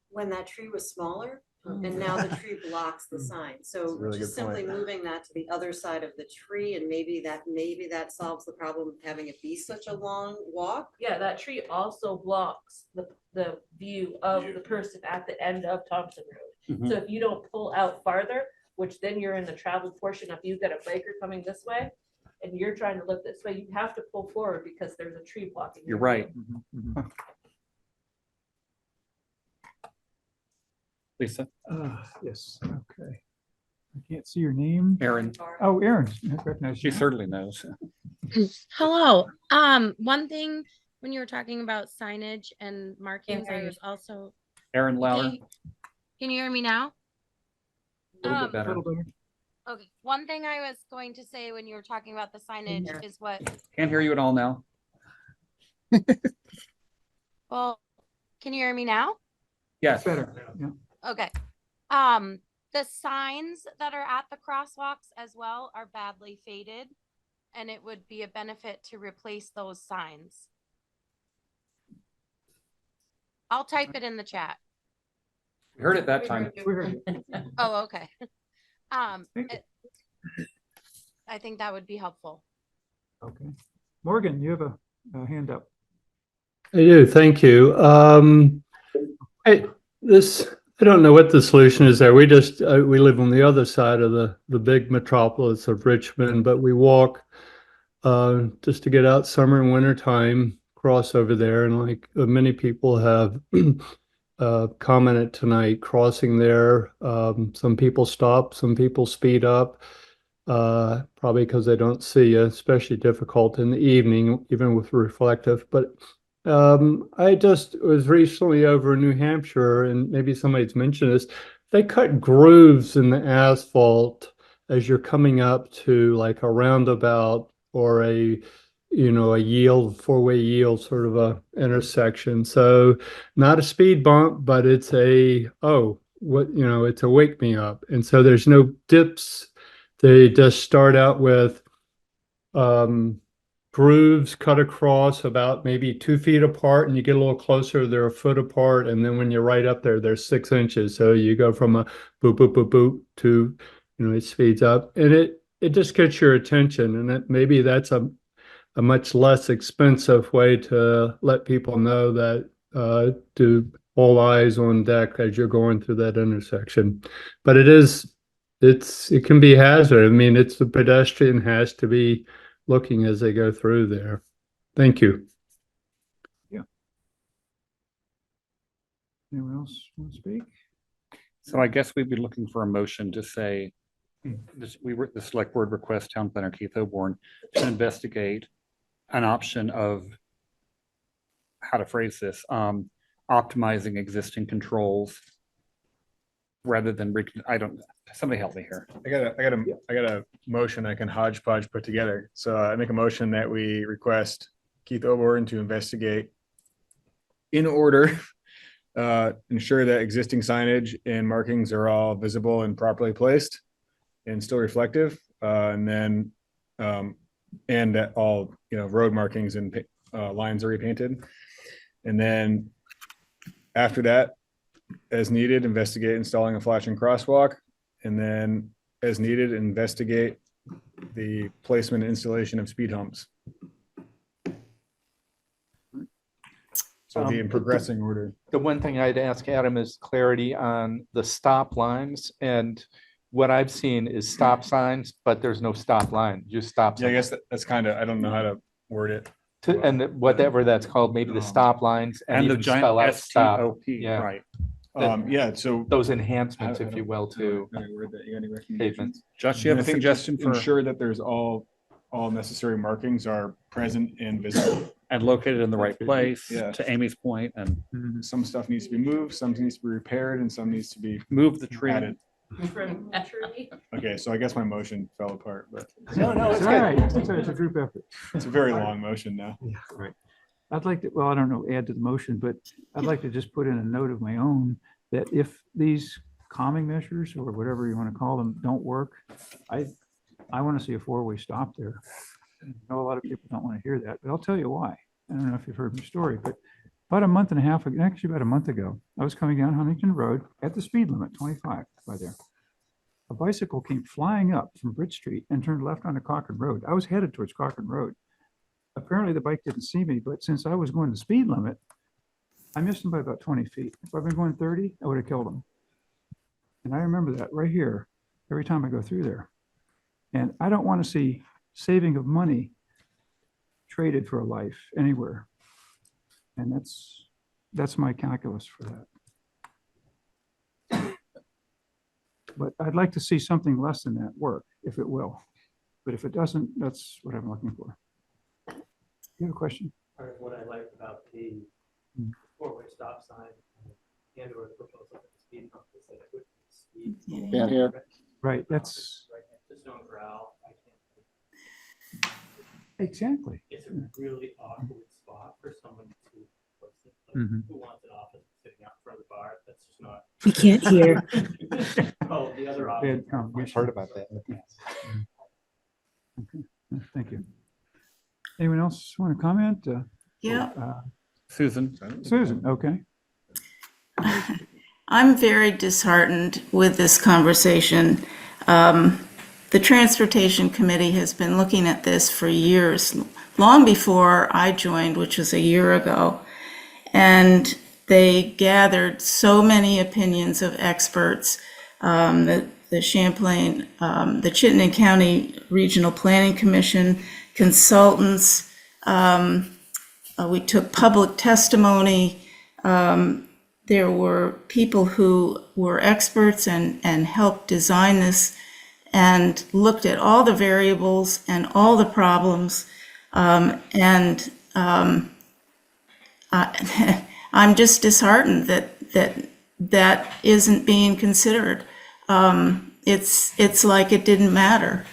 when that tree was smaller, and now the tree blocks the sign. That's a So really just good point. simply moving that to the other side of the tree, and maybe that solves the problem of having it be such a long walk. Yeah, that tree also blocks the view of the person at the end of Thompson Road. Mhm. So if you don't pull out farther, which then you're in the traveled portion, if you've got a biker coming this way and you're trying to look this way, you have to pull forward because there's a tree blocking. You're your right. view. Lisa? Yes, okay. I can't see your name. Erin. Oh, Erin. I recognize She you. certainly knows. Hello. One thing when you were talking about signage and markings, hear I you. was also. Erin Lauer. Can you hear me now? A little bit better. Okay. One thing I was going to say when you were talking about the signage is what, Can't hear you at all now. well, can you hear me now? Yes. Better, yeah. Okay. The signs that are at the crosswalks as well are badly faded, and it would be a benefit to replace those signs. I'll type it in the chat. We heard it that time. We heard you. Oh, okay. I think that would be helpful. Okay. Morgan, you have a hand up. I do, thank you. I don't know what the solution is there. We just, we live on the other side of the big metropolis of Richmond, but we walk just to get out summer and winter time, cross over there. And like many people have commented tonight, crossing there, some people stop, some people speed up, probably because they don't see you, especially difficult in the evening, even with reflective. But I just was recently over in New Hampshire, and maybe somebody's mentioned this. They cut grooves in the asphalt as you're coming up to like a roundabout or a yield, four-way yield sort of a intersection. So not a speed bump, but it's it's a wake me up. And so there's no dips. They just start out with grooves cut across about maybe 2 feet apart, and you get a little closer, they're a foot apart. And then when you're right up there, they're 6 inches. So you go from a boop, boop, boop, boop to, it speeds up, and it just gets your attention. And maybe that's a much less expensive way to let people know that to all eyes on deck as you're going through that intersection. But it can be hazard. I mean, the pedestrian has to be looking as they go through there. Thank you. Yeah. Anyone else want to speak? So I guess we'd be looking for a motion to say, the select board requests town planner Keith Oborn to investigate an option of, how to phrase this, optimizing existing controls rather than, somebody help me here. I got a motion I can hodgepodge put together. So I make a motion that we request Keith Oborn to investigate in order, ensure that existing signage and markings are all visible and properly placed and still reflective. And then, and that all, road markings and lines are repainted. And then after that, as needed, investigate installing a flashing crosswalk. And then as needed, investigate the placement and installation of speed humps. So it'll be in progressing order. The one thing I'd ask Adam is clarity on the stop lines, and what I've seen is stop signs, but there's no stop line, just stop. Yeah, I guess that's kind of, I don't know how to word it. And whatever that's called, maybe the stop lines And the even giant spell out stop. STOP, Yeah. right. Yeah, so those enhancements, if you will, to pavements. Josh, you have I a think suggestion for? ensure that there's all necessary markings are present and visible. And located in the right place, Yeah. to Amy's point, and Some stuff needs to be moved, some needs to be repaired, and some needs to be move the tree. added. Okay, so I guess my motion fell apart, but No, it's all right. It's a group effort. it's a very long motion now. Yeah, right. I'd like to, well, I don't know, add to the motion, but I'd like to just put in a note of my own that if these calming measures or whatever you want to call them don't work, I want to see a four-way stop there. I know a lot of people don't want to hear that, but I'll tell you why. I don't know if you've heard my story, but about a month and a half ago, actually about a month ago, I was coming down Huntington Road at the speed limit, 25 by there. A bicycle came flying up from Bridge Street and turned left onto Cochrane Road. I was headed towards Cochrane Road. Apparently the bike didn't see me, but since I was going the speed limit, I missed him by about 20 feet. If I'd been going 30, I would have killed him. And I remember that right here, every time I go through there. And I don't want to see saving of money traded for a life anywhere. And that's my calculus for that. But I'd like to see something less than that work, if it will. But if it doesn't, that's what I'm looking for. You have a question? Part of what I like about the four-way stop sign and or the proposal for the speed hump is that it would speed. Can't hear. Right, that's There's no growl. I can't. exactly. It's a really awkward spot for someone to place it. Like, Mhm. who wants an office sitting out in front of the bar? That's just not. We can't hear. Oh, the other option. Bad combination. Heard about that. Okay, thank you. Anyone else want to comment? Yeah. Susan. Susan, okay. I'm very disheartened with this conversation. The Transportation Committee has been looking at this for years, long before I joined, which was a year ago. And they gathered so many opinions of experts. The Chittenden County Regional Planning Commission consultants. We took public testimony. There were people who were experts and helped design this and looked at all the variables and all the problems. I'm just disheartened that isn't being considered. It's like it didn't matter.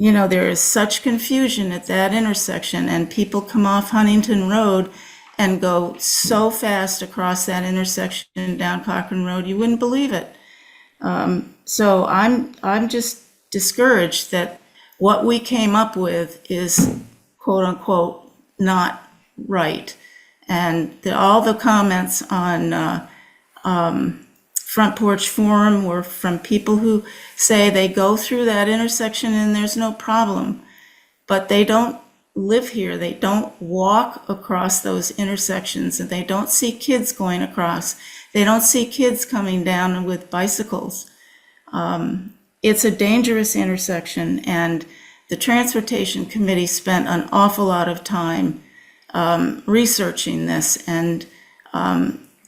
You know, there is such confusion at that intersection, and people come off Huntington Road and go so fast across that intersection down Cochrane Road, you wouldn't believe it. So I'm just discouraged that what we came up with is quote unquote not right. And all the comments on Front Porch Forum were from people who say they go through that intersection and there's no problem, but they don't live here. They don't walk across those intersections, and they don't see kids going across. They don't see kids coming down with bicycles. It's a dangerous intersection, and the Transportation Committee spent an awful lot of time researching this and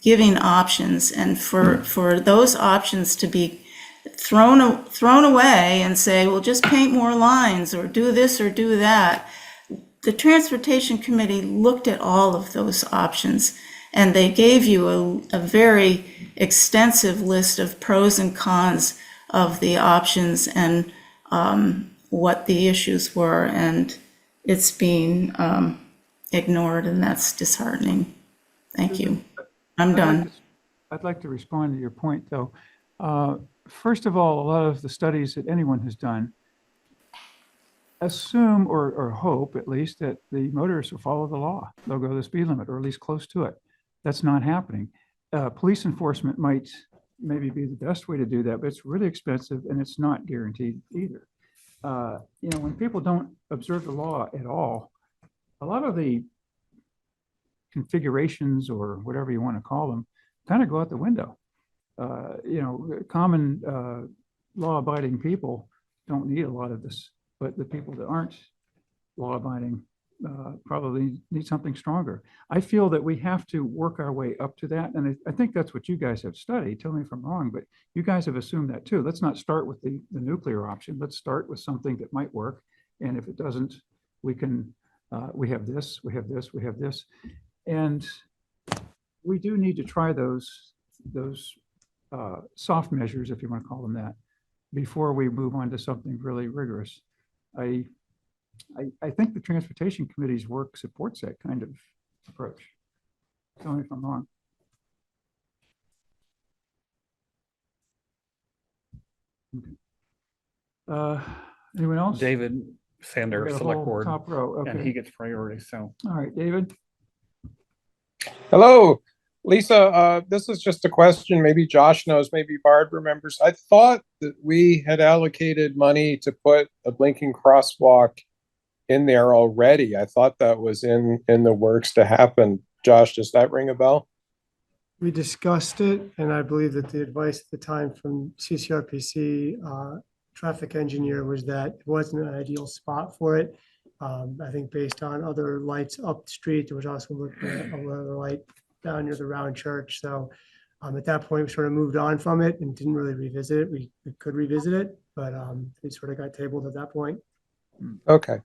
giving options, and for those options to be thrown away and say, well, just paint more lines or do this or do that. The Transportation Committee looked at all of those options, and they gave you a very extensive list of pros and cons of the options and what the issues were, and it's being ignored, and that's disheartening. Thank you. I'm done. I'd like to respond to your point, though. First of all, a lot of the studies that anyone has done assume or hope, at least, that the motorists will follow the law. They'll go the speed limit, or at least close to it. That's not happening. Police enforcement might maybe be the best way to do that, but it's really expensive and it's not guaranteed either. You know, when people don't observe the law at all, a lot of the configurations, or whatever you want to call them, kind of go out the window. You know, common law-abiding people don't need a lot of this, but the people that aren't law-abiding probably need something stronger. I feel that we have to work our way up to that, and I think that's what you guys have studied. Tell me if I'm wrong, but you guys have assumed that too. Let's not start with the nuclear option. Let's start with something that might work, and if it doesn't, we can. We have this, we have this, we have this, and we do need to try those soft measures, if you want to call them that, before we move on to something really rigorous. I think the Transportation Committee's work supports that kind of approach. Tell me if I'm wrong. Okay. Anyone else? David Sander, We got a Select whole Board, top row. and Okay. he gets priority, so. All right, David. Hello, Lisa. This is just a question. Maybe Josh knows, maybe Barb remembers. I thought that we had allocated money to put a blinking crosswalk in there already. I thought that was in the works to happen. Josh, does that ring a bell? We discussed it, and I believe that the advice at the time from CCRPC traffic engineer was that it wasn't an ideal spot for it. I think based on other lights up the street, there was also looking at another light down near the Round Church. So at that point, we sort of moved on from it and didn't really revisit it. We could revisit it, but it sort of got tabled at that point. Okay.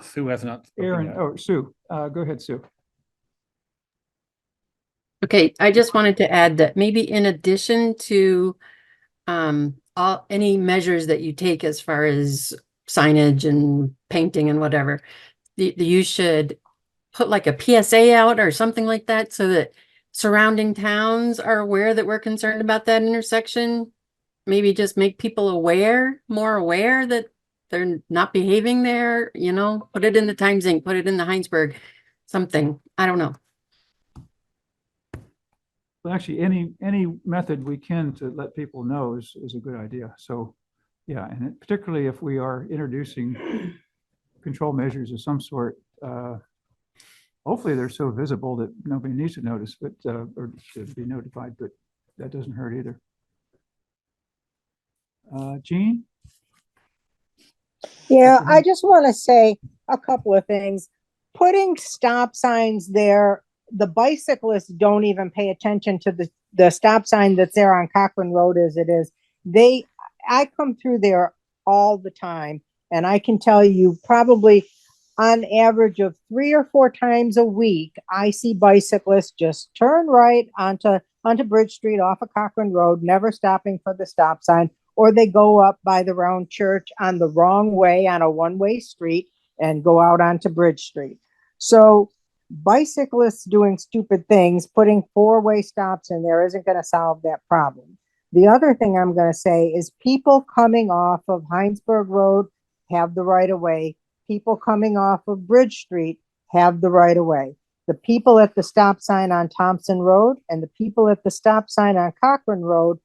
Sue has not spoken Aaron, yet. oh, Sue, go ahead, Sue. Okay, I just wanted to add that maybe in addition to any measures that you take as far as signage and painting and whatever, you should put like a PSA out or something like that so that surrounding towns are aware that we're concerned about that intersection. Maybe just make people more aware that they're not behaving there, you know, put it in the Times Inc., put it in the Heinsberg, something, I don't know. Well, actually, any method we can to let people know is a good idea. So, yeah, and particularly if we are introducing control measures of some sort, Hopefully they're so visible that nobody needs to notice, but, or should be notified, but that doesn't hurt either. Jean? Yeah, I just want to say a couple of things. Putting stop signs there, the bicyclists don't even pay attention to the stop sign that's there on Cochrane Road as it is. I come through there all the time, and I can tell you probably on average of 3 or 4 times a week, I see bicyclists just turn right onto Bridge Street off of Cochrane Road, never stopping for the stop sign, or they go up by the Round Church on the wrong way on a one-way street and go out onto Bridge Street. So bicyclists doing stupid things, putting 4-way stops in there isn't going to solve that problem. The other thing I'm going to say is people coming off of Heinsberg Road have the right of way. People coming off of Bridge Street have the right of way. The people at the stop sign on Thompson Road and the people at the stop sign on Cochrane Road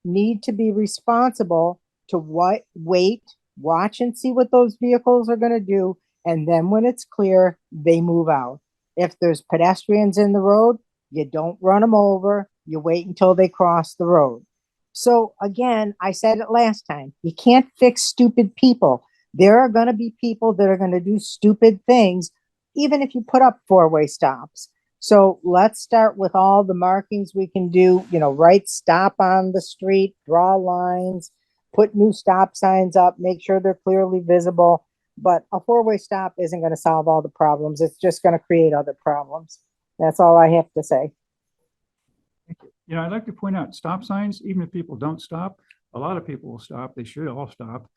need to be responsible to wait, watch and see what those vehicles are going to do. And then when it's clear, they move out. If there's pedestrians in the road, you don't run them over. You wait until they cross the road. So again, I said it last time, you can't fix stupid people. There are going to be people that are going to do stupid things, even if you put up 4-way stops. So let's start with all the markings we can do, write stop on the street, draw lines, put new stop signs up, make sure they're clearly visible. But a 4-way stop isn't going to solve all the problems. It's just going to create other problems. That's all I have to say. I'd like to point out stop signs, even if people don't stop, a lot of people will stop. They should all stop.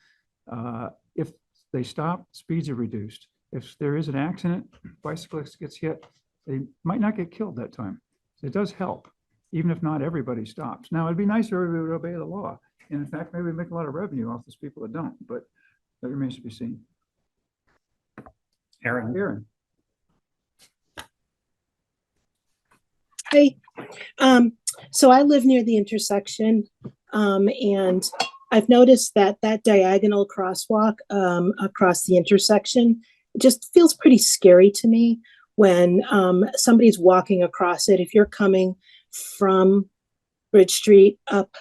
If they stop, speeds are reduced. If there is an accident, bicyclist gets hit, they might not get killed that time. So it does help, even if not everybody stops. Now, it'd be nice if everybody would obey the law. And in fact, maybe we make a lot of revenue off those people that don't, but that remains to be seen. Aaron. Hey, so I live near the intersection, and I've noticed that diagonal crosswalk across the intersection just feels pretty scary to me when somebody's walking across it. If you're coming from Bridge Street up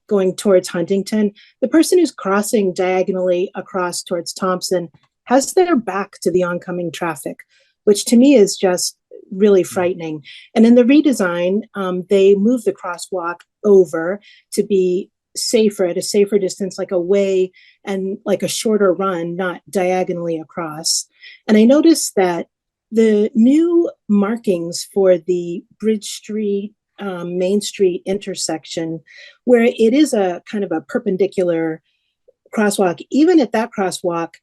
going towards Huntington, the person who's crossing diagonally across towards Thompson has their back to the oncoming traffic, which to me is just really frightening. And in the redesign, they moved the crosswalk over to be safer, at a safer distance, like away and like a shorter run, not diagonally across. And I noticed that the new markings for the Bridge Street, Main Street intersection, where it is a kind of a perpendicular crosswalk, even at that crosswalk,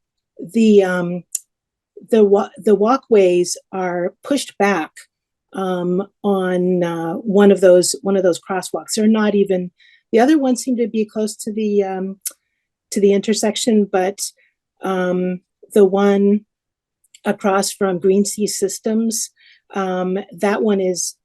the walkways are pushed back on one of those crosswalks. They're not even, the other ones seem to be close to the intersection, but the one across from Green Sea Systems, that one is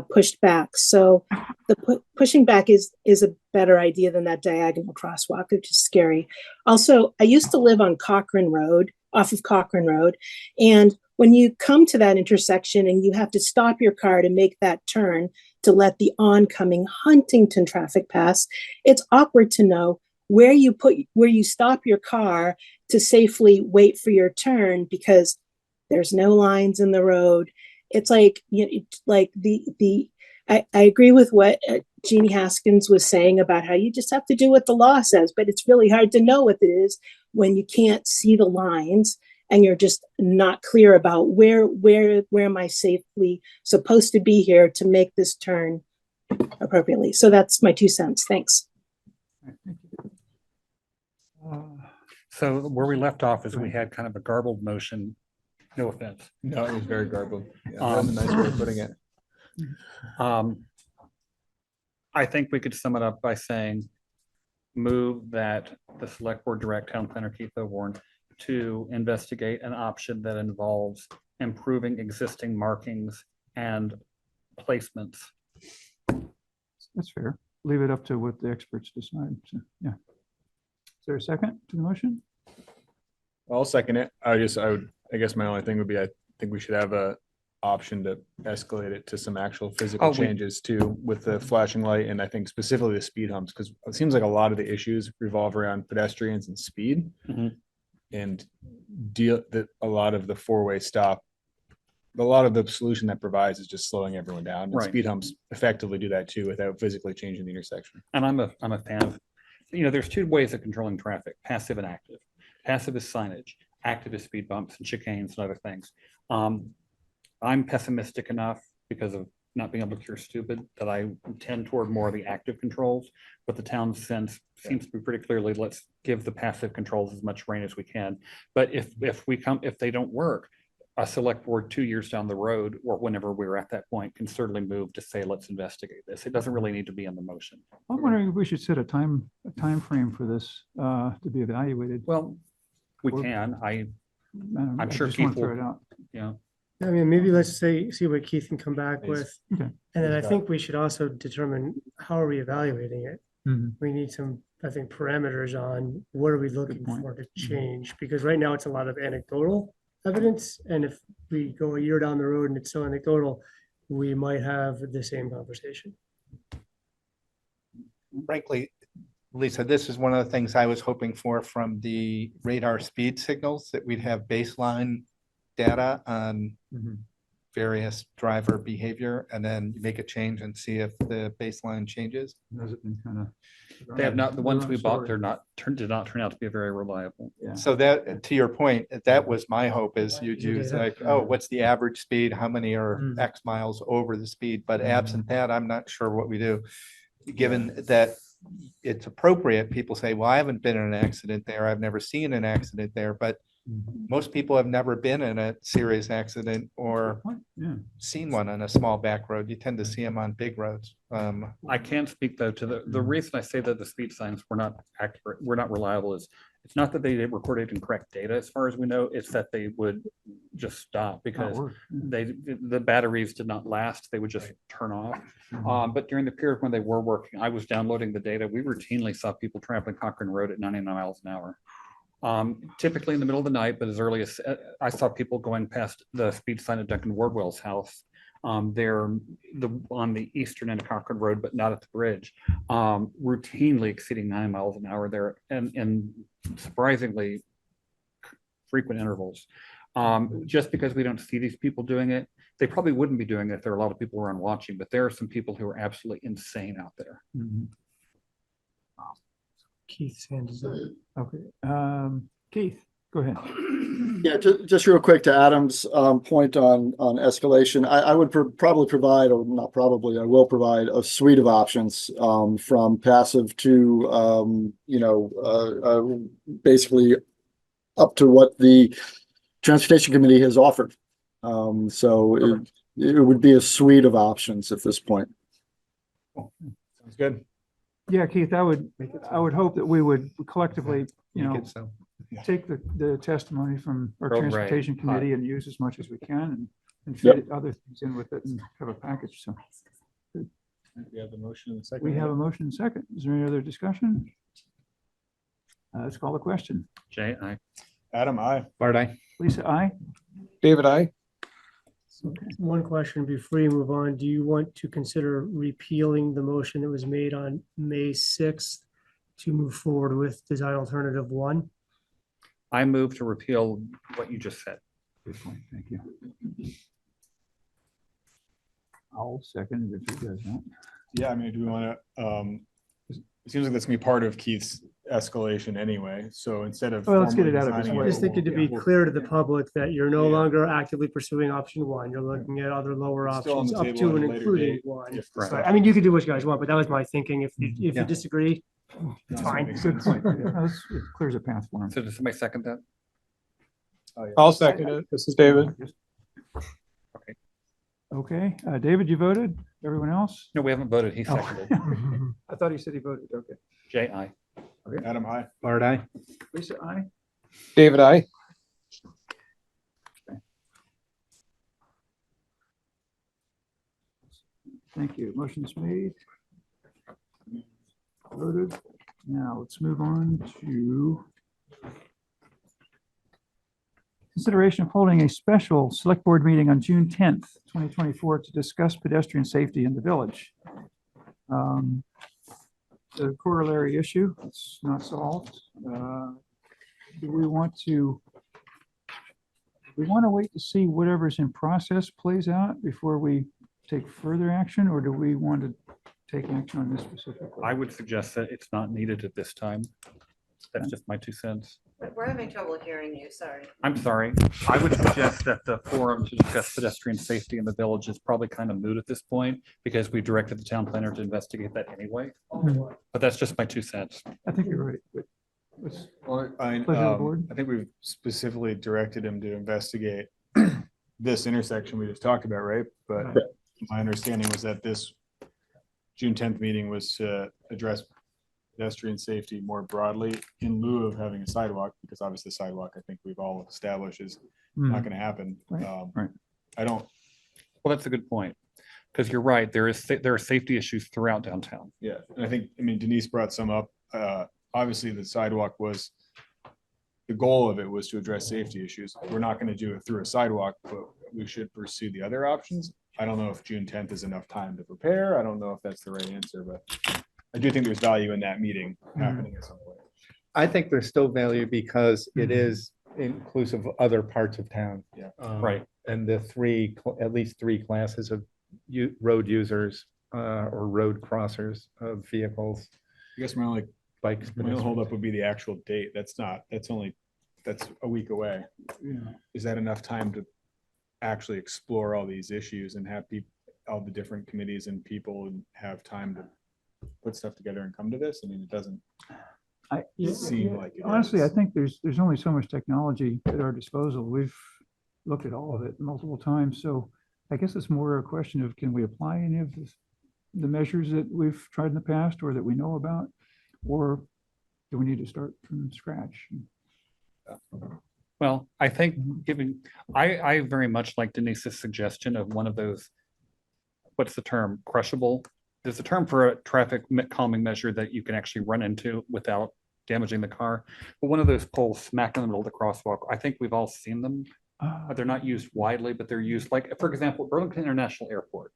pushed back. So the pushing back is a better idea than that diagonal crosswalk, which is scary. Also, I used to live on Cochrane Road, off of Cochrane Road. And when you come to that intersection and you have to stop your car to make that turn to let the oncoming Huntington traffic pass, it's awkward to know where you stop your car to safely wait for your turn because there's no lines in the road. It's like, I agree with what Jeannie Haskins was saying about how you just have to do what the law says, but it's really hard to know what it is when you can't see the lines and you're just not clear about where am I safely supposed to be here to make this turn appropriately. So that's my 2 cents. Thanks. So where we left off is we had kind of a garbled motion. No offense. No, it was very garbled. Yeah, that was a nice way of putting it. I think we could sum it up by saying, move that the select board direct town planner Keith O'Warren to investigate an option that involves improving existing markings and placements. That's fair. Leave it up to what the experts decide. So, yeah. Is there a second to the motion? I'll second it. I guess my only thing would be, I think we should have a option to escalate it to some actual physical Oh, we- changes too with the flashing light, and I think specifically the speed humps, because it seems like a lot of the issues revolve around pedestrians and speed. Mhm. And deal that a lot of the four-way stop, a lot of the solution that provides is just slowing everyone down. And Right. speed humps effectively do that too without physically changing the intersection. And I'm a fan of, there's two ways of controlling traffic, passive and active. Passive is signage, active is speed bumps and chicanes and other things. I'm pessimistic enough because of not being able to cure stupid that I tend toward more of the active controls, but the town's sense seems to be pretty clearly, let's give the passive controls as much rein as we can. But if they don't work, a select board 2 years down the road, or whenever we're at that point, can certainly move to say, let's investigate this. It doesn't really need to be in the motion. I'm wondering if we should set a time frame for this to be evaluated. Well, we Or- can. I don't know, I'm I sure just wanna people, throw it out. yeah. I mean, maybe let's see what Keith can come back with. Okay. And then I He's got- think we should also determine how are we evaluating it? Mhm. We need some, I think, parameters on what are we looking point. for to change? Because right now it's a lot of anecdotal evidence. And if we go a year down the road and it's still anecdotal, we might have the same conversation. Frankly, Lisa, this is one of the things I was hoping for from the radar speed signals, that we'd have baseline data on various driver behavior and then make a change and see if the baseline changes. Those have been kind of. They have not, the ones we bought, did not turn out to be very reliable. Yeah. So that, to your point, that was my hope, is you'd You use did. like, oh, what's the average speed? How many are Mm. X miles over the speed? But absent that, I'm not sure what we do. Given that it's appropriate, people say, well, I haven't been in an accident there. I've never seen an accident there, but most people have never been in a serious accident or Yeah. seen one on a small back road. You tend to see them on big roads. I can speak though to the reason I say that the speed signs were not accurate, were not reliable is, it's not that they recorded incorrect data as far as we know, it's that they would just stop because work. the batteries did not last, they would just turn off. But during the period when they were working, I was downloading the data, we routinely saw people trampling Cochrane Road at 99 miles an hour. Typically in the middle of the night, but as early as I saw people going past the speed sign at Duncan Wardwell's house. On the eastern end of Cochrane Road, but not at the bridge, routinely exceeding 9 miles an hour there, and surprisingly frequent intervals. Just because we don't see these people doing it, they probably wouldn't be doing it if there are a lot of people around watching, but there are some people who are absolutely insane out there. Keith's hand is up. Okay, Keith, go ahead. Yeah, just real quick to Adam's point on escalation, I would probably provide, or not probably, I will provide a suite of options from passive to, basically up to what the Transportation Committee has offered. So it would be a suite of options at this point. Sounds good. Yeah, Keith, I would hope that we would collectively, So. take the testimony from our Right. Transportation Committee and use as much as we can and fit other things in with it and have a package. So We have the motion in the second. we have a motion and second. Is there any other discussion? Let's call the question. Jay, Adam, I. Bart, aye. Lisa, aye? David, I. One question before you move on. Do you want to consider repealing the motion that was made on May 6th to move forward with design alternative 1? I move to repeal what you just said. Good point. Thank you. I'll second it if you guys want. Yeah, I mean, do we want to, it seems like that's gonna be part of Keith's escalation anyway, so instead of. Well, let's get it formally out of his designing way. I just think it to be yeah. clear to the public that you're no Yeah. longer actively pursuing option 1. You're looking at other lower It's still on options the up table to at and a later including date 1. if the Right. stuff- I mean, you can do what you guys want, but that was my thinking. If you Yeah. disagree, it's No, fine. makes Good sense. point. Yeah, it clears a path for him. So does somebody second that? Oh, yeah. I'll second it. This is David. Okay, David, you voted? Everyone else? No, we haven't voted. He Oh. seconded. I thought he said he voted. Okay. Jay, I. Adam, I. Bart, aye. Lisa, aye? David, I. Thank you. Motion's made. Voted. Now let's move on to consideration of holding a special select board meeting on June 10th, 2024 to discuss pedestrian safety in the village. The corollary issue, it's not solved. Do we want to wait to see whatever's in process plays out before we take further action, or do we want to take action on this specifically? I would suggest that it's not needed at this time. That's just my 2 cents. We're having trouble hearing you, sorry. I'm sorry. I would suggest that the forum to discuss pedestrian safety in the village is probably kind of moot at this point because we directed the town planner to investigate that anyway. But that's just my 2 cents. I think you're right. But what's Well, pleasure of the board? I think we've specifically directed him to investigate this intersection we just talked about, right? But my understanding was that this June 10th meeting was to address pedestrian safety more broadly in lieu of having a sidewalk, because obviously the sidewalk, I think we've all established is not going to happen. Right. I don't. Well, that's a good point. Because you're right, there are safety issues throughout downtown. Yeah, and I mean, Denise brought some up. Obviously the sidewalk was, the goal of it was to address safety issues. We're not going to do it through a sidewalk, but we should pursue the other options. I don't know if June 10th is enough time to prepare. I don't know if that's the right answer, but I do think there's value in that meeting happening at some point. I think there's still value because it is inclusive of other parts of town. Yeah. Right. And the at least three classes of road users or road crossers of vehicles. I guess my only bikes. holdup would be the actual date. That's a week away. Yeah. Is that enough time to actually explore all these issues and have all the different committees and people and have time to put stuff together and come to this? I mean, it doesn't seem like it honestly, is. I think there's only so much technology at our disposal. We've looked at all of it multiple times. So I guess it's more a question of, can we apply any of the measures that we've tried in the past or that we know about? Or do we need to start from scratch? Well, I think I very much like Denise's suggestion of one of those, what's the term, crushable? There's a term for a traffic calming measure that you can actually run into without damaging the car. But one of those poles smack in the middle of the crosswalk, I think we've all seen them. They're not used widely, but they're used, like, for example, Burlington International Airport.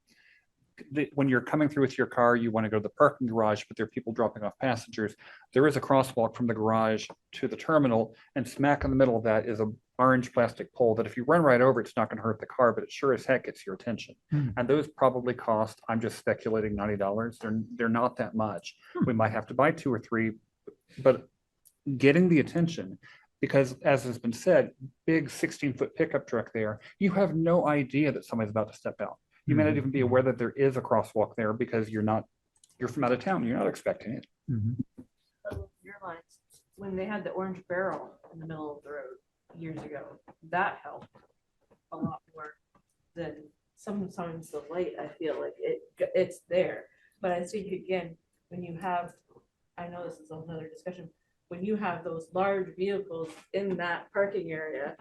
When you're coming through with your car, you want to go to the parking garage, but there are people dropping off passengers. There is a crosswalk from the garage to the terminal, and smack in the middle of that is an orange plastic pole that if you run right over, it's not going to hurt the car, but it sure as heck gets your attention. And those probably cost, I'm just speculating, $90. They're not that much. We might have to buy 2 or 3, but getting the attention, because as has been said, big 16-foot pickup truck there, you have no idea that somebody's about to step out. You may not even be aware that there is a crosswalk there because you're from out of town. You're not expecting it. Your lines, when they had the orange barrel in the middle of the road years ago, that helped a lot more than sometimes the light. I feel like it's there, but I think again, when you have, I know this is another discussion, when you have those large vehicles in that parking area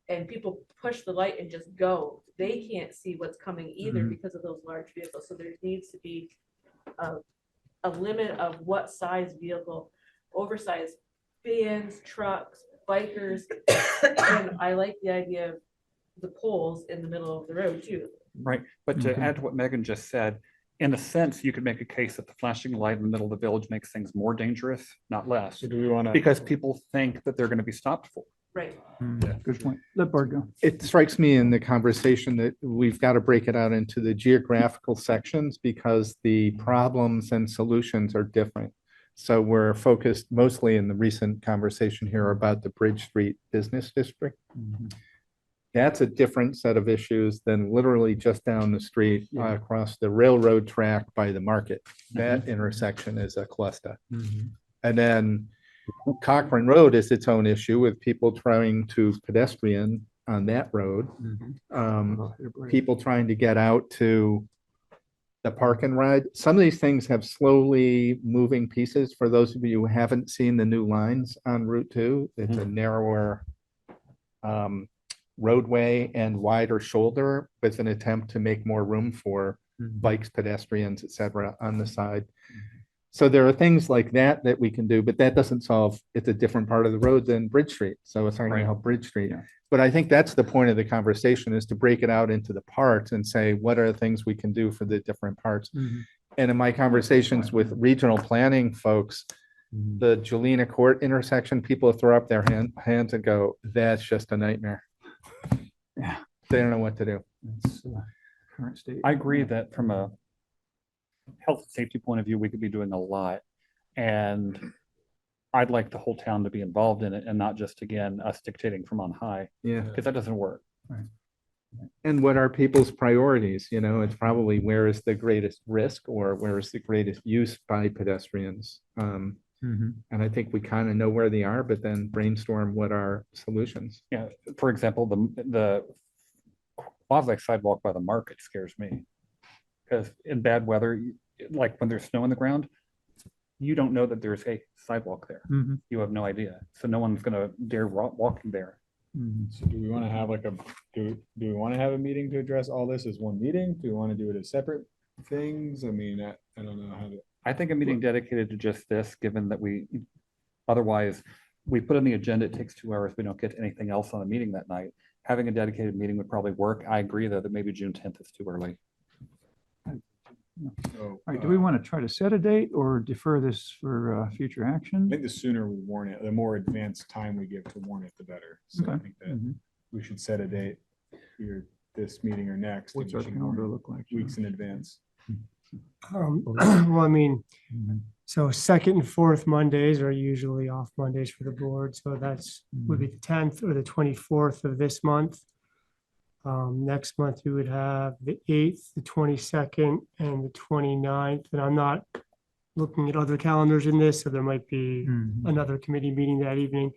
and people push the light and just go, they can't see what's coming either because of those large vehicles. So there needs to be a limit of what size vehicle, oversized vans, trucks, bikers. And I like the idea of the poles in the middle of the road too. Right, but to add to what Megan just said, in a sense, you could make a case that the flashing light in the middle of the village makes things more dangerous, not less. So do we want to? Because people think that they're going to be stopped for. Right. Good point. Let Bart go. It strikes me in the conversation that we've got to break it out into the geographical sections because the problems and solutions are different. So we're focused mostly in the recent conversation here about the Bridge Street Business District. That's a different set of issues than literally just down the street across the railroad track by the market. That intersection is a cluster. And then Cochrane Road is its own issue with people trying to pedestrian on that road. People trying to get out to the park and ride. Some of these things have slowly moving pieces. For those of you who haven't seen the new lines on Route 2, it's a narrower roadway and wider shoulder with an attempt to make more room for bikes, pedestrians, etc. on the side. So there are things like that that we can do, but that doesn't solve, it's a different part of the road than Bridge Street. So it's not going to help Bridge Street. But I think that's the point of the conversation, is to break it out into the parts and say, what are the things we can do for the different parts? And in my conversations with regional planning folks, the Jolina Court intersection, people throw up their hands and go, that's just a nightmare. Yeah. They don't know what to do. It's, current state. I agree that from a health and safety point of view, we could be doing a lot. And I'd like the whole town to be involved in it and not just, again, us dictating from on high. Yeah. Because that doesn't work. And what are people's priorities? You know, it's probably where is the greatest risk or where is the greatest use by pedestrians? And I think we kind of know where they are, but then brainstorm what are solutions. Yeah, for example, the quasi sidewalk by the market scares me. Because in bad weather, like when there's snow on the ground, you don't know that there's a sidewalk there. You have no idea. So no one's gonna dare walking there. So do we want to have like do we want to have a meeting to address all this as one meeting? Do we want to do it as separate things? I mean, I don't know how to. I think a meeting dedicated to just this, given that otherwise we put on the agenda, it takes 2 hours. We don't get anything else on the meeting that night. Having a dedicated meeting would probably work. I agree though that maybe June 10th is too early. So, All right, do we want to try to set a date or defer this for future I action? think the sooner we warn it, the more advanced time we give to warn it, the better. So I Okay. think that we should set a date, either this meeting or next. and What's we our should warn calendar it look like? Weeks in advance. Well, I mean, so second and fourth Mondays are usually off Mondays for the board, so that's would be the 10th or the 24th of this month. Next month, we would have the 8th, the 22nd, and the 29th, and I'm not looking at other calendars in this, so there might be another committee meeting that evening.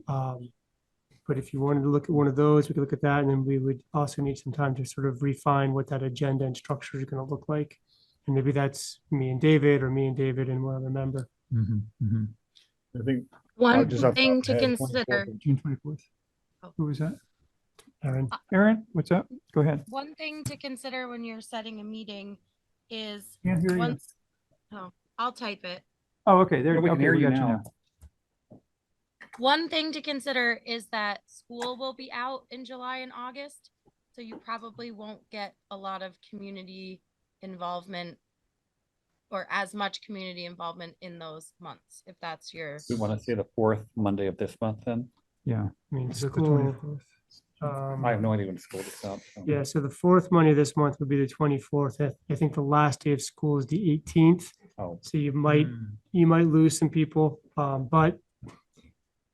But if you wanted to look at one of those, we could look at that, and then we would also need some time to sort of refine what that agenda and structure is going to look like. And maybe that's me and David, or me and David and one other member. I think. One just off the thing top to of my head, consider. 24th. June 24th. Oh. Who was that? Aaron. Aaron, what's up? Go ahead. One thing to consider when you're setting a meeting is Can't hear you. once, oh, I'll type it. Oh, okay, there, We can okay, hear we you got you now. now. One thing to consider is that school will be out in July and August, so you probably won't get a lot of community involvement or as much community involvement in those months, if that's your. We want to say the 4th Monday of this month then? Yeah. I mean, Is it the school. 24th? I have no idea when school gets out. so. Yeah, so the fourth Monday this month would be the 24th. I think the last day of school is the 18th. Oh. So you might lose some people, but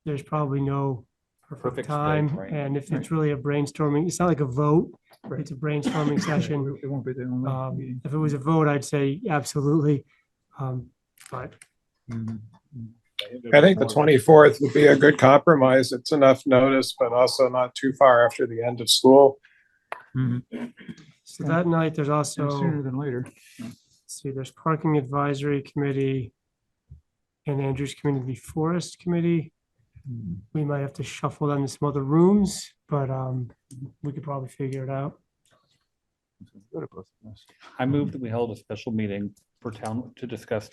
there's probably no perfect Perfect straight, time. right. And if it's really a brainstorming, it's not like a vote, it's a brainstorming session. It won't be the only meeting. If it was a vote, I'd say absolutely. But I think the 24th would be a good compromise. It's enough notice, but also not too far after the end of school. so that night, there's also. Sooner than later. See, there's parking advisory committee and Andrew's community forest committee. We might have to shuffle them to some other rooms, but we could probably figure it out. I move that we held a special meeting for town to discuss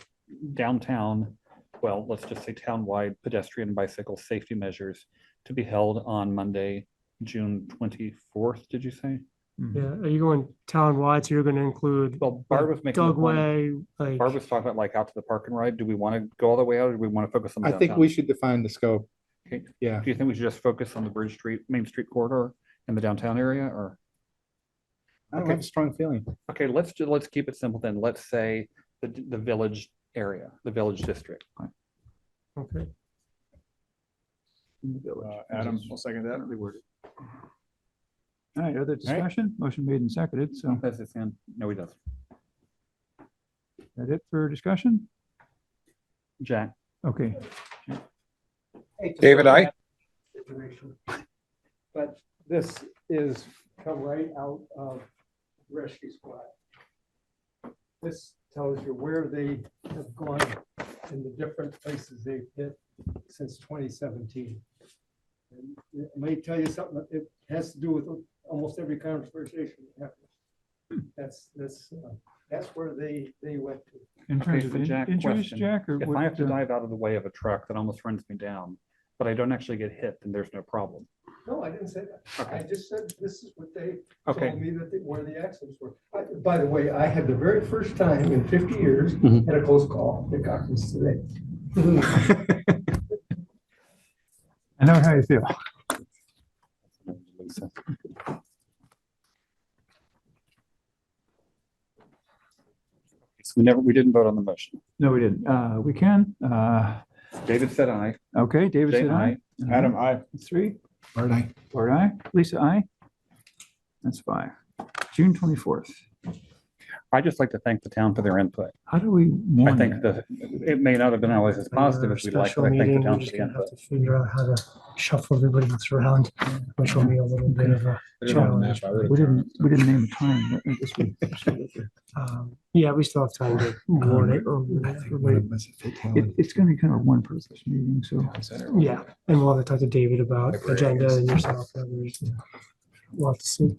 downtown, well, let's just say townwide pedestrian and bicycle safety measures to be held on Monday, June 24th, did you say? Yeah, are you going town-wide, so you're gonna include Well, Barb was making the point. Dugway, like, Barb was talking about like out to the park and ride. Do we want to go all the way out or do we want to focus on the I think downtown? we should define the scope. Okay. Yeah. Do you think we should just focus on the Bridge Street, Main Street corridor in the downtown area or? I don't have a strong feeling. Okay, let's keep it simple then. Let's say the village area, the village district. okay. In the village. Adam, I'll second that. Currently worded. All right, other discussion? Motion made and seconded, so That's his hand. No, he doesn't. that it for discussion? Jack. Okay. David, I. But this is come right out of rescue squad. This tells you where they have gone in the different places they've hit since 2017. And it may tell you something, it has to do with almost every conversation we have. That's where they went to. In Okay, terms of so Jack, injuries, question. Jack, or If what? I have to dive out of the way of a truck that almost runs me down, but I don't actually get hit, then there's no problem. No, I didn't say that. Okay. I just said this is what they Okay. told me that where the accidents were. By the way, I had the very first time in 50 years Mhm. had a close call that got this today. I know how you feel. So we didn't vote on the motion. No, we didn't. We can. David said aye. Okay, David Jay, said aye. Adam, aye. That's 3. Bart, aye. Bart, aye. Lisa, aye. That's 5. June 24th. I'd just like to thank the town for their input. How do we I warn think that? it may not have been always as positive as we'd like, but I thank the town for the input. Figure out how to shuffle everybody that's around, which will be a little bit of a challenge. We didn't name a time. I guess we- Yeah, we still have time to warn it. It's gonna be kind of a one-person meeting, so. Yeah, and we'll have to talk to David about agenda and yourself. Others. We'll have to see.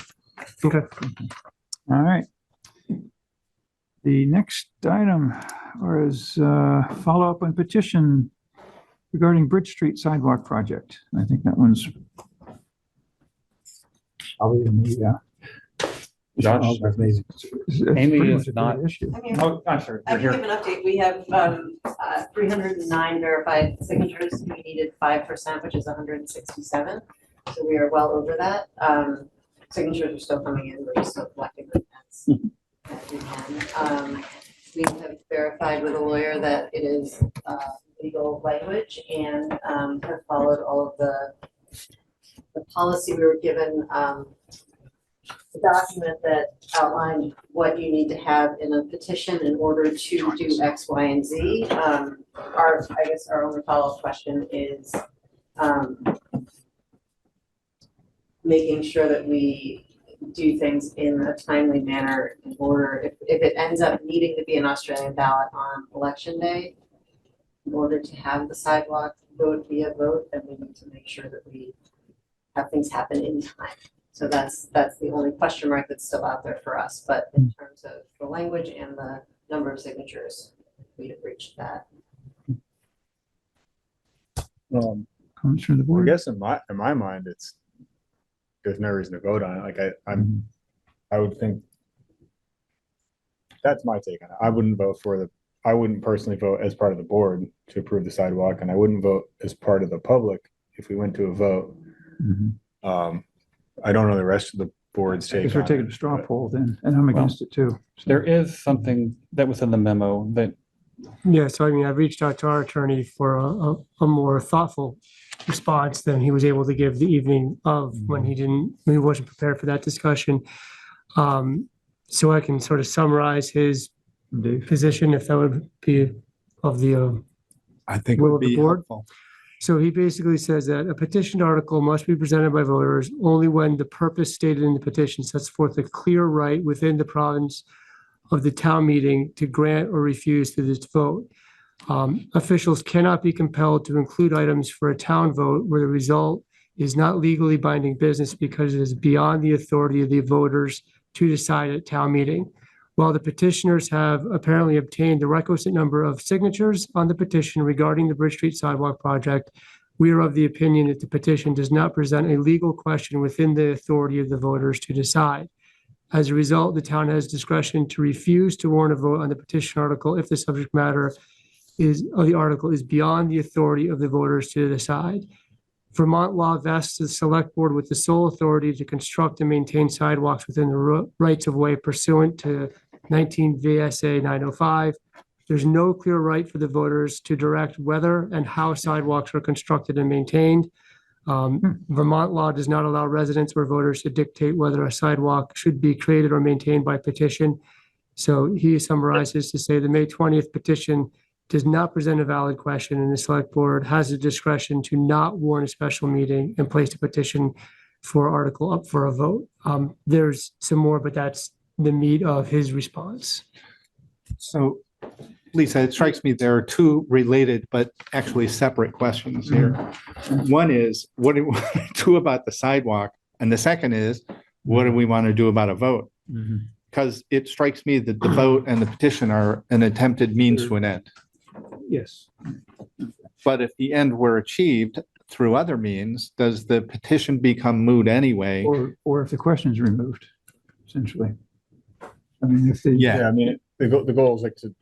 Okay. All right. The next item is follow-up on petition regarding Bridge Street sidewalk project. I think that one's probably in the, Josh, it's Amy pretty is much a not- great issue. Oh, I'm sorry. I can give an update. We have 309 verified signatures. We needed 5%, which is 167. So we are well over that. Signatures are still coming in. We're just still collecting them as we can. We have verified with a lawyer that it is legal language and have followed all of the policy we were given. The document that outlined what you need to have in a petition in order to do X, Y, and Z. I guess our only follow-up question is making sure that we do things in a timely manner in order, if it ends up needing to be an Australian ballot on election day, in order to have the sidewalk vote be a vote, then we need to make sure that we have things happen in time. So that's the only question mark that's still out there for us. But in terms of the language and the number of signatures, we have reached that. Comes from the I board. guess in my mind, there's no reason to vote on it. Like I would think that's my take on it. I wouldn't personally vote as part of the board to approve the sidewalk, and I wouldn't vote as part of the public if we went to a vote. I don't know the rest of the board's I take guess we're on taking it, a straw but- poll then, and I'm against it too. There is something that was in the memo that Yeah, so I mean, I reached out to our attorney for a more thoughtful response than he was able to give the evening of when he wasn't prepared for that discussion. So I can sort of summarize his position, if that would be of the I think will would of the be board. helpful. So he basically says that a petition article must be presented by voters only when the purpose stated in the petition sets forth a clear right within the province of the town meeting to grant or refuse to this vote. Officials cannot be compelled to include items for a town vote where the result is not legally binding business because it is beyond the authority of the voters to decide at town meeting. While the petitioners have apparently obtained the requisite number of signatures on the petition regarding the Bridge Street sidewalk project, we are of the opinion that the petition does not present a legal question within the authority of the voters to decide. As a result, the town has discretion to refuse to warn a vote on the petition article if the subject matter of the article is beyond the authority of the voters to decide. Vermont law vests the select board with the sole authority to construct and maintain sidewalks within the rights of way pursuant to 19 VSA 905. There's no clear right for the voters to direct whether and how sidewalks are constructed and maintained. Vermont law does not allow residents or voters to dictate whether a sidewalk should be created or maintained by petition. So he summarizes to say the May 20th petition does not present a valid question, and the select board has the discretion to not warn a special meeting and place the petition for article up for a vote. There's some more, but that's the meat of his response. So, Lisa, it strikes me there are two related but actually separate questions here. One is, what do we want to do about the sidewalk? And the second is, what do we want to do about a vote? Because it strikes me that the vote and the petition are an attempted means to an end. Yes. But if the end were achieved through other means, does the petition become moot anyway? Or if the question is removed, essentially. I mean, if the. Yeah. Yeah, I mean, the goal is like to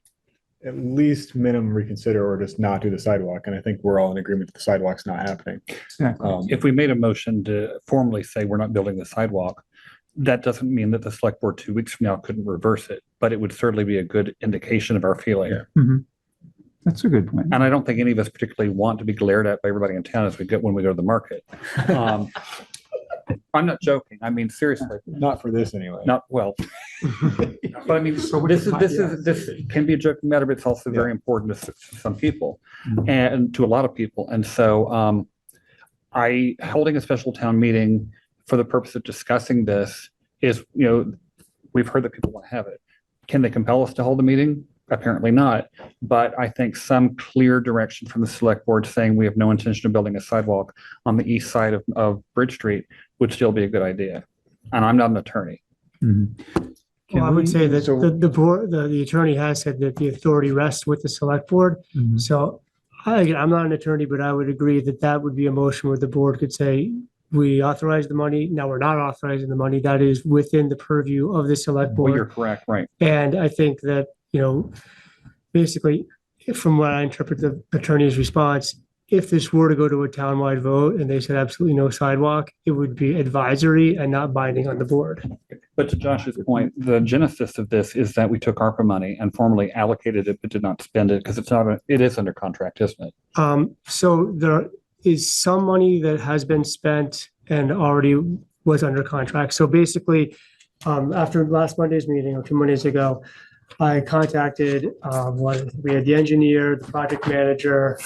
at least minimum reconsider or just not do the sidewalk. And I think we're all in agreement that the sidewalk's not happening. If we made a motion to formally say we're not building the sidewalk, that doesn't mean that the select board 2 weeks from now couldn't reverse it, but it would certainly be a good indication of our feeling. Yeah. Mhm. That's a good point. And I don't think any of us particularly want to be glared at by everybody in town as we get when we go to the market. I'm not joking. I mean, seriously, Not for this anyway. not well. But I mean, this can be a joking matter, but it's also very important to some people and to a lot of people. And so holding a special town meeting for the purpose of discussing this is, we've heard that people want to have it. Can they compel us to hold a meeting? Apparently not. But I think some clear direction from the select board saying we have no intention of building a sidewalk on the east side of Bridge Street would still be a good idea. And I'm not an attorney. Well, I would say that the board, the attorney has said that the authority rests with the select board. So I'm not an attorney, but I would agree that that would be a motion where the board could say, we authorize the money. Now we're not authorizing the money. That is within the purview of the select Well, you're board. correct, right? And I think that, basically, from what I interpret the attorney's response, if this were to go to a townwide vote and they said absolutely no sidewalk, it would be advisory and not binding on the board. But to Josh's point, the genesis of this is that we took ARPA money and formally allocated it, but did not spend it because it is under contract, isn't it? So there is some money that has been spent and already was under contract. So basically, after last Monday's meeting or 2 Mondays ago, I contacted, we had the engineer, the project manager,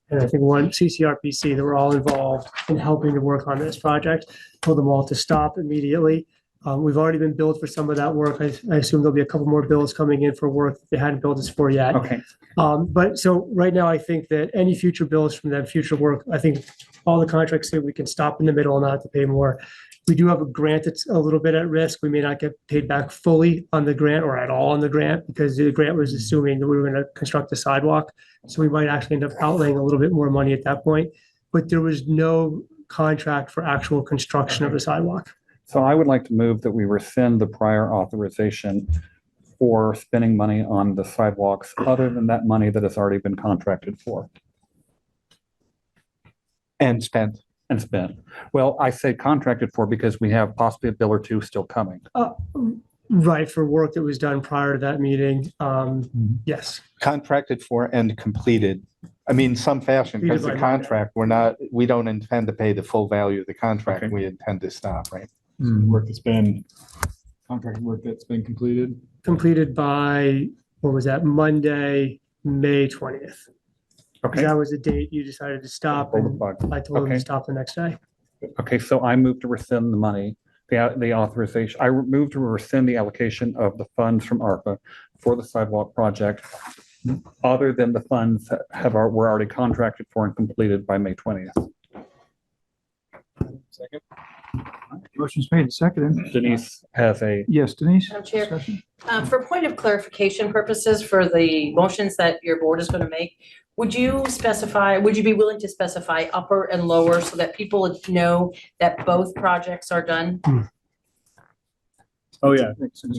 and I think one CCRPC that were all involved in helping to work on this project. Told them all to stop immediately. We've already been billed for some of that work. I assume there'll be a couple more bills coming in for work they hadn't billed us for yet. Okay. But so right now, I think that any future bills from that future work, I think all the contracts say we can stop in the middle and not have to pay more. We do have a grant that's a little bit at risk. We may not get paid back fully on the grant or at all on the grant because the grant was assuming that we were going to construct the sidewalk. So we might actually end up outlaying a little bit more money at that point. But there was no contract for actual construction of the sidewalk. So I would like to move that we rescind the prior authorization for spending money on the sidewalks other than that money that has already been contracted for. And spent. And spent. Well, I say contracted for because we have possibly a bill or two still coming. Right, for work that was done prior to that meeting. Yes. Contracted for and completed. I mean, some fashion, because the contract, we don't intend to pay the full value of the contract. Okay. We intend to stop, right? Work that's been, contract work that's been completed. Completed by, what was that, Monday, May 20th. Okay. That was the date you decided to stop, Pull the and plug. I told them Okay. to stop the next day. Okay, so I move to rescind the money, the authorization. I move to rescind the allocation of the funds from ARPA for the sidewalk project, other than the funds that were already contracted for and completed by May 20th. Second. Motion's made and seconded. Denise has a. Yes, Denise? Madam Chair, Discussion? for point of clarification purposes for the motions that your board is going to make, would you be willing to specify upper and lower so that people would know that both projects are done? Oh, yeah.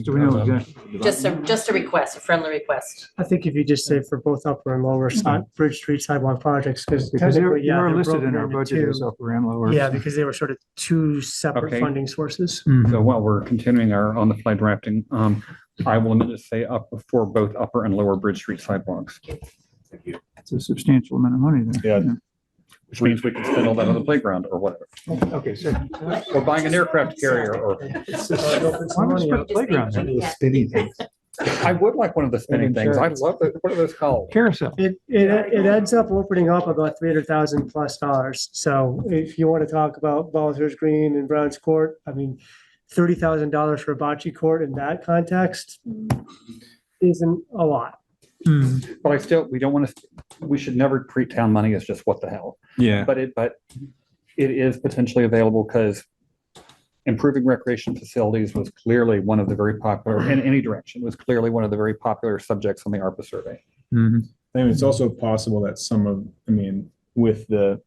Do we know exactly? Just a request, a friendly request. I think if you just say for both upper and lower side, Bridge Street sidewalk projects, because Because they're they're listed in our broken into budget two. as upper and lower. Yeah, because they were sort of two separate Okay. funding sources. So while we're continuing our on the fly drafting, I will amend to say up for both upper and lower Bridge Street sidewalks, It's a substantial amount of money there. Yeah. which means we can spend all that on the playground or whatever. Okay, so. Or buying an aircraft carrier or. Why don't we put a playground there? Spinning things. I would like one of the spinning things. I love it. What are those called? Carousel. It ends up opening up about $300,000+. So if you want to talk about Balzer's Green and Brown's Court, I mean, $30,000 for a bocce court in that context isn't a lot. But we don't want to, we should never treat town money as just what the hell. Yeah. But it is potentially available because improving recreation facilities was clearly one of the very popular, in any direction, was clearly one of the very popular subjects on the ARPA survey. Mhm. I mean, it's also possible that with the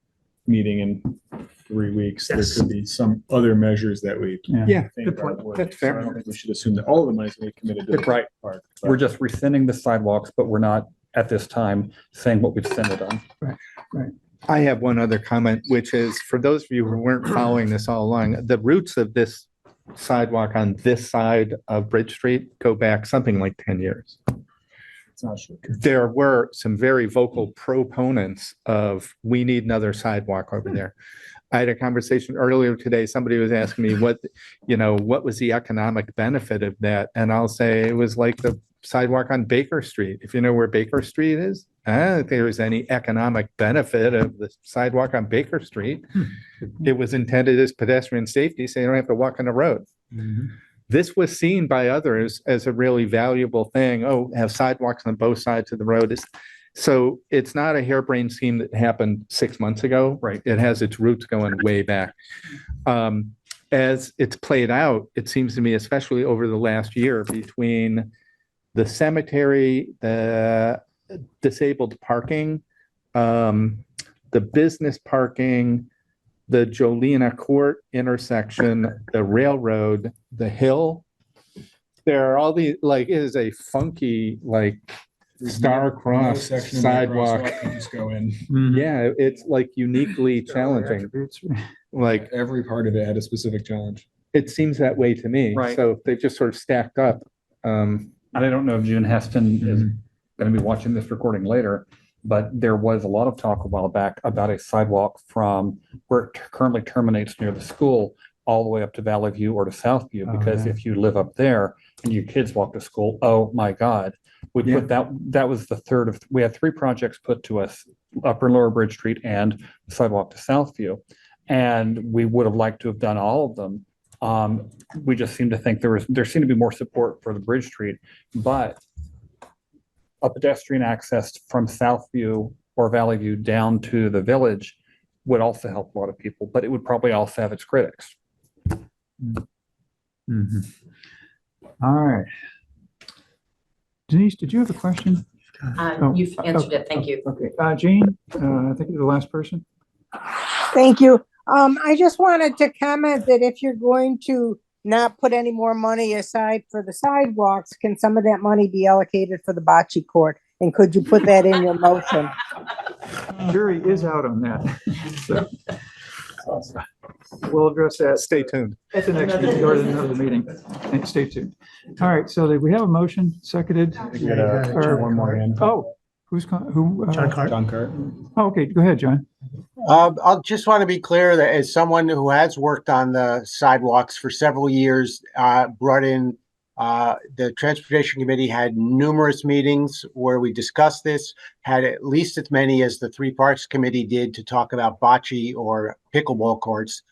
meeting in 3 weeks, there Yes. could be some other measures that we. Yeah, think good are point. working. That's So fair. I don't think we should assume that all of the money is going to be committed to the Right. park. We're just rescinding the sidewalks, but we're not at this time saying what we've sent it on. I have one other comment, which is for those of you who weren't following this all along, the roots of this sidewalk on this side of Bridge Street go back something like 10 years. It's not sure. There were some very vocal proponents of, we need another sidewalk over there. I had a conversation earlier today. Somebody was asking me what was the economic benefit of that? And I'll say it was like the sidewalk on Baker Street. If you know where Baker Street is, I don't think there was any economic benefit of the sidewalk on Baker Street. It was intended as pedestrian safety, so you don't have to walk on the road. This was seen by others as a really valuable thing. Oh, have sidewalks on both sides of the road. So it's not a harebrained scheme that happened 6 months ago. Right. It has its roots going way back. As it's played out, it seems to me, especially over the last year, between the cemetery, the disabled parking, the business parking, the Jolina Court intersection, the railroad, the hill. There are all these, it is a funky, star-crossed sidewalk. Just go in. Yeah, it's uniquely challenging. Every part of it had a specific challenge. It seems that way to me. Right. So they've just sort of stacked up. And I don't know if June Heston is going to be watching this recording later, but there was a lot of talk a while back about a sidewalk from where it currently terminates near the school all the way up to Valley View or to Southview, because if you live up there and your kids walk to school, oh my God. We put that was the third of, we had 3 projects put to us, Upper and Lower Bridge Street and sidewalk to Southview. And we would have liked to have done all of them. We just seem to think there seemed to be more support for the Bridge Street, but a pedestrian access from Southview or Valley View down to the village would also help a lot of people, but it would probably also have its critics. All right. Denise, did you have a question? You've answered it. Thank you. Okay, Jane, I think you're the last person. Thank you. I just wanted to comment that if you're going to not put any more money aside for the sidewalks, can some of that money be allocated for the bocce court? And could you put that in your motion? Jury is out on that. So, we'll address that. Stay tuned. At the next meeting or another meeting. Stay tuned. All right, so we have a motion seconded. One more hand. Oh, who? John Cart. John Cart. Oh, okay, go ahead, John. I'll just want to be clear that as someone who has worked on the sidewalks for several years, brought in, the Transportation Committee had numerous meetings where we discussed this, had at least as many as the 3 Parks Committee did to talk about bocce or pickleball courts.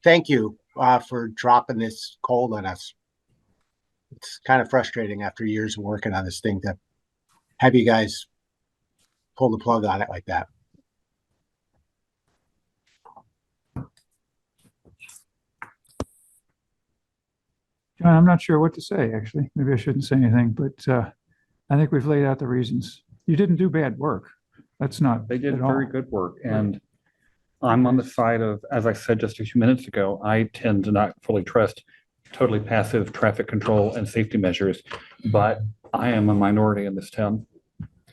Thank you for dropping this cold on us. It's kind of frustrating after years of working on this thing to have you guys pull the plug on it like that. John, I'm not sure what to say, actually. Maybe I shouldn't say anything, but I think we've laid out the reasons. You didn't do bad work. That's not. They did at all. very good work. And I'm on the side of, as I said just a few minutes ago, I tend to not fully trust totally passive traffic control and safety measures, but I am a minority in this town.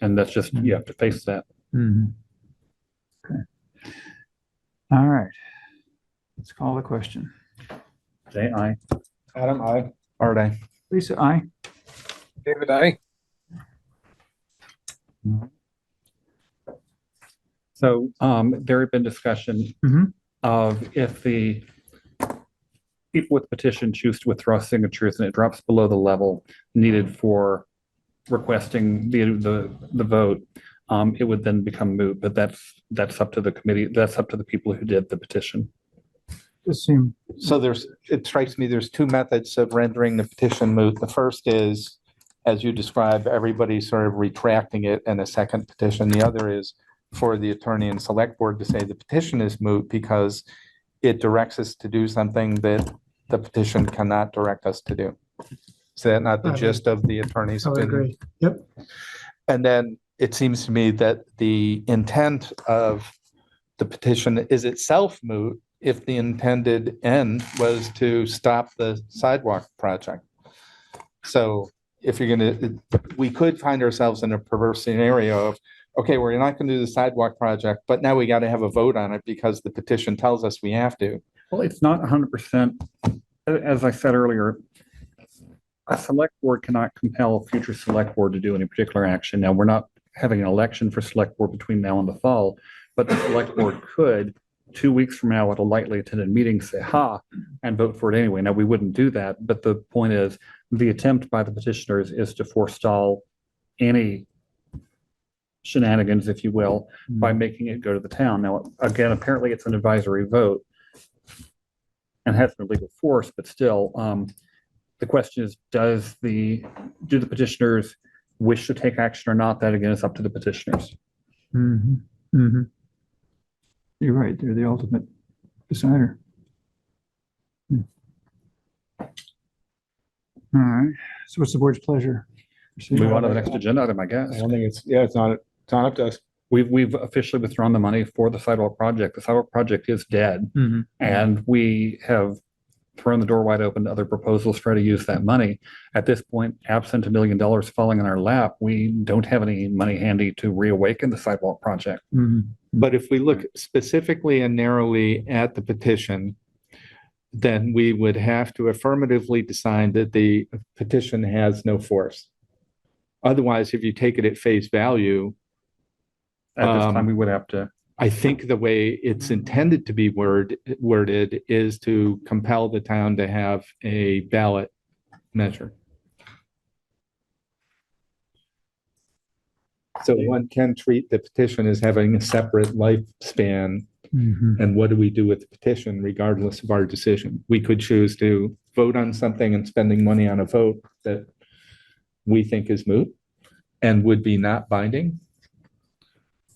And that's just, you have to face that. Okay. All right. Let's call the question. Jay, aye. Adam, aye. Art, aye. Lisa, aye. David, aye. So there had been discussion of if the people with petition choose to withdraw signatures and it drops below the level needed for requesting the vote, it would then become moot. But that's up to the committee. That's up to the people who did the petition. So it strikes me there's 2 methods of rendering the petition moot. The first is, as you described, everybody sort of retracting it and a second petition. The other is for the attorney and select board to say the petition is moot because it directs us to do something that the petition cannot direct us to do. Is that not the I would- gist of the attorney's I would opinion? agree. Yep. And then it seems to me that the intent of the petition is itself moot if the intended end was to stop the sidewalk project. So if you're gonna, we could find ourselves in a perverse scenario of, okay, we're not gonna do the sidewalk project, but now we gotta have a vote on it because the petition tells us we have to. Well, it's not 100%. As I said earlier, a select board cannot compel a future select board to do any particular action. Now, we're not having an election for select board between now and the fall, but the select board could, 2 weeks from now at a lightly attended meeting, say, ha, and vote for it anyway. Now, we wouldn't do that, but the point is, the attempt by the petitioners is to forestall any shenanigans, if you will, by making it go to the town. Now, again, apparently it's an advisory vote and has no legal force, but still, the question is, do the petitioners wish to take action or not? That again is up to the petitioners. Mhm, mhm. You're right, they're the ultimate decider. All right, so what's the board's pleasure? Move on to the next agenda item, I I guess. don't think it's not up to us. We've officially withdrawn the money for the sidewalk project. The sidewalk project is dead, Mhm. and we have thrown the door wide open to other proposals to try to use that money. At this point, absent $1 million falling in our lap, we don't have any money handy to reawaken the sidewalk project. Mhm. But if we look specifically and narrowly at the petition, then we would have to affirmatively decide that the petition has no force. Otherwise, if you take it at face value, At this time, we would have to. I think the way it's intended to be worded is to compel the town to have a ballot measure. So one can treat the petition as having a separate lifespan. Mhm. And what do we do with the petition regardless of our decision? We could choose to vote on something and spending money on a vote that we think is moot and would be not binding.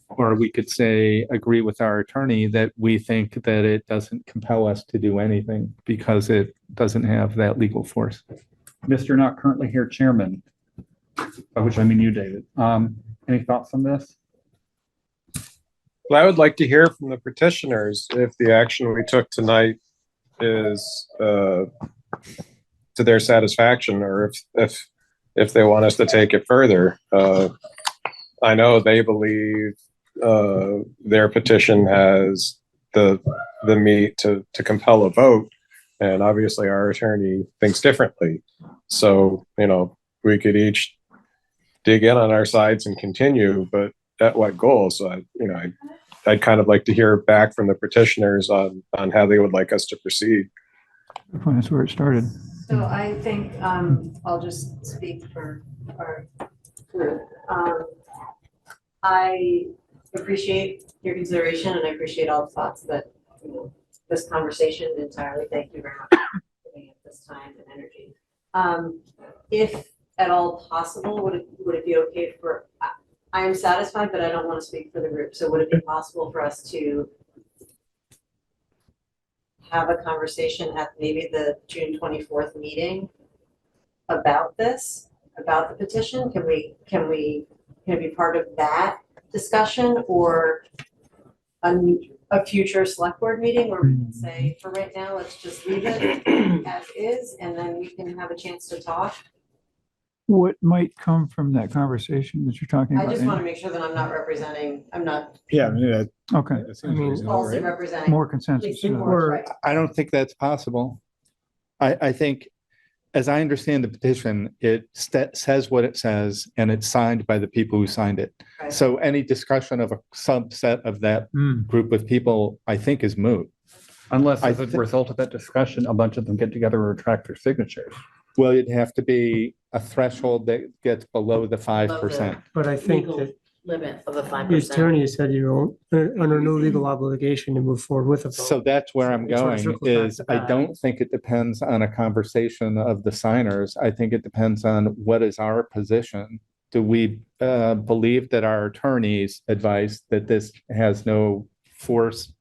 Or we could say, agree with our attorney that we think that it doesn't compel us to do anything because it doesn't have that legal force. Mr. Not currently here chairman, by which I mean you, David. Any thoughts on this? Well, I would like to hear from the petitioners if the action we took tonight is to their satisfaction, or if they want us to take it further. I know they believe their petition has the meat to compel a vote, and obviously our attorney thinks differently. So, we could each dig in on our sides and continue, but at what goal? So I'd kind of like to hear back from the petitioners on how they would like us to proceed. That's where it started. So I think, I'll just speak for our group. I appreciate your consideration and I appreciate all the thoughts that, this conversation entirely. Thank you very much for giving it this time and energy. If at all possible, would it be okay for, I am satisfied, but I don't want to speak for the group. So would it be possible for us to have a conversation at maybe the June 24th meeting about this, about the petition? Can it be part of that discussion, or a future select board meeting where we can say, for right now, let's just leave it as is, and then we can have a chance to talk? What might come from that conversation that you're talking I about? just want to make sure that I'm not Yeah. Okay. That seems reasonable, falsely right? representing. More consensus. Right. I don't think that's possible. I think, as I understand the petition, it says what it says and it's signed by the people who signed it. Right. So any discussion of a subset of that group of people, I think, is moot. Unless as a result of that discussion, a bunch of them get together and retract their signatures. Well, it'd have to be a threshold that gets below the 5%. But I think Legal that limit of the the 5%. attorney said you're under no legal obligation to move forward with a vote. So that's where I'm It sort of going, circles back is to I that. don't think it depends on a conversation of the signers. I think it depends on what is our position. Do we believe that our attorney's advice that this has no force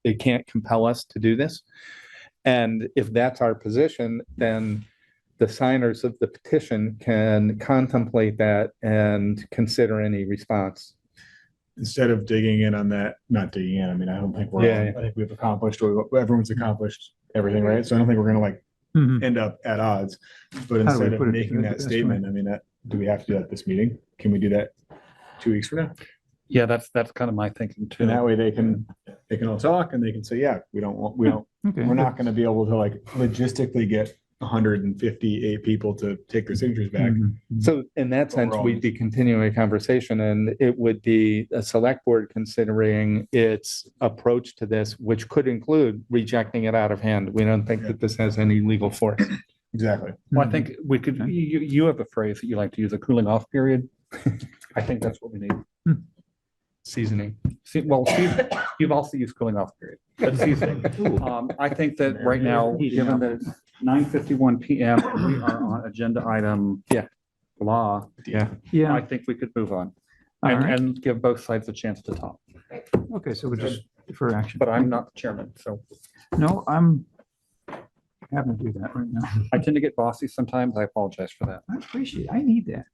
they can't compel us to do this. And if that's our position, then the signers of the petition can contemplate that and consider any response. Instead of digging in on that, not digging in, I mean, I don't think we're, Yeah. I think we've accomplished, everyone's accomplished everything, right? So I don't think we're gonna like end up at odds. But How do we instead of put it making together that best statement, I mean, do we have to do that at this meeting? Can we do that 2 weeks from now? Yeah, that's kind of my thinking too. And that way they can all talk and they can say, yeah, we don't, Okay. we're not gonna be able to like logistically get 158 people to take their signatures back. So in that sense, Overall. we'd be continuing a conversation, and it would be a select board considering its approach to this, which could include rejecting it out of hand. We don't think that this has any legal force. Exactly. Well, I think we could, you have a phrase that you like to use, a cooling off period. I think that's what we need. Seasoning. You've also used cooling off period, but seasoning. I think that right now, given that it's 9:51 PM, and we are on agenda item blah. Yeah. I think we could move on All right. and give both sides a chance to talk. Okay, so we just defer action. But I'm not chairman, so No, I'm having to do that right now. I tend to get bossy sometimes. I apologize for that. I appreciate it. I need that.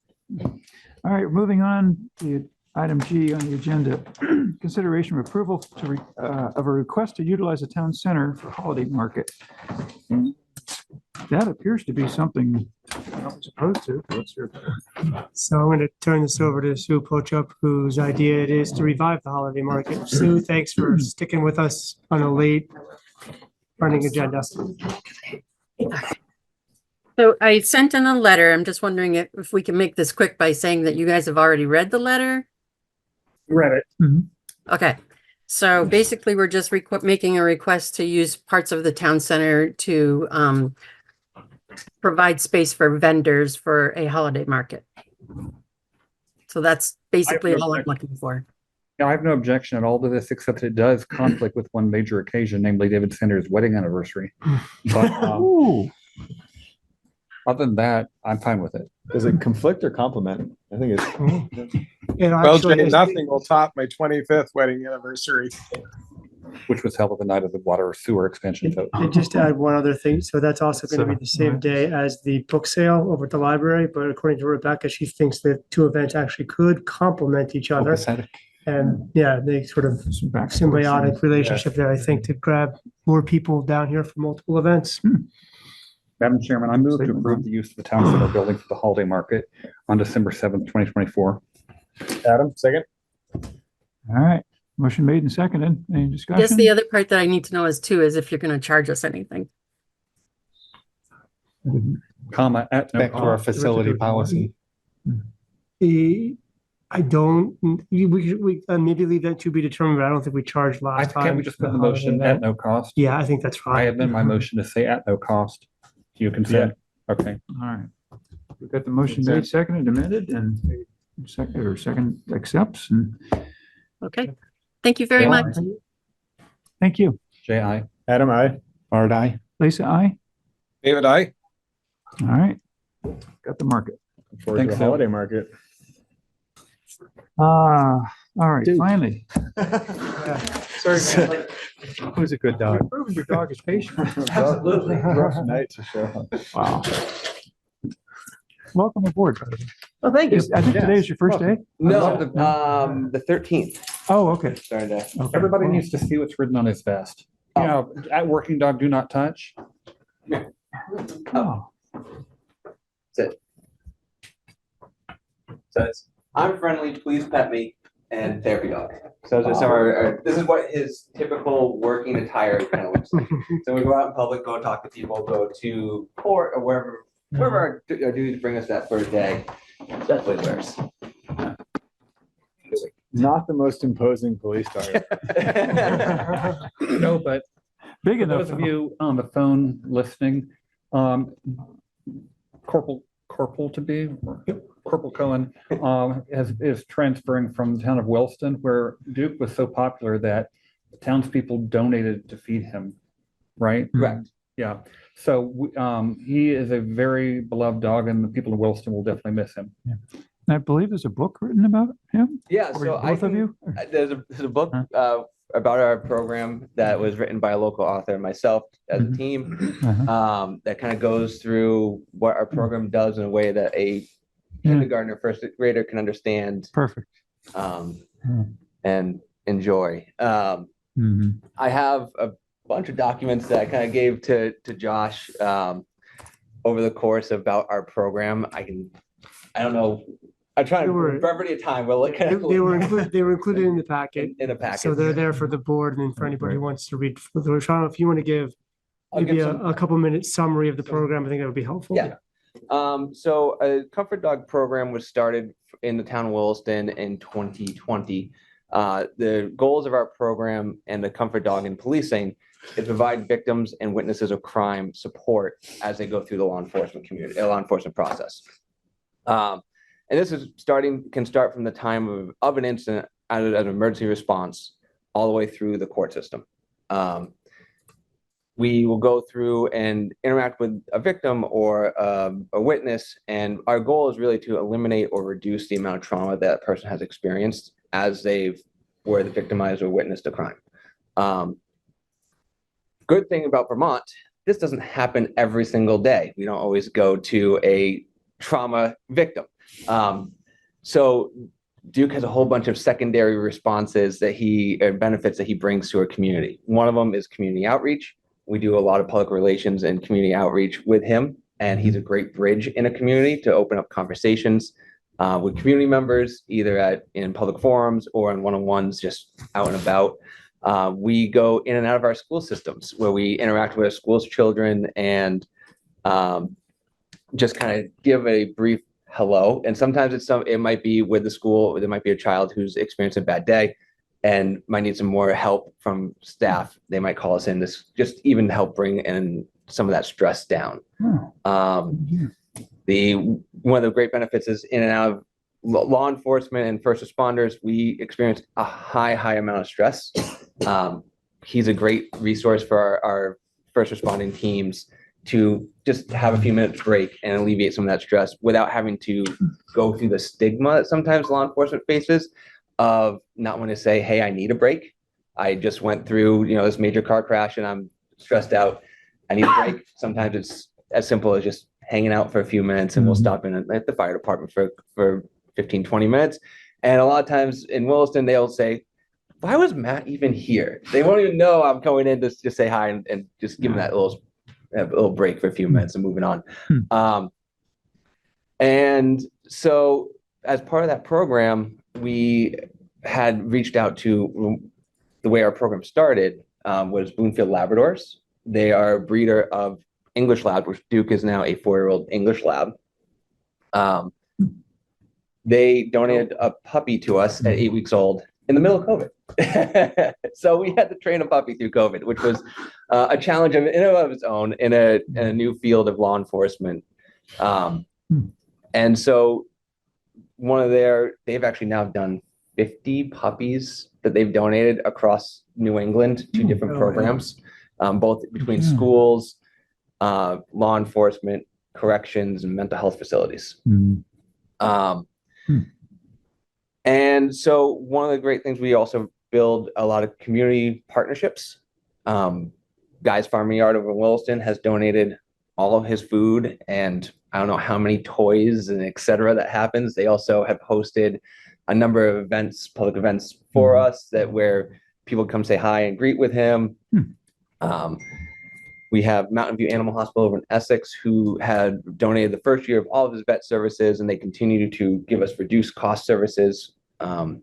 All right, moving on to item G on the agenda. Consideration of approval of a request to utilize the town center for holiday market. That appears to be something I'm not supposed to. What's your? So I'm going to turn this over to Sue Pochup, whose idea it is to revive the holiday market. Sue, thanks for sticking with us on a late running agenda. So I sent in a letter. I'm just wondering if we can make this quick by saying that you guys have already read the letter. Read it. Okay. So basically, we're just making a request to use parts of the town center to provide space for vendors for a holiday market. So that's basically all I'm looking for. Yeah, I have no objection at all to this, except that it does conflict with one major occasion, namely David Sanders' wedding anniversary. But other than that, I'm fine with it. Does it conflict or complement? I think it's. Well, Jay, nothing will top my 25th wedding anniversary. Which was held at the night of the water sewer expansion vote. And just to add one other thing, so that's also going to be the same day as the book sale over at the library, but according to Rebecca, she thinks that two events actually could complement each other. And yeah, they sort of symbiotic relationship there, I think, to grab more people down here for multiple events. Madam Chairman, I move to approve the use of the town center building for the holiday market on December 7th, 2024. Adam, second. All right, motion made and seconded. Any I discussion? guess the other part that I need to know is too, is if you're going to charge us anything. Comma at no Back to our cost. facility policy. I don't, we maybe leave that to be determined, but I don't think we charged last time. Can't we just put the motion at no cost? Yeah, I think that's I fine. amend my motion to say at no cost. Do you consent? Okay. All right. We've got the motion made, seconded, amended, and second accepts, and Okay. Thank you very much. thank you. J.I. Adam, I. Art, aye. Lisa, aye. David, I. All right. Got the market. Forward to the holiday market. All right, Dude. finally. Sorry, man. Who's a good dog? Proving your dog is patient. Absolutely. Rough night to show. Wow. Welcome aboard. Oh, thank you. I think today is your first day? No, the 13th. Oh, okay. Starting to. Okay. Everybody needs to see what's written on his vest. You know, at working dog, do not touch. Oh. That's it. Says, I'm friendly, please pet me, and therapy dog. So this this is what his typical working attire kind of looks like. So we go out in public, go talk to people, go to court or wherever our duties bring us that for a day. That's what he wears. Not the most imposing police dog. No, but big for enough. those of you on the phone listening, Corporal to be, Corporal Cohen, is transferring from the town of Wellston, where Duke was so popular that townspeople donated to feed him, right? Correct. Yeah. So he is a very beloved dog, and the people of Wellston will definitely miss him. Yeah. I believe there's a book written about him. Yeah, Or so I both of can, you? there's a book about our program that was written by a local author and myself as a team. That kind of goes through what our program does in a way that a kindergartner, first grader can understand. Perfect. And enjoy. I have a bunch of documents that I kind of gave to Josh over the course about our program. I don't know. I'm trying to, for brevity of time, we'll look at They were included in the packet. in a packet. So they're there for the board and for anybody who wants to read. Sean, if you want to give I'll maybe give a couple minute summary of the program, I think that would be helpful. Yeah. So a comfort dog program was started in the town of Williston in 2020. The goals of our program and the comfort dog in policing is provide victims and witnesses of crime support as they go through the law enforcement process. And this is can start from the time of an incident as an emergency response all the way through the court system. We will go through and interact with a victim or a witness, and our goal is really to eliminate or reduce the amount of trauma that person has experienced as they were the victimized or witnessed a crime. Good thing about Vermont, this doesn't happen every single day. We don't always go to a trauma victim. So Duke has a whole bunch of secondary responses that benefits that he brings to our community. One of them is community outreach. We do a lot of public relations and community outreach with him, and he's a great bridge in a community to open up conversations with community members, either in public forums or in one-on-ones just out and about. We go in and out of our school systems where we interact with our school's children and just kind of give a brief hello. And sometimes it might be with the school, there might be a child who's experienced a bad day and might need some more help from staff. They might call us in to just even help bring in some of that stress down. One of the great benefits is in and out of law enforcement and first responders, we experience a high amount of stress. He's a great resource for our first responding teams to just have a few minutes break and alleviate some of that stress without having to go through the stigma that sometimes law enforcement faces of not wanting to say, hey, I need a break. I just went through, this major car crash and I'm stressed out. I need a break. Sometimes it's as simple as just hanging out for a few minutes and we'll stop in at the fire department for 15, 20 minutes. And a lot of times in Williston, they'll say, why was Matt even here? They won't even know I'm going in to just say hi and just give them that little break for a few minutes and moving on. And so as part of that program, we had reached out to the way our program started was Bloomfield Labradors. They are a breeder of English Lab, which Duke is now a 4-year-old English Lab. They donated a puppy to us at 8 weeks old in the middle of COVID. So we had to train a puppy through COVID, which was a challenge in and of its own in a new field of law enforcement. And so they've actually now done 50 puppies that they've donated across New England to different programs, both between schools, law enforcement, corrections, and mental health facilities. And so one of the great things, we also build a lot of community partnerships. Guy's Farm Yard over in Williston has donated all of his food and I don't know how many toys and et cetera that happens. They also have hosted a number of events, public events for us where people come say hi and greet with him. We have Mountain View Animal Hospital over in Essex who had donated the first year of all of his vet services, and they continue to give us reduced cost services. And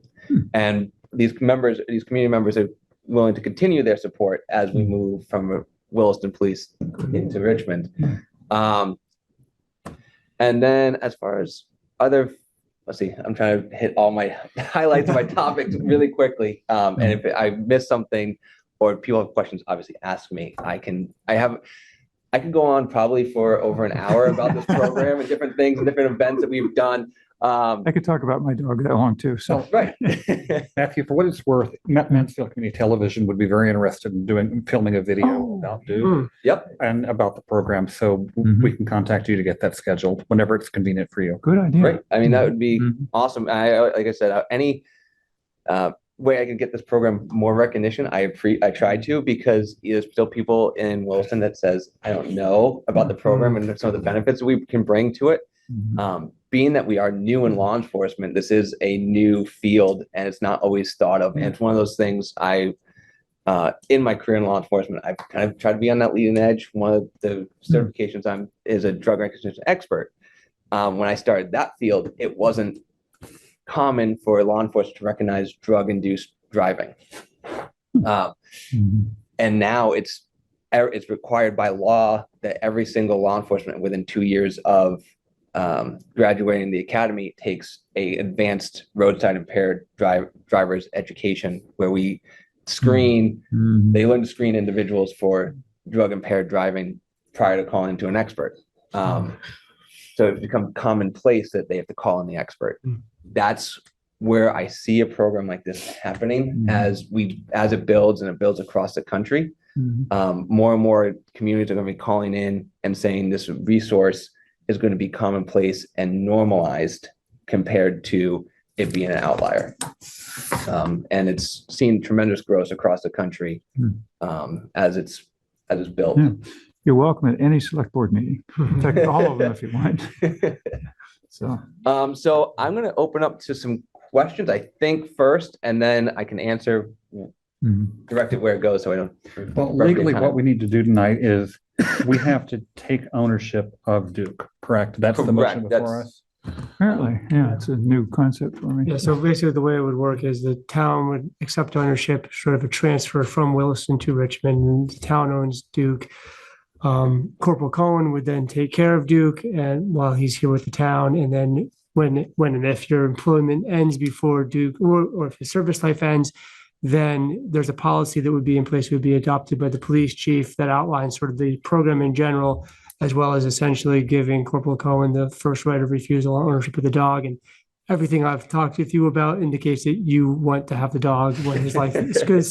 these community members are willing to continue their support as we move from Williston Police into Richmond. And then as far as other, let's see, I'm trying to hit all my highlights of my topics really quickly. And if I miss something, or if people have questions, obviously ask me. I can go on probably for over an hour about this program and different things and different events that we've done. I could talk about my dog that long too. So right. Matthew, for what it's worth, Mansfield Community Television would be very interested in filming a video about Duke. Yep. And about the program. So we can contact you to get that scheduled whenever it's convenient for you. Good idea. Right. I mean, that would be awesome. Like I said, any way I can get this program more recognition, I tried to, because there's still people in Williston that says, I don't know about the program and some of the benefits we can bring to it. Being that we are new in law enforcement, this is a new field and it's not always thought of. And it's one of those things in my career in law enforcement, I've kind of tried to be on that leading edge. One of the certifications is a drug recognition expert. When I started that field, it wasn't common for law enforcement to recognize drug-induced driving. And now it's required by law that every single law enforcement within 2 years of graduating the academy takes a advanced roadside impaired driver's education, where we screen, they learn to screen individuals for drug impaired driving prior to calling into an expert. So it's become commonplace that they have to call in the expert. That's where I see a program like this happening as it builds, and it builds across the country. More and more communities are going to be calling in and saying this resource is going to be commonplace and normalized compared to it being an outlier. And it's seen tremendous growth across the country as it's built. Yeah. You're welcome at any select board meeting. In fact, all of them if you want. So I'm going to open up to some questions, I think, first, and then I can answer, direct it where it goes, so I don't. Well, legally, what we need to do tonight is we have to take ownership of Duke, correct? That's the motion before us? Apparently, yeah, it's a new concept for me. Yeah, so basically the way it would work is the town would accept ownership, sort of a transfer from Williston to Richmond, and the town owns Duke. Corporal Cohen would then take care of Duke and while he's here with the town, and then when and if your employment ends before Duke, or if his service life ends, then there's a policy that would be in place, would be adopted by the police chief that outlines sort of the program in general, as well as essentially giving Corporal Cohen the first right of refusal on ownership of the dog. And everything I've talked with you about indicates that you want to have the dog when his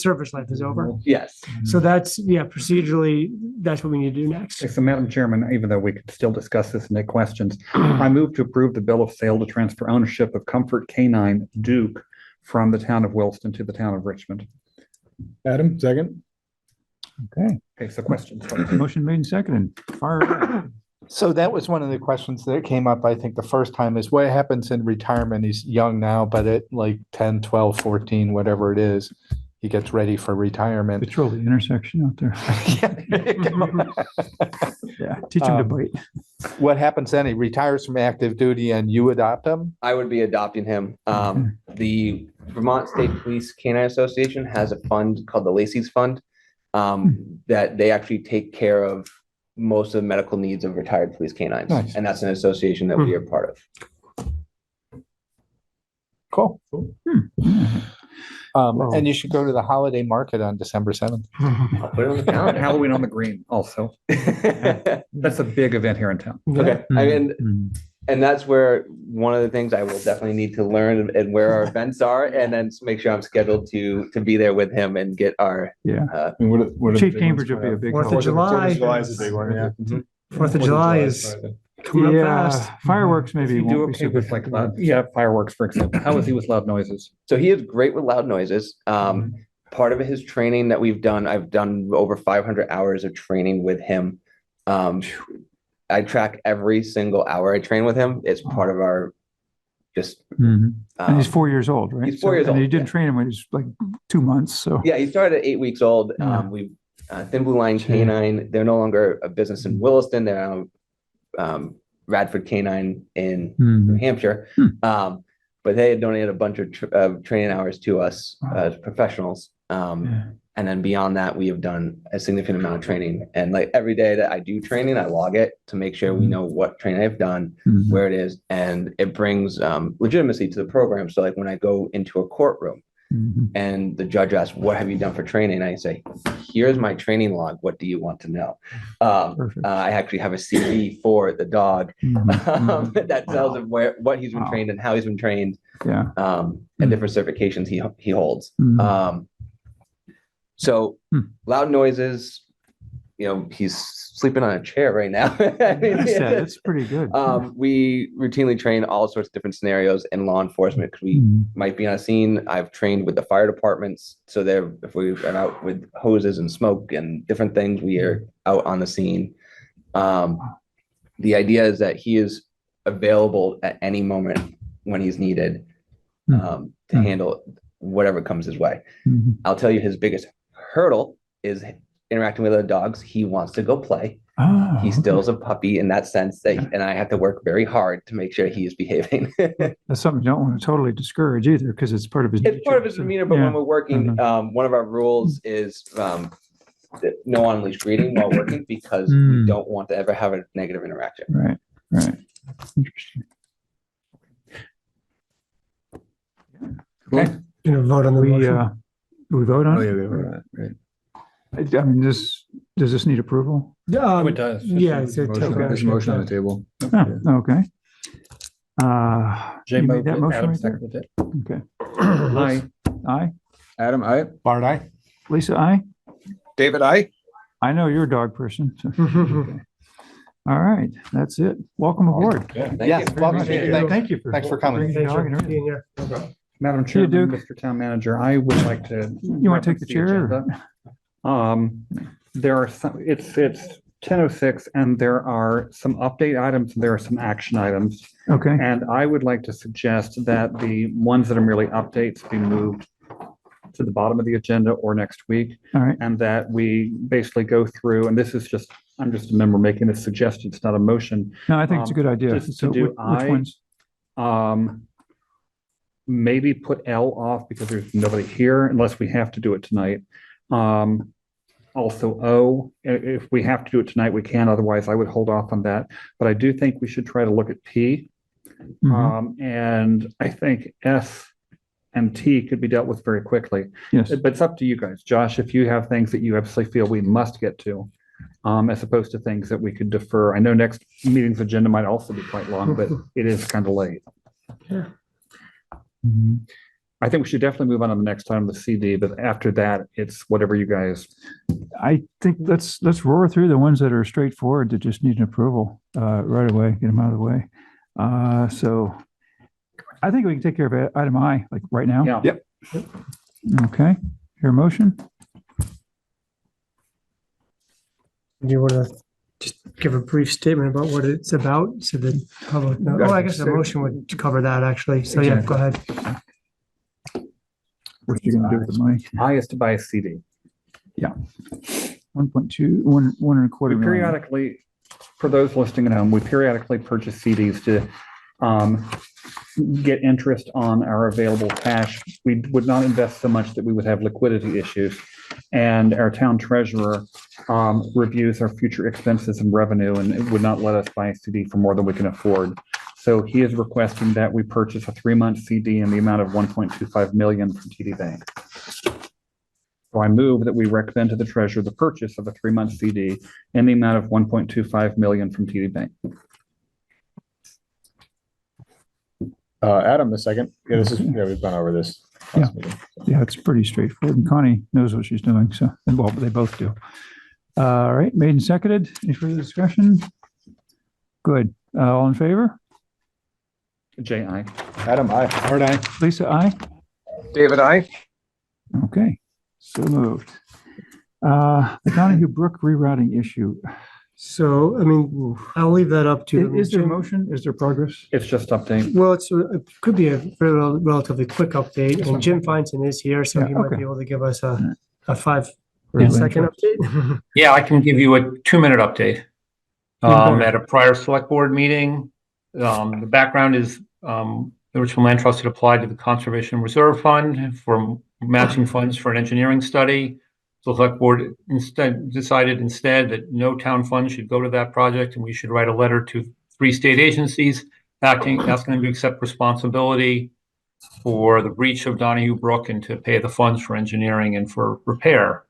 service life is over. Yes. So that's, procedurally, that's what we need to do next. Okay, so Madam Chairman, even though we could still discuss this and take questions, I move to approve the bill of sale to transfer ownership of Comfort Canine Duke from the town of Williston to the town of Richmond. Adam, second. Okay, so questions. Motion made and seconded. Fire away. So that was one of the questions that came up, I think, the first time, is what happens in retirement? He's young now, but at like 10, 12, 14, whatever it is, he gets ready for retirement. Patrol the intersection out there. Yeah, teach him to bite. What happens then? He retires from active duty and you adopt him? I would be adopting him. The Vermont State Police Canine Association has a fund called the Lacey's Fund that they actually take care of most of the medical needs of retired police canines. Nice. And that's an association that we are part of. Cool. And you should go to the holiday market on December 7th. I'll put it on the calendar. Halloween on the Green also. That's a big event here in town. Okay. I mean, and that's where one of the things I will definitely need to learn and where our events are, and then make sure I'm scheduled to be there with him and get our Chief Cambridge will be a big 4th of July. 4th of July is a big one, yeah. 4th of July is coming up fast. Fireworks maybe You do won't be okay so with good. like fireworks, for example. How is he with loud noises? So he is great with loud noises. Part of his training that we've done, I've done over 500 hours of training with him. I track every single hour I train with him. It's part of our And he's 4 years old, right? He's 4 years and old. you didn't train him when he was like 2 months, so. Yeah, he started at 8 weeks old. We've Thin Blue Line Canine. They're no longer a business in Williston. They're Radford Canine in New Hampshire. But they had donated a bunch of training hours to us as professionals. And then beyond that, we have done a significant amount of training. And like every day that I do training, I log it to make sure we know what training I've done, where it is, and it brings legitimacy to the program. So like when I go into a courtroom and the judge asks, "What have you done for training?" I say, "Here's my training log. What do you want to know?" I actually have a CV for the dog that tells him what he's been trained and how he's been trained, and different certifications he holds. So loud noises, he's sleeping on a chair right now. I mean, That's pretty good. We routinely train all sorts of different scenarios in law enforcement because we might be on a scene. I've trained with the fire departments. So if we are out with hoses and smoke and different things, we are out on the scene. The idea is that he is available at any moment when he's needed to handle whatever comes his way. I'll tell you his biggest hurdle is interacting with other dogs. He wants to go play. He still is a puppy in that sense and I have to work very hard to make sure he is behaving. That's something you don't want to totally discourage either, because it's part of his. It's part of his demeanor, but when we're working, one of our rules is no on-leash breeding while working because we don't want to ever have a negative interaction. Right. Interesting. Okay. Vote on the motion. Do we vote on Oh, it? yeah, we were on it, right. I mean, does this need approval? Yeah, it does. Yeah, it's a There's a motion on the table. Oh, okay. Jay You made moved that it, motion Adam right there? seconded it. Okay. Aye. Aye. Adam, aye. Bart, aye. Lisa, aye. David, aye. I know you're a dog person. So. Okay. All right, that's it. Welcome aboard. Yes, welcome. Thank you. Thanks for coming. bringing the dog and everything. Madam See you, Chairman, Duke. Mr. Town Manager, I would like to. You want to take the chair? agenda. There are some, it's 10:06 and there are some update items, and there are some action items. Okay. And I would like to suggest that the ones that are merely updates be moved to the bottom of the agenda or next week. All right. And that we basically go through, and this is just, I'm just a member making a suggestion, it's not a motion. No, I think it's a good idea. Just So to do which ones? Maybe put L off because there's nobody here unless we have to do it tonight. Also O, if we have to do it tonight, we can, otherwise I would hold off on that. But I do think we should try to look at P. And I think S and T could be dealt with very quickly. Yes. But it's up to you guys. Josh, if you have things that you absolutely feel we must get to, as opposed to things that we could defer. I know next meeting's agenda might also be quite long, but it is kind of late. Yeah. I think we should definitely move on to the next time, the CD, but after that, it's whatever you guys. I think let's roar through the ones that are straightforward that just need an approval right away, get them out of the way. So I think we can take care of item I, like right now. Yeah. Yep. Okay, your motion? Do you want to just give a brief statement about what it's about so the public knows? Oh, I guess a motion would cover that actually. So yeah, go ahead. What you gonna do with the money? I is to buy a CD. Yeah. 1.2, one and a quarter We million. periodically, for those listening at home, we periodically purchase CDs to get interest on our available cash. We would not invest so much that we would have liquidity issues. And our town treasurer reviews our future expenses and revenue, and it would not let us buy a CD for more than we can afford. So he is requesting that we purchase a 3-month CD in the amount of 1.25 million from TD Bank. So I move that we recommend to the treasurer the purchase of a 3-month CD in the amount of 1.25 million from TD Bank. Adam, the second. Yeah, we've gone over this. last meeting, so. Yeah, it's pretty straightforward. And Connie knows what she's doing, so, well, they both do. All right, made and seconded. Any further discussion? Good. All in favor? J. I. Adam, aye. Art, aye. Lisa, aye? David, aye. Okay, so moved. The Donahue Brook rerouting issue. So, I mean, I'll leave that up to. Is there Jim. motion? Is there progress? It's just update. Well, it could be a relatively quick update, and Jim Feinson is here, so Yeah, he might okay. be able to give us a 5-second Yeah. update. Yeah, I can give you a 2-minute update. Okay. At a prior select board meeting, the background is the Richmond Land Trust had applied to the Conservation Reserve Fund for matching funds for an engineering study. The select board decided that no town funds should go to that project, and we should write a letter to 3 state agencies asking them to accept responsibility for the breach of Donahue Brook and to pay the funds for engineering and for repair.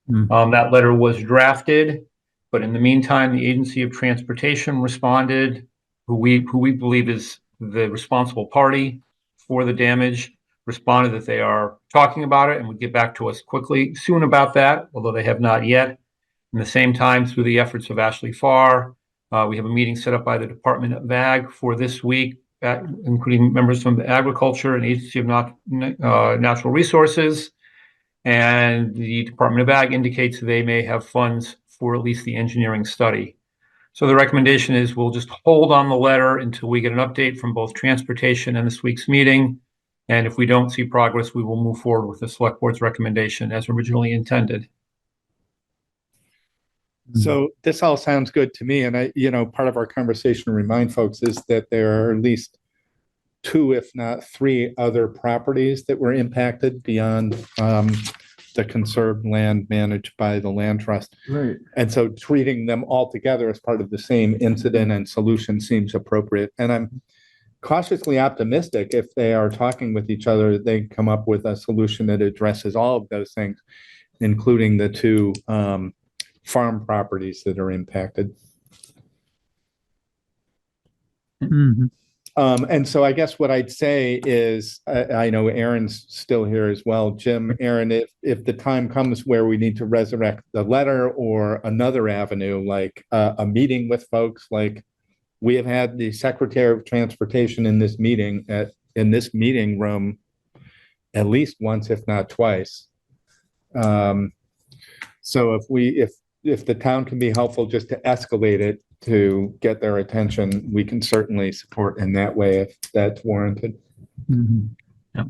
That letter was drafted, but in the meantime, the Agency of Transportation responded, who we believe is the responsible party for the damage, responded that they are talking about it and would get back to us soon about that, although they have not yet. In the same time, through the efforts of Ashley Farr, we have a meeting set up by the Department of Ag for this week, including members from the Agriculture and Agency of Natural Resources. And the Department of Ag indicates they may have funds for at least the engineering study. So the recommendation is we'll just hold on the letter until we get an update from both Transportation and this week's meeting. And if we don't see progress, we will move forward with the Select Board's recommendation as originally intended. So this all sounds good to me. And part of our conversation to remind folks is that there are at least 2, if not 3 other properties that were impacted beyond the conserved land managed by the land trust. Right. And so treating them all together as part of the same incident and solution seems appropriate. And I'm cautiously optimistic if they are talking with each other, they come up with a solution that addresses all of those things, including the 2 farm properties that are impacted. Mhm. And so I guess what I'd say is, I know Aaron's still here as well. Jim, Aaron, if the time comes where we need to resurrect the letter or another avenue, like a meeting with folks, like we have had the Secretary of Transportation in this meeting in this meeting room at least once, if not twice. So if the town can be helpful just to escalate it to get their attention, we can certainly support in that way if that's warranted. Mhm. Yeah.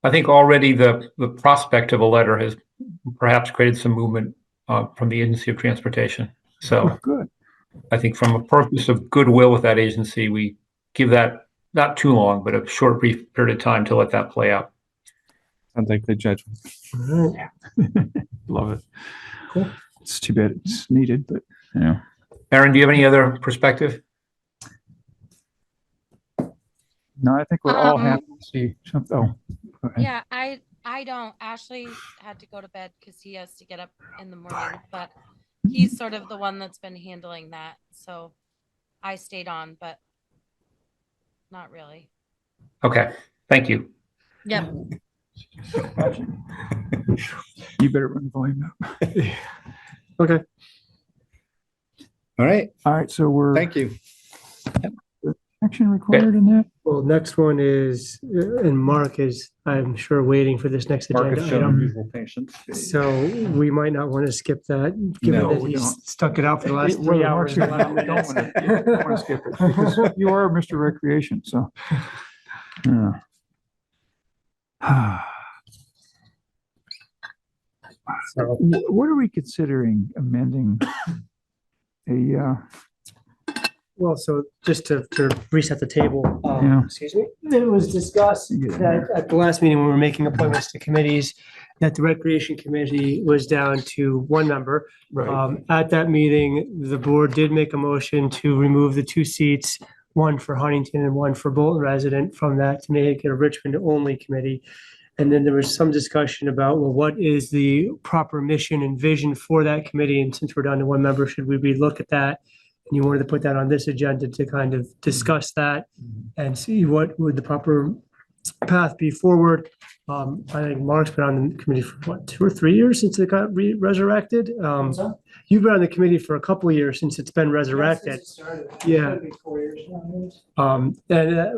I think already the prospect of a letter has perhaps created some movement from the Agency of Transportation. So Good. I think from a purpose of goodwill with that agency, we give that not too long, but a short, brief period of time to let that play out. Sounds like good judgment. Love it. Cool. It's too bad it's needed, but yeah. Aaron, do you have any other perspective? No, I think we're all happy to see something. Oh, go ahead. Yeah, I don't. Ashley had to go to bed because he has to get up in the morning, but he's sort of the one that's been handling that. So I stayed on, but not really. Okay, thank you. Yep. You better run the volume up. Okay. All right. All right. So we're. Thank you. Action required in that? Well, next one is, and Mark is, I'm sure, waiting for this next Mark agenda has shown item. unusual patience. So we might not want to skip that, given No, that we he's don't. stuck it out for the last Well, 3 Mark's hours. here. and 11 We don't minutes. want to skip it because you are Mr. Recreation, so. Yeah. So, What are we considering amending a, well, so just to reset the table, Yeah. excuse me, it was discussed that at the last meeting, when we were making appointments to committees, that the Recreation Committee was down to 1 member. right, At that meeting, the board did make a motion to remove the 2 seats, 1 for Huntington and 1 for Bolton resident, from that to make it a Richmond-only committee. And then there was some discussion about, well, what is the proper mission and vision for that committee? And since we're down to 1 member, should we relook at that? And you wanted to put that on this agenda to kind of discuss that and see what would the proper path be forward. I think Mark's been on the committee for what, 2 or 3 years since it got resurrected? You've been on the committee for a couple of years since it's been resurrected. Yeah. And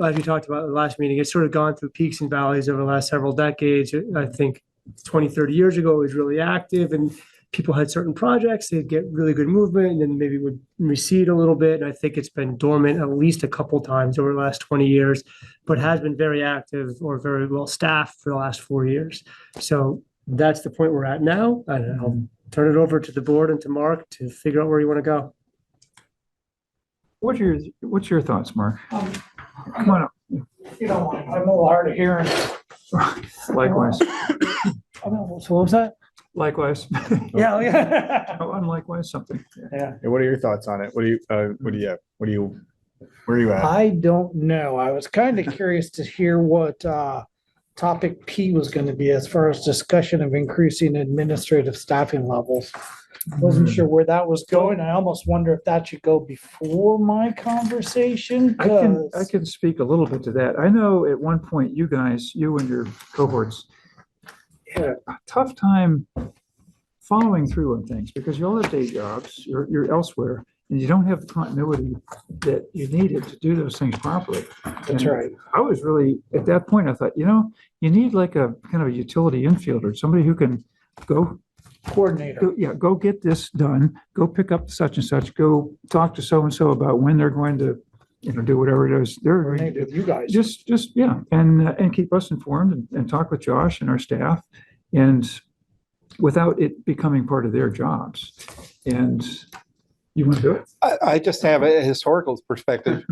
like we talked about in the last meeting, it's sort of gone through peaks and valleys over the last several decades. I think 20, 30 years ago, it was really active and people had certain projects, they'd get really good movement and then maybe would recede a little bit. And I think it's been dormant at least a couple times over the last 20 years, but has been very active or very well staffed for the last 4 years. So that's the point we're at now. And I'll turn it over to the board and to Mark to figure out where you want to go. what's your thoughts, Mark? Come on up. If you don't mind, I'm a little hard of hearing. Likewise, So what was that? likewise. Yeah. Oh, and likewise something. Yeah. Hey, what are your thoughts on it? Where are you at? I don't know. I was kind of curious to hear what topic P was going to be as far as discussion of increasing administrative staffing levels. Wasn't sure where that was going. I almost wonder if that should go before my conversation. I can speak a little bit to that. I know at one point you guys, you and your cohorts had a tough time following through on things, because you all have day jobs, you're elsewhere, and you don't have the continuity that you needed to do those things properly. That's And right. I was really, at that point, I thought, you need like a kind of a utility infielder, somebody who can go Coordinator. go get this done, go pick up such and such, go talk to so-and-so about when they're going to, do whatever it is they're going to Coordinate do. with you guys. Just, yeah, and keep us informed and talk with Josh and our staff, and without it becoming part of their jobs. And you want to do it? I just have a historical perspective,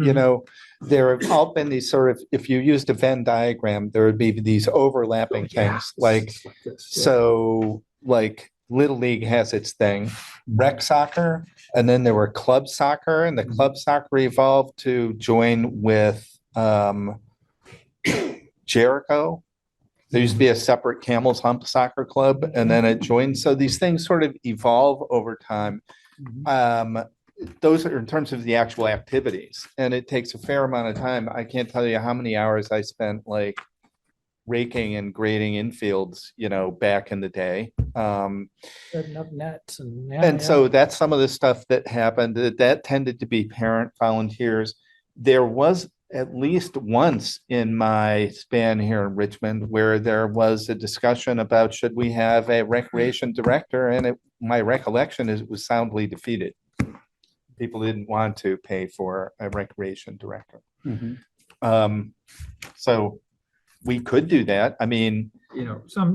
there have all been these sort of, if you used a Venn diagram, there would be these overlapping things, like, so like Little League has its thing, rec soccer, and then there were club soccer, and the club soccer evolved to join with Jericho. There used to be a separate Camel's Hump Soccer Club, and then it joined. So these things sort of evolve over time. Those are in terms of the actual activities, and it takes a fair amount of time. I can't tell you how many hours I spent like raking and grading infields, back in the day. Setting up nets and. And so that's some of the stuff that happened. That tended to be parent volunteers. There was at least once in my span here in Richmond where there was a discussion about should we have a recreation director, and my recollection is it was soundly defeated. People didn't want to pay for a recreation director. So we could do that. I mean,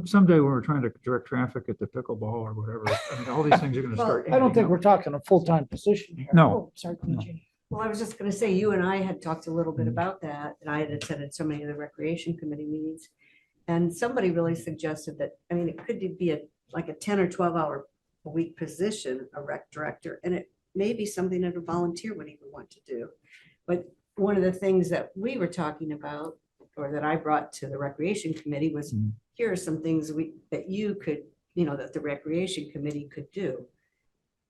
someday when we're trying to direct traffic at the pickleball or whatever, all these things are going to start. I don't think we're talking a full-time position here. No. Oh, sorry, Jeannie. Well, I was just gonna say, you and I had talked a little bit about that, and I had attended so many of the recreation committee meetings. And somebody really suggested that, it could be like a 10 or 12 hour a week position, a rec director, and it may be something that a volunteer would even want to do. But one of the things that we were talking about, or that I brought to the recreation committee, was here are some things that you could, that the recreation committee could do.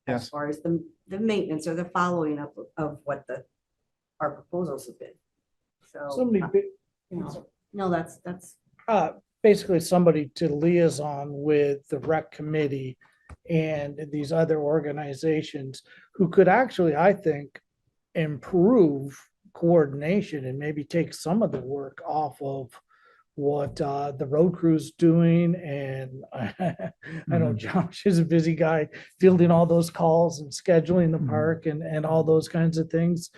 As far as the maintenance or the following up of what our proposals have been. So, no, that's. Basically somebody to liaison with the rec committee and these other organizations who could actually, I think, improve coordination and maybe take some of the work off of what the road crew's doing. And I know Josh is a busy guy fielding all those calls and scheduling the park and all those kinds of things.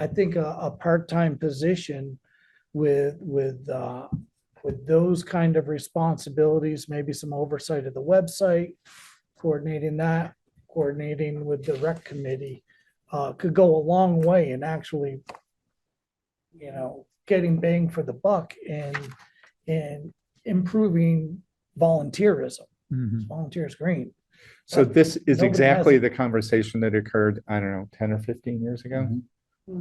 I think a part-time position with those kind of responsibilities, maybe some oversight of the website, coordinating with the rec committee, could go a long way in actually, getting bang for the buck and improving volunteerism. Volunteers green. so this is Nobody exactly has- the conversation that occurred, I don't know, 10 or 15 years ago.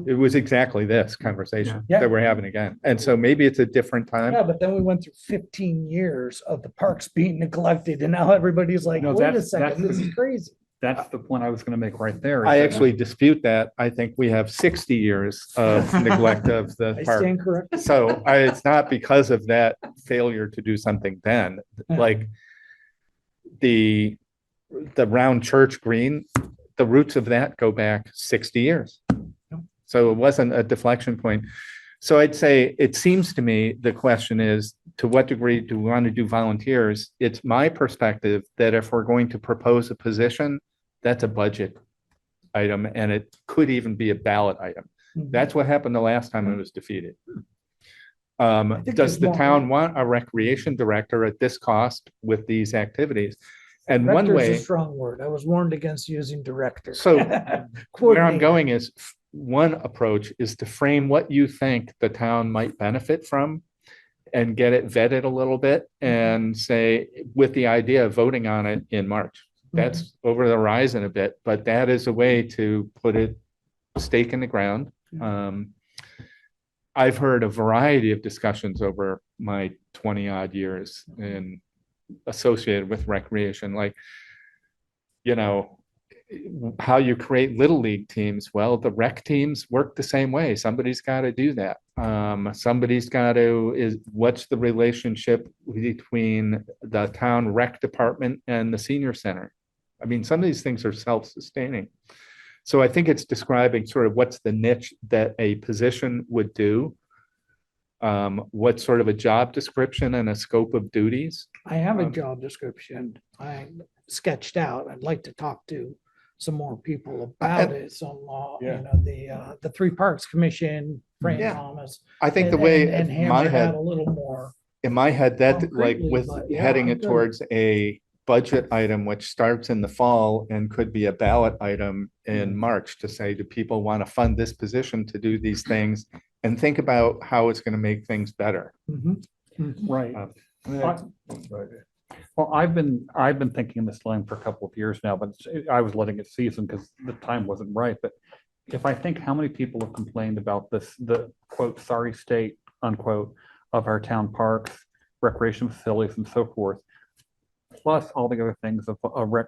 It was exactly this conversation Yeah. that we're having again. And so maybe it's a different time. Yeah, but then we went through 15 years of the parks being neglected, and now everybody's like, No, wait a that's- second, this is crazy. That's the point I was gonna make right there. is I that- actually dispute that. I think we have 60 years of neglect of the I park. stand corrected. So it's not because of that failure to do something then, like the round church green, the roots of that go back 60 years. So it wasn't a deflection point. So I'd say, it seems to me, the question is, to what degree do we want to do volunteers? It's my perspective that if we're going to propose a position, that's a budget item, and it could even be a ballot item. That's what happened the last time it was defeated. think Does there's the more. town want a recreation director at this cost with these activities? And one Director's a way, strong word. I was warned against using director. so where I'm Coordinator. going is, one approach is to frame what you think the town might benefit from and get it vetted a little bit and say, with the idea of voting on it in March. That's over the horizon a bit, but that is a way to put it stake in the ground. I've heard a variety of discussions over my 20 odd years in associated with recreation, like, how you create little league teams. Well, the rec teams work the same way. Somebody's got to do that. Somebody's got to, what's the relationship between the town rec department and the senior center? I mean, some of these things are self-sustaining. So I think it's describing sort of what's the niche that a position would do. What sort of a job description and a scope of duties. I have a job description I sketched out. I'd like to talk to some more people about it. Some, you know, the Three Parks Commission, Frank Yeah. Thomas. I think the way and in hammer my that head, a little more. in my head, that like concretely, with but yeah, heading I'm it good. towards a budget item, which starts in the fall and could be a ballot item in March to say, do people want to fund this position to do these things? And think about how it's going to make things better. Right. Well, I've been thinking in this line for a couple of years now, but I was letting it season because the time wasn't right. But if I think how many people have complained about this, the quote, sorry state, unquote, of our town parks, recreation facilities and so forth, plus all the other things of a rec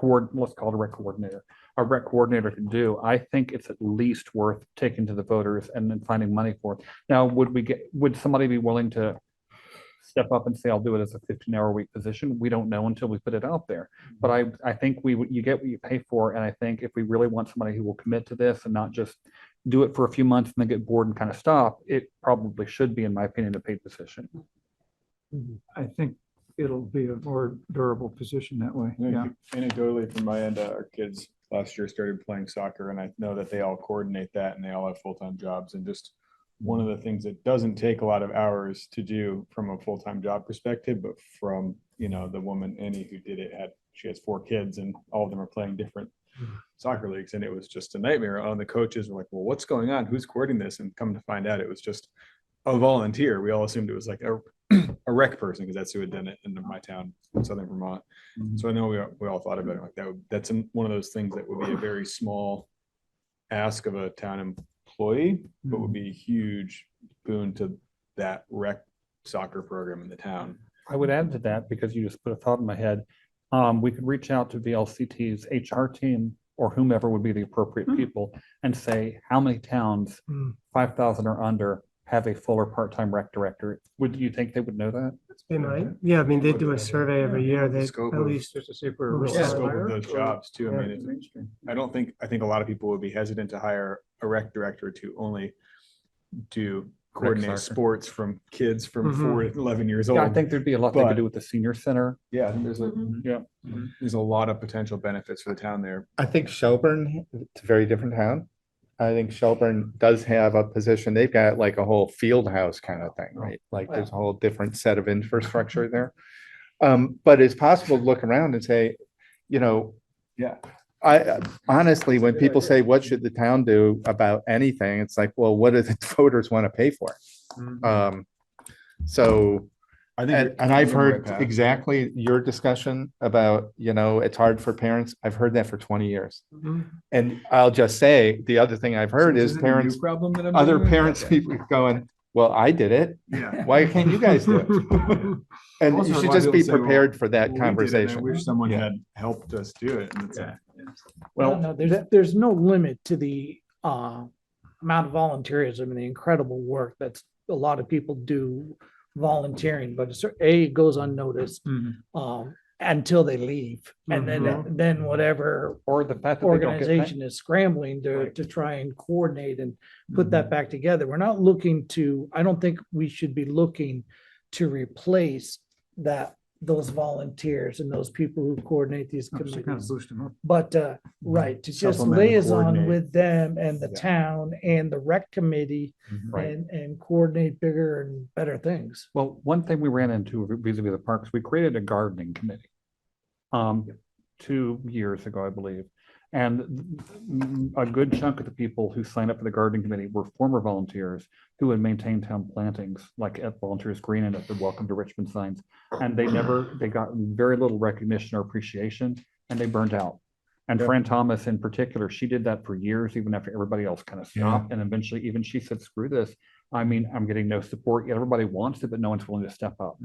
let's call it a rec coordinator can do, I think it's at least worth taking to the voters and then finding money for it. Now, would somebody be willing to step up and say, I'll do it as a 15-hour-a-week position? We don't know until we put it out there. But I think you get what you pay for. And I think if we really want somebody who will commit to this and not just do it for a few months and then get bored and kind of stop, it probably should be, in my opinion, a paid position. I think it'll be a more durable position that way. Yeah. Anecdotally, from my end, our kids last year started playing soccer, and I know that they all coordinate that and they all have full-time jobs. And just one of the things that doesn't take a lot of hours to do from a full-time job perspective, but from, you know, the woman, Annie, who did it, she has 4 kids and all of them are playing different soccer leagues. And it was just a nightmare. And the coaches were like, well, what's going on? Who's coordinating this? And come to find out, it was just a volunteer. We all assumed it was like a rec person because that's who had done it in my town in Southern Vermont. So I know we all thought about it like that. That's one of those things that would be a very small ask of a town employee, but would be a huge boon to that rec soccer program in the town. I would add to that, because you just put a thought in my head. We could reach out to VLCT's HR team or whomever would be the appropriate people and say, how many towns, 5,000 or under, have a full or part-time rec director? Would you think they would know that? They might. Yeah, I mean, they do a survey every year. They Scope at of- least Just to see if we're. Well, The Yeah. scope of those Or- jobs too. I or mean, mainstream. I think a lot of people would be hesitant to hire a rec director to only do coordinate soccer. sports from kids from Mhm. 4 to 11 years old. Yeah, I think there'd be a lot they but- could do with the senior center. Yeah, I think there's Yeah. there's a lot of potential benefits for the town there. I think Shelburne, it's a very different town. I think Shelburne does have a position. They've got like a whole field house kind of thing, right? Like there's a whole different set of infrastructure there. But it's possible to look around and say, you know, Yeah. I honestly, when people say, what should the town do about anything? It's like, well, what do the voters want to pay for? So, I think and, you're- and I've you're on the right heard path. exactly your discussion about, you know, it's hard for parents. I've heard that for 20 years. And I'll just say, the other thing I've heard is Isn't it a new parents, problem that I'm other dealing with? parents, people going, well, I did it. Yeah. Why can't you guys do it? And Also, you a should lot of just be people say, well, prepared for that well, we did it, and I conversation. wish someone Yeah. had helped us do it. And it's Well, no, there's no limit to the amount of volunteerism and the incredible work that's a lot of people do volunteering, but it goes unnoticed until they leave, and then whatever Or the fact that they don't get organization paid. is scrambling to try and coordinate and put that back together. We're not looking to. I don't think we should be looking to replace those volunteers and those people who coordinate these Just to kind of committees. boost them up. But right, to just Supplement and liaison coordinate. with them and the Yeah. town and the rec committee Right. and coordinate bigger and better things. Well, one thing we ran into vis-a-vis the parks, we created a gardening committee 2 years ago, I believe. And a good chunk of the people who signed up for the gardening committee were former volunteers who had maintained town plantings, like at Volunteers Green and at the Welcome to Richmond signs. And they got very little recognition or appreciation, and they burned out. And Fran Thomas in particular, she did that for years, even after everybody else kind of stopped. And eventually even she said, screw this. I mean, I'm getting no support. Everybody wants it, but no one's willing to step up.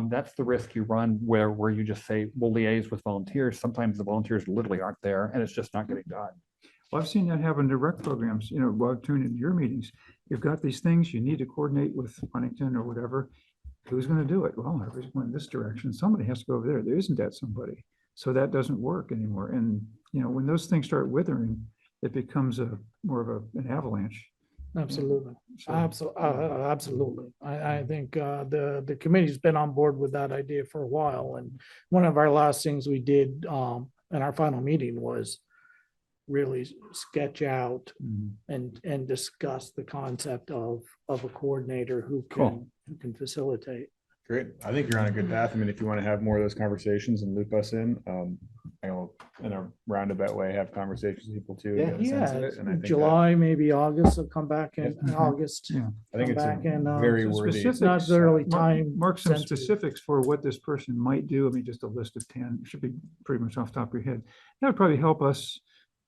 That's the risk you run where you just say, we'll liaise with volunteers. Sometimes the volunteers literally aren't there and it's just not getting done. Well, I've seen that happen to rec programs, you know, while tuning into your meetings. You've got these things, you need to coordinate with Huntington or whatever. Who's going to do it? Well, everybody's going this direction. Somebody has to go over there. There isn't that somebody. So that doesn't work anymore. And, you know, when those things start withering, it becomes more of an avalanche. Absolutely. So- Absolutely. I think the committee's been on board with that idea for a while. And one of our last things we did in our final meeting was really sketch out and discuss the concept of a coordinator who can facilitate. Great. I think you're on a good path. I mean, if you want to have more of those conversations and loop us in, I will, in a roundabout way, have conversations with people too. get a sense of it, and I think that- July, maybe August, will come back in August. Yeah. I think come it's a back and, very some worthy. specifics, not really time Mark some sensitive. specifics for what this person might do. I mean, just a list of 10 should be pretty much off the top of your head. That would probably help us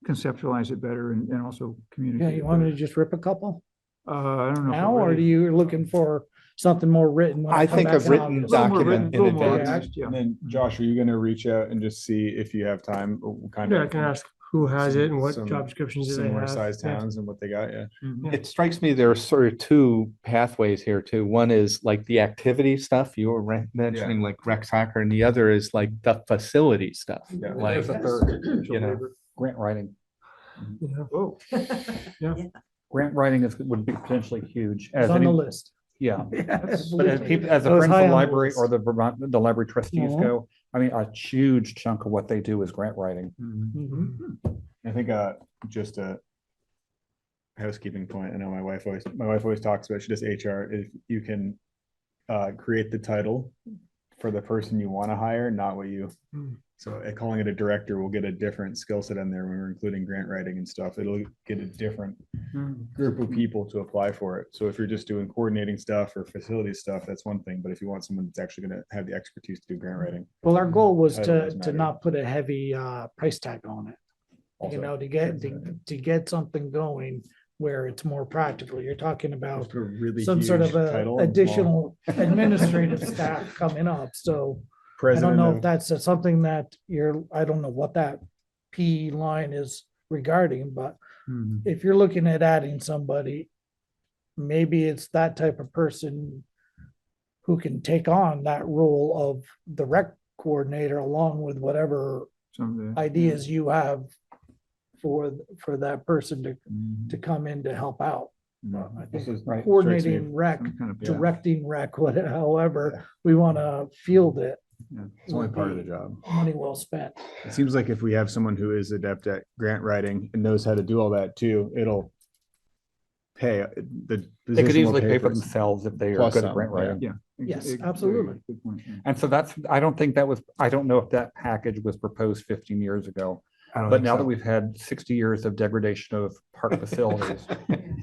conceptualize it better and also Yeah, communicate. you it want me better. to just rip a couple I don't know. if now, we're or ready. do you looking for something more written? when I come think a back in written August? document in little more advance. organized, yeah. And then Josh, are you going to reach out and just see if you have time? Kind Yeah, I of can ask who has it and what some job descriptions do they similar have. sized Yeah. towns and what they got? Yeah. It strikes me there are sort of two pathways here too. One is like the activity stuff you were mentioning, like rec soccer, and the other is like the facility stuff. Yeah. Like, There's a third, you know, grant writing. Oh, yeah. Grant writing would be potentially huge. It's on the list. Yeah. Yes, But as people, as the That was Friends high of the on the Library list. or the library trustees Mhm. go, I mean, a huge chunk of what they do is grant writing. I think just a housekeeping point. I know my wife always talks about, she does HR. If you can create the title for the person you want to hire, not what you. So calling it a director will get a different skill set in there when we're including grant writing and stuff. It'll get a different group of people to apply for it. So if you're just doing coordinating stuff or facility stuff, that's one thing. But if you want someone that's actually going to have the expertise to do grant writing. Well, our goal was Title to does matter. not put a heavy price tag on it. Also, You know, to get something going where it's more practical. You're talking about just a really some sort huge of title a and additional administrative staff coming up. So I President don't know of- if that's something that I don't know what that P line is regarding, but if you're looking at adding somebody, maybe it's that type of person who can take on that role of the rec coordinator along with whatever ideas you have for that person to come in to help out. I think coordinating rec, directing rec, whatever, however we want to field it. It's only part of the job. Money well spent. It seems like if we have someone who is adept at grant writing and knows how to do all that too, it'll pay the. They could position will easily pay for itself. themselves if they are Plus good at some, grant writing. Yeah. Yes, absolutely. And so I don't know if that package was proposed 15 years ago. I don't But think now so. that we've had 60 years of degradation of park facilities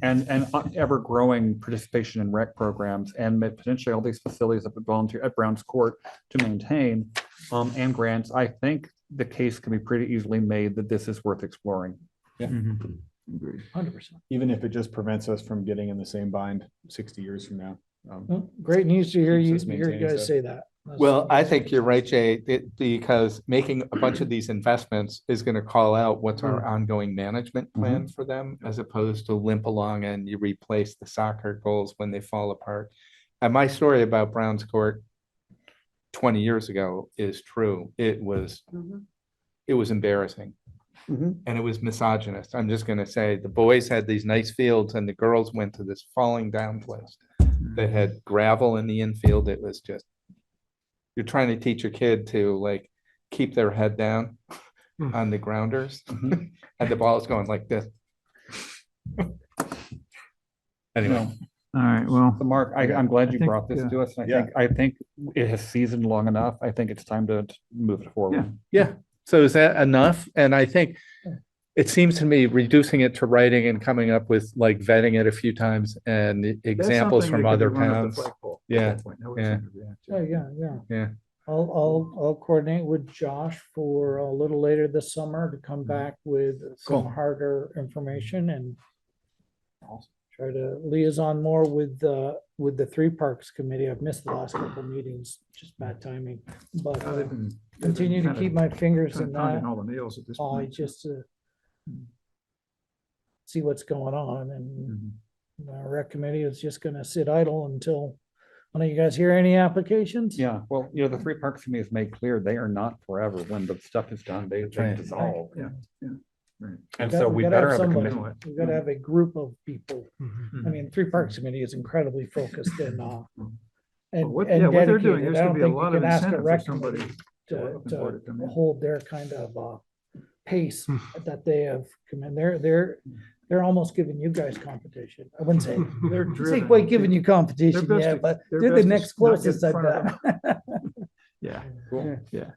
and ever growing participation in rec programs and potentially all these facilities up at Brown's Court to maintain and grants, I think the case can be pretty easily made that this is worth exploring. Yeah. 100%. Even if it just prevents us from getting in the same bind 60 years from now. Great news to hear Keeps you us guys maintaining say that. Well, I think you're right, Jay, because making a bunch of these investments is going to call out what's our ongoing management plan for them, as opposed to limp along and you replace the soccer goals when they fall apart. And my story about Brown's Court 20 years ago is true. It was embarrassing. And it was misogynist. I'm just going to say the boys had these nice fields and the girls went to this falling down place that had gravel in the infield. It was just, you're trying to teach a kid to like keep their head down on the grounders and the ball is going like this. Anyway. All right, well. So Mark, I'm glad you brought this yeah. to us. I think it has seasoned long enough. I think it's time to move it forward. Yeah. So is that enough? And I think it seems to me reducing it to writing and coming up with like vetting it a few times and examples from other towns. Yeah. Yeah. I'll coordinate with Josh for a little later this summer to come back with some harder information and try to liaison more with the Three Parks Committee. I've missed the last couple meetings, just bad timing. But They've been continue to kind of- keep my fingers kind in of pounding that. all the nails at this I point. just see what's going on, and the rec committee is just gonna sit idle until one of you guys hear any applications. Yeah, well, the three parks committee has made clear they are not forever. When the stuff is done, they right. dissolve. Yeah, yeah, right. And so we better have a somebody. committee. We gotta have a group of people. Mm-hmm. I mean, Three Parks Committee is incredibly focused and What and they're doing, dedicated. there's I gonna don't be a think you lot of can ask a incentive for rec somebody committee to work to for it, I mean. hold their kind of pace that they have come in. They're almost giving you guys competition. I wouldn't say They're it's driven. like quite giving you Their competition, best yeah, to- but their they're the best is next not get in closest at front of that. Yeah, Cool. yeah.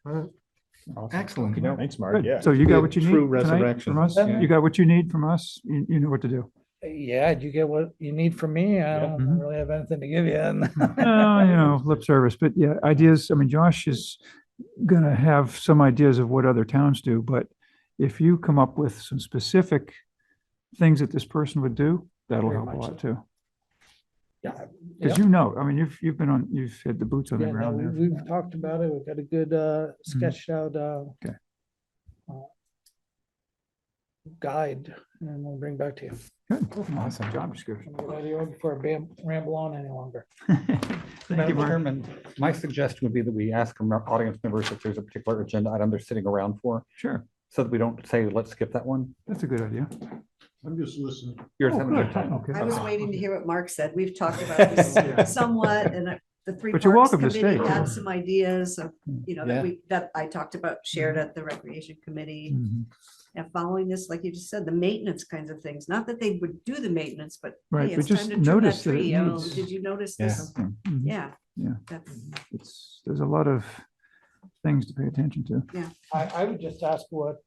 Excellent. Thanks, Mark. Good. Yeah. So you got what you need True tonight resurrection. from us? Yeah. You got what you need from us? You know what to do. Yeah, do you get what you need from me? I don't Mhm. really have anything to give you. Well, lip service, but yeah, ideas. I mean, Josh is gonna have some ideas of what other towns do, but if you come up with some specific things that this person would do, that'll Very help a much lot so. too. Yeah. Because I mean, you've had the boots on the Yeah, no, ground there. we've talked about it. We've got a good sketched out Okay. guide, and we'll bring back to you. Good. Awesome job description. Good idea before I ramble on any longer. Thank you, Madam Mark. Chairman, my suggestion would be that we ask our audience members if there's a particular agenda item they're sitting around for, Sure, so that we don't say, let's skip that one. that's a good idea. I'm just listening. You're Oh, having a good. good time. Okay. I was waiting to hear what Mark said. We've talked about this somewhat, and the Three But you're Parks welcome to Committee stay. had some ideas of, Yeah. that I talked about, shared at the Recreation Committee. Mhm. And following this, like you just said, the maintenance kinds of things, not that they would do the maintenance, but Right, hey, but it's time just to trim that notice that it tree. Oh, needs- did you notice Yeah. this? Mhm. Yeah. Yeah. That's, There's a lot of things to pay attention to. I would just ask what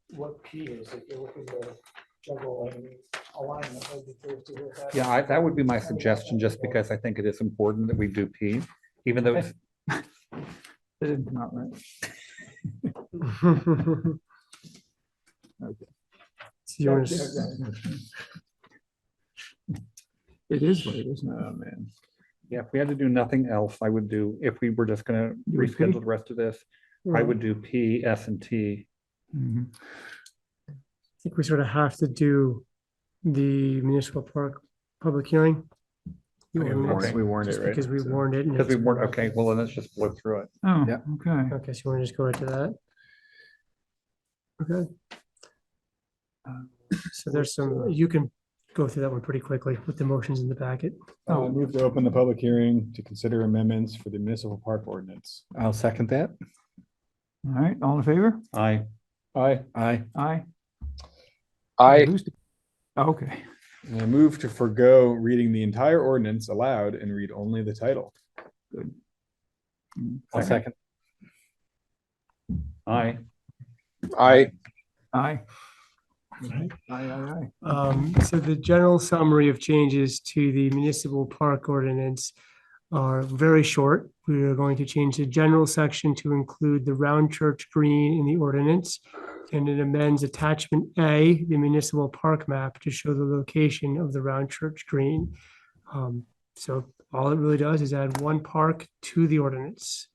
P is, if you're looking to juggle any alignment. I'd be curious to hear that. Yeah, that would be my suggestion, just because I think it is important that we do P, even though it's, It didn't come out right. Okay. So you want to- It is late, isn't it? Oh, man. yeah, if we had to do nothing else, I would do, if we were just gonna You would P? reschedule the rest of this, I would do P, S, and T. Mhm. I think we sort of have to do the municipal park public hearing. The ordinance, We warned it, just right? because we So- warned it. and Because we it's- weren't, okay, well, then let's just blow through it. Oh, Yeah. okay. Okay, so you want to just go into that? Okay. So there's some, you can go through that one pretty quickly with the motions in the packet. I move to open the public hearing to consider amendments for the municipal park ordinance. I'll second that. All right, all in favor? Aye. Aye. Aye. Aye. Who's the- Okay, And I move to forego reading the entire ordinance aloud and read only the title. good. I'll second. Aye. Aye. Aye. Aye, aye, aye. So the general summary of changes to the municipal park ordinance are very short. We are going to change the general section to include the round church green in the ordinance. And it amends attachment A, the municipal park map, to show the location of the round church green. So all it really does is add one park to the ordinance.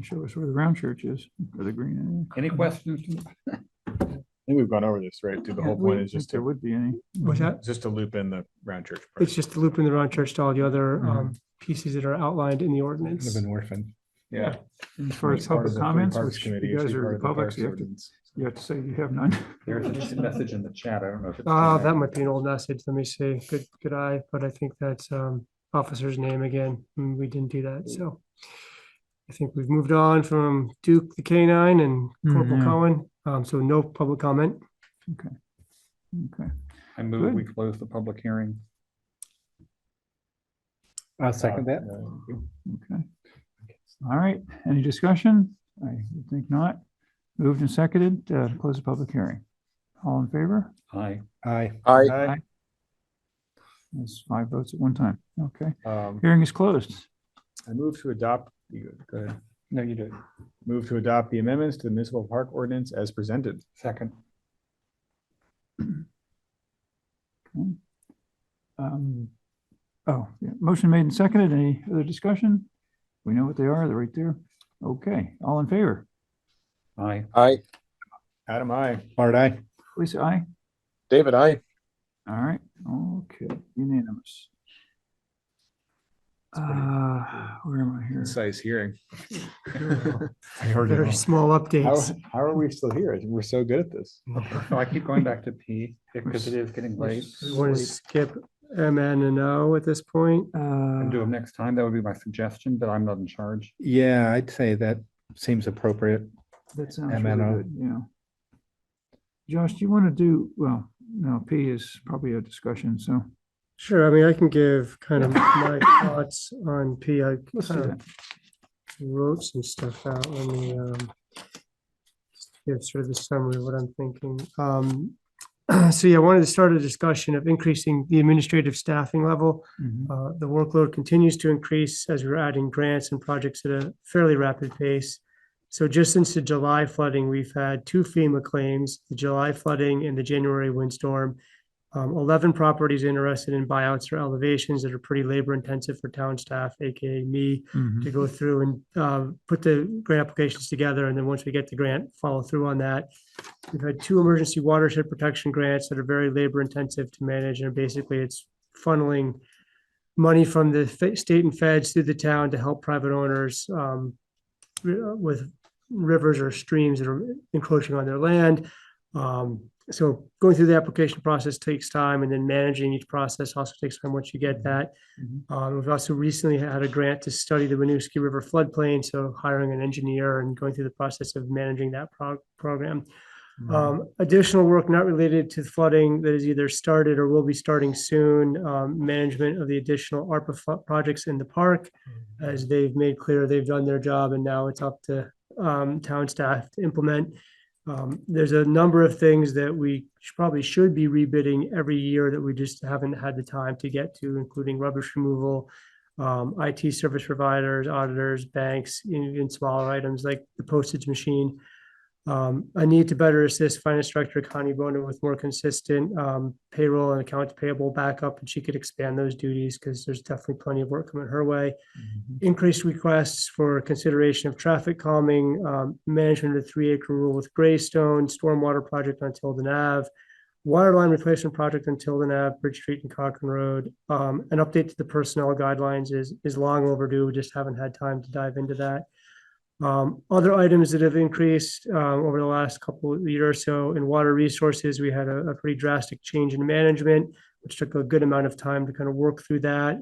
Show us where the round church is, or the green. Any questions? I think we've gone over this, right? The whole point is just There to, would be any. What's that? just to loop in the round church. part. It's just looping the round church to all the other pieces that are outlined in the Could ordinance. have been orphaned. Yeah. As far as As part public of the Three comments, Parks which Committee, you it should guys be are part of the Republics, Parks you have to say you have none. There's a message in the chat. I don't know if it's. Oh, that might be an old message. Let me see. Good eye, but I think that's officer's name again. We didn't do that, so. I think we've moved on from Duke the K-9 and Corporal Mhm. Cohen, so no public comment. Okay. I move we close the public hearing. I'll second that. Okay. All right, any discussion? I think not. Moved and seconded, to close the public hearing. All in favor? Aye. Aye. Aye. That's 5 votes at one time. Okay, Um, hearing is closed. I move to adopt, go ahead. No, you do. Move to adopt the amendments to the municipal park ordinance as presented. Second. Okay. Motion made and seconded. Any other discussion? We know what they are. They're right there. Okay, all in favor? Aye. Aye. Adam, I. Art, aye. Lisa, aye. David, aye. All right, okay, unanimous. Where am I here? Concise hearing. Very small updates. How are we still here? We're so good at this. So I keep going back to P because it is getting late. We want to skip MN and O at this point. And do them next time. That would be my suggestion, but I'm not in charge. Yeah, I'd say that seems appropriate. That sounds really MNO. good, yeah. Josh, do you want to do, well, no, P is probably a discussion, so Sure, I mean, I can give kind of my thoughts on P. I let's do kind that. of wrote some stuff out. Let me give sort of the summary of what I'm thinking. So yeah, I wanted to start a discussion of increasing the administrative staffing level. The workload continues to increase as we're adding grants and projects at a fairly rapid pace. So just since the July flooding, we've had 2 FEMA claims, the July flooding and the January windstorm. 11 properties interested in buyouts or elevations that are pretty labor intensive for town staff, AKA me, to go through and put the grant applications together. And then once we get the grant, follow through on that. We've had 2 emergency watershed protection grants that are very labor intensive to manage. And basically it's funneling money from the state and feds through the town to help private owners with rivers or streams that are encroaching on their land. So going through the application process takes time, and then managing each process also takes time once you get that. We've also recently had a grant to study the Winooski River floodplain, so hiring an engineer and going through the process of managing that program. Additional work not related to flooding that is either started or will be starting soon, management of the additional ARPA projects in the park. As they've made clear, they've done their job, and now it's up to town staff to implement. There's a number of things that we probably should be rebidding every year that we just haven't had the time to get to, including rubbish removal, IT service providers, auditors, banks, even smaller items like the postage machine. A need to better assist Finance Director Connie Bona with more consistent payroll and accounts payable backup, and she could expand those duties because there's definitely plenty of work coming her way. Increased requests for consideration of traffic calming, management of the 3-acre rule with Greystone, stormwater project on Tilden Ave, water line replacement project on Tilden Ave, Bridge Street and Cochrane Road. An update to the personnel guidelines is long overdue. We just haven't had time to dive into that. Other items that have increased over the last couple of years or so in water resources, we had a pretty drastic change in management, which took a good amount of time to kind of work through that,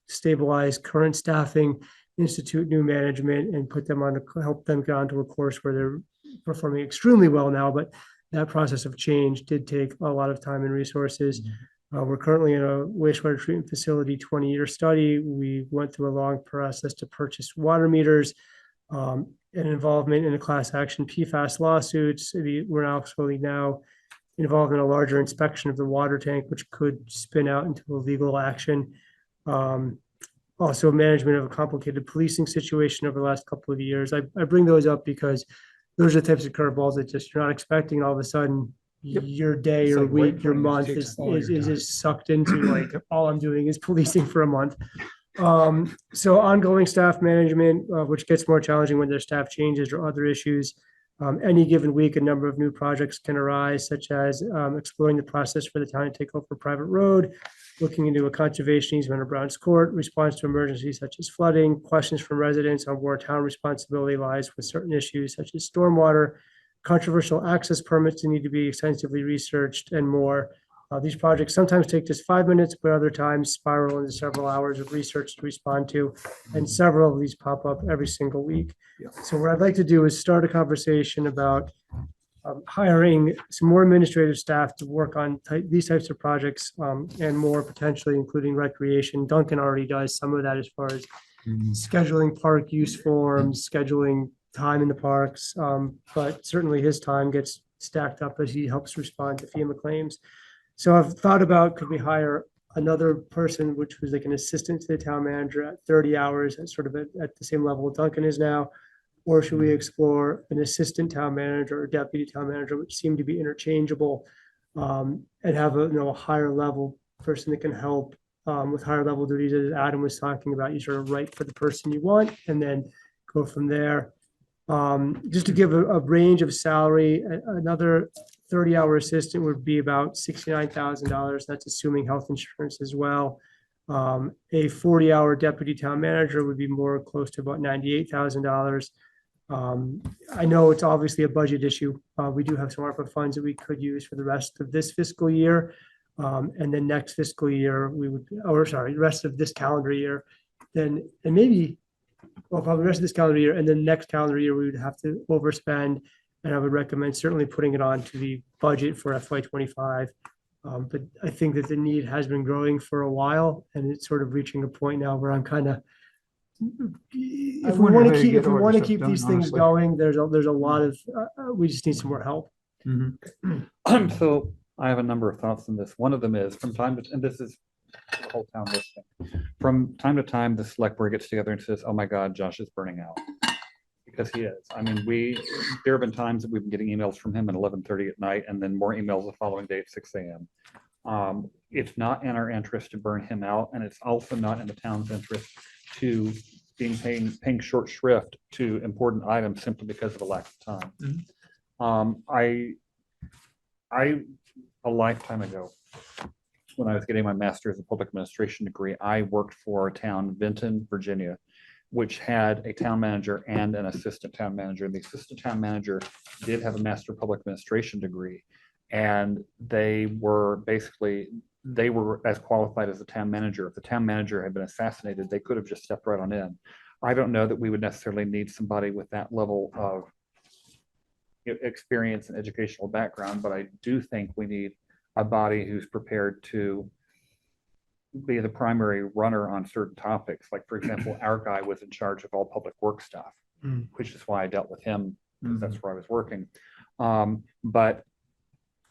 stabilize current staffing, institute new management, and put them on to help them get onto a course where they're performing extremely well now. But that process of change did take a lot of time and resources. We're currently in a wastewater treatment facility 20-year study. We went through a long process to purchase water meters. And involvement in a class action PFAS lawsuits. We're actually now involved in a larger inspection of the water tank, which could spin out into a legal action. Also management of a complicated policing situation over the last couple of years. I bring those up because those are the types of curveballs that just you're not expecting, and all of a sudden your day, your week, your month is sucked into like all I'm doing is policing for a month. So ongoing staff management, which gets more challenging when there's staff changes or other issues. Any given week, a number of new projects can arise, such as exploring the process for the town to take over a private road, looking into a conservation easement of Brown's Court, response to emergencies such as flooding, questions from residents on where town responsibility lies with certain issues such as stormwater, controversial access permits that need to be extensively researched, and more. These projects sometimes take just 5 minutes, but other times spiral into several hours of research to respond to, and several of these pop up every single week. So what I'd like to do is start a conversation about hiring some more administrative staff to work on these types of projects and more, potentially including recreation. Duncan already does some of that as far as scheduling park use forms, scheduling time in the parks, but certainly his time gets stacked up as he helps respond to FEMA claims. So I've thought about, could we hire another person, which was like an assistant to the town manager at 30 hours, at sort of at the same level Duncan is now? Or should we explore an assistant town manager or deputy town manager, which seem to be interchangeable, and have a higher level person that can help with higher level duties, as Adam was talking about, you sort of write for the person you want and then go from there. Just to give a range of salary, another 30-hour assistant would be about $69,000. That's assuming health insurance as well. A 40-hour deputy town manager would be more close to about $98,000. I know it's obviously a budget issue. We do have some ARPA funds that we could use for the rest of this fiscal year. And then next fiscal year, the rest of this calendar year, probably the rest of this calendar year, and then next calendar year, we would have to overspend. And I would recommend certainly putting it on to the budget for FY25. But I think that the need has been growing for a while, and it's sort of reaching a point now where I'm kind of, if we want to keep these things going, there's a lot of, we just need some more help. So I have a number of thoughts on this. One of them is from time to, and this is the whole town listening. From time to time, the select board gets together and says, "Oh my God, Josh is burning out," because he is. I mean, there have been times that we've been getting emails from him at 11:30 at night, and then more emails the following day at 6 a.m. It's not in our interest to burn him out, and it's also not in the town's interest to paying short shrift to important items simply because of a lack of time. A lifetime ago, when I was getting my master's in public administration degree, I worked for a town, Vinton, Virginia, which had a town manager and an assistant town manager. The assistant town manager did have a master of public administration degree, and they were as qualified as the town manager. If the town manager had been assassinated, they could have just stepped right on in. I don't know that we would necessarily need somebody with that level of experience and educational background, but I do think we need a body who's prepared to be the primary runner on certain topics. Like, for example, our guy was in charge of all public work stuff, which is why I dealt with him, because that's where I was working. But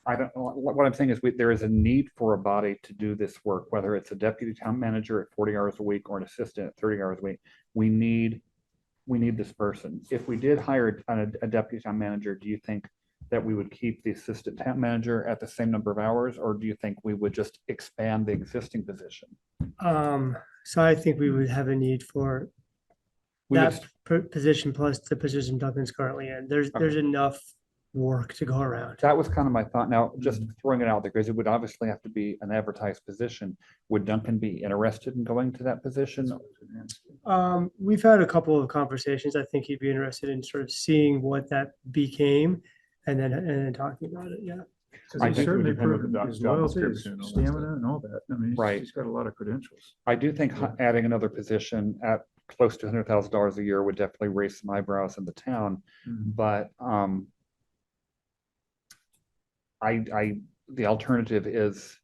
I don't know, what I'm saying is there is a need for a body to do this work, whether it's a deputy town manager at 40 hours a week or an assistant at 30 hours a week. We need this person. If we did hire a deputy town manager, do you think that we would keep the assistant town manager at the same number of hours, or do you think we would just expand the existing position? So I think we would have a need for that position plus the position Duncan's currently in. There's enough work to go around. That was kind of my thought. Now, just throwing it out there, because it would obviously have to be an advertised position. Would Duncan be interested in going to that position? We've had a couple of conversations. I think he'd be interested in sort of seeing what that became and then talking about it. Yeah. Because he's certainly proven his loyalty, his stamina and all that. I mean, he's got a lot of credentials. I do think adding another position at close to $100,000 a year would definitely raise some eyebrows in the town. But the alternative is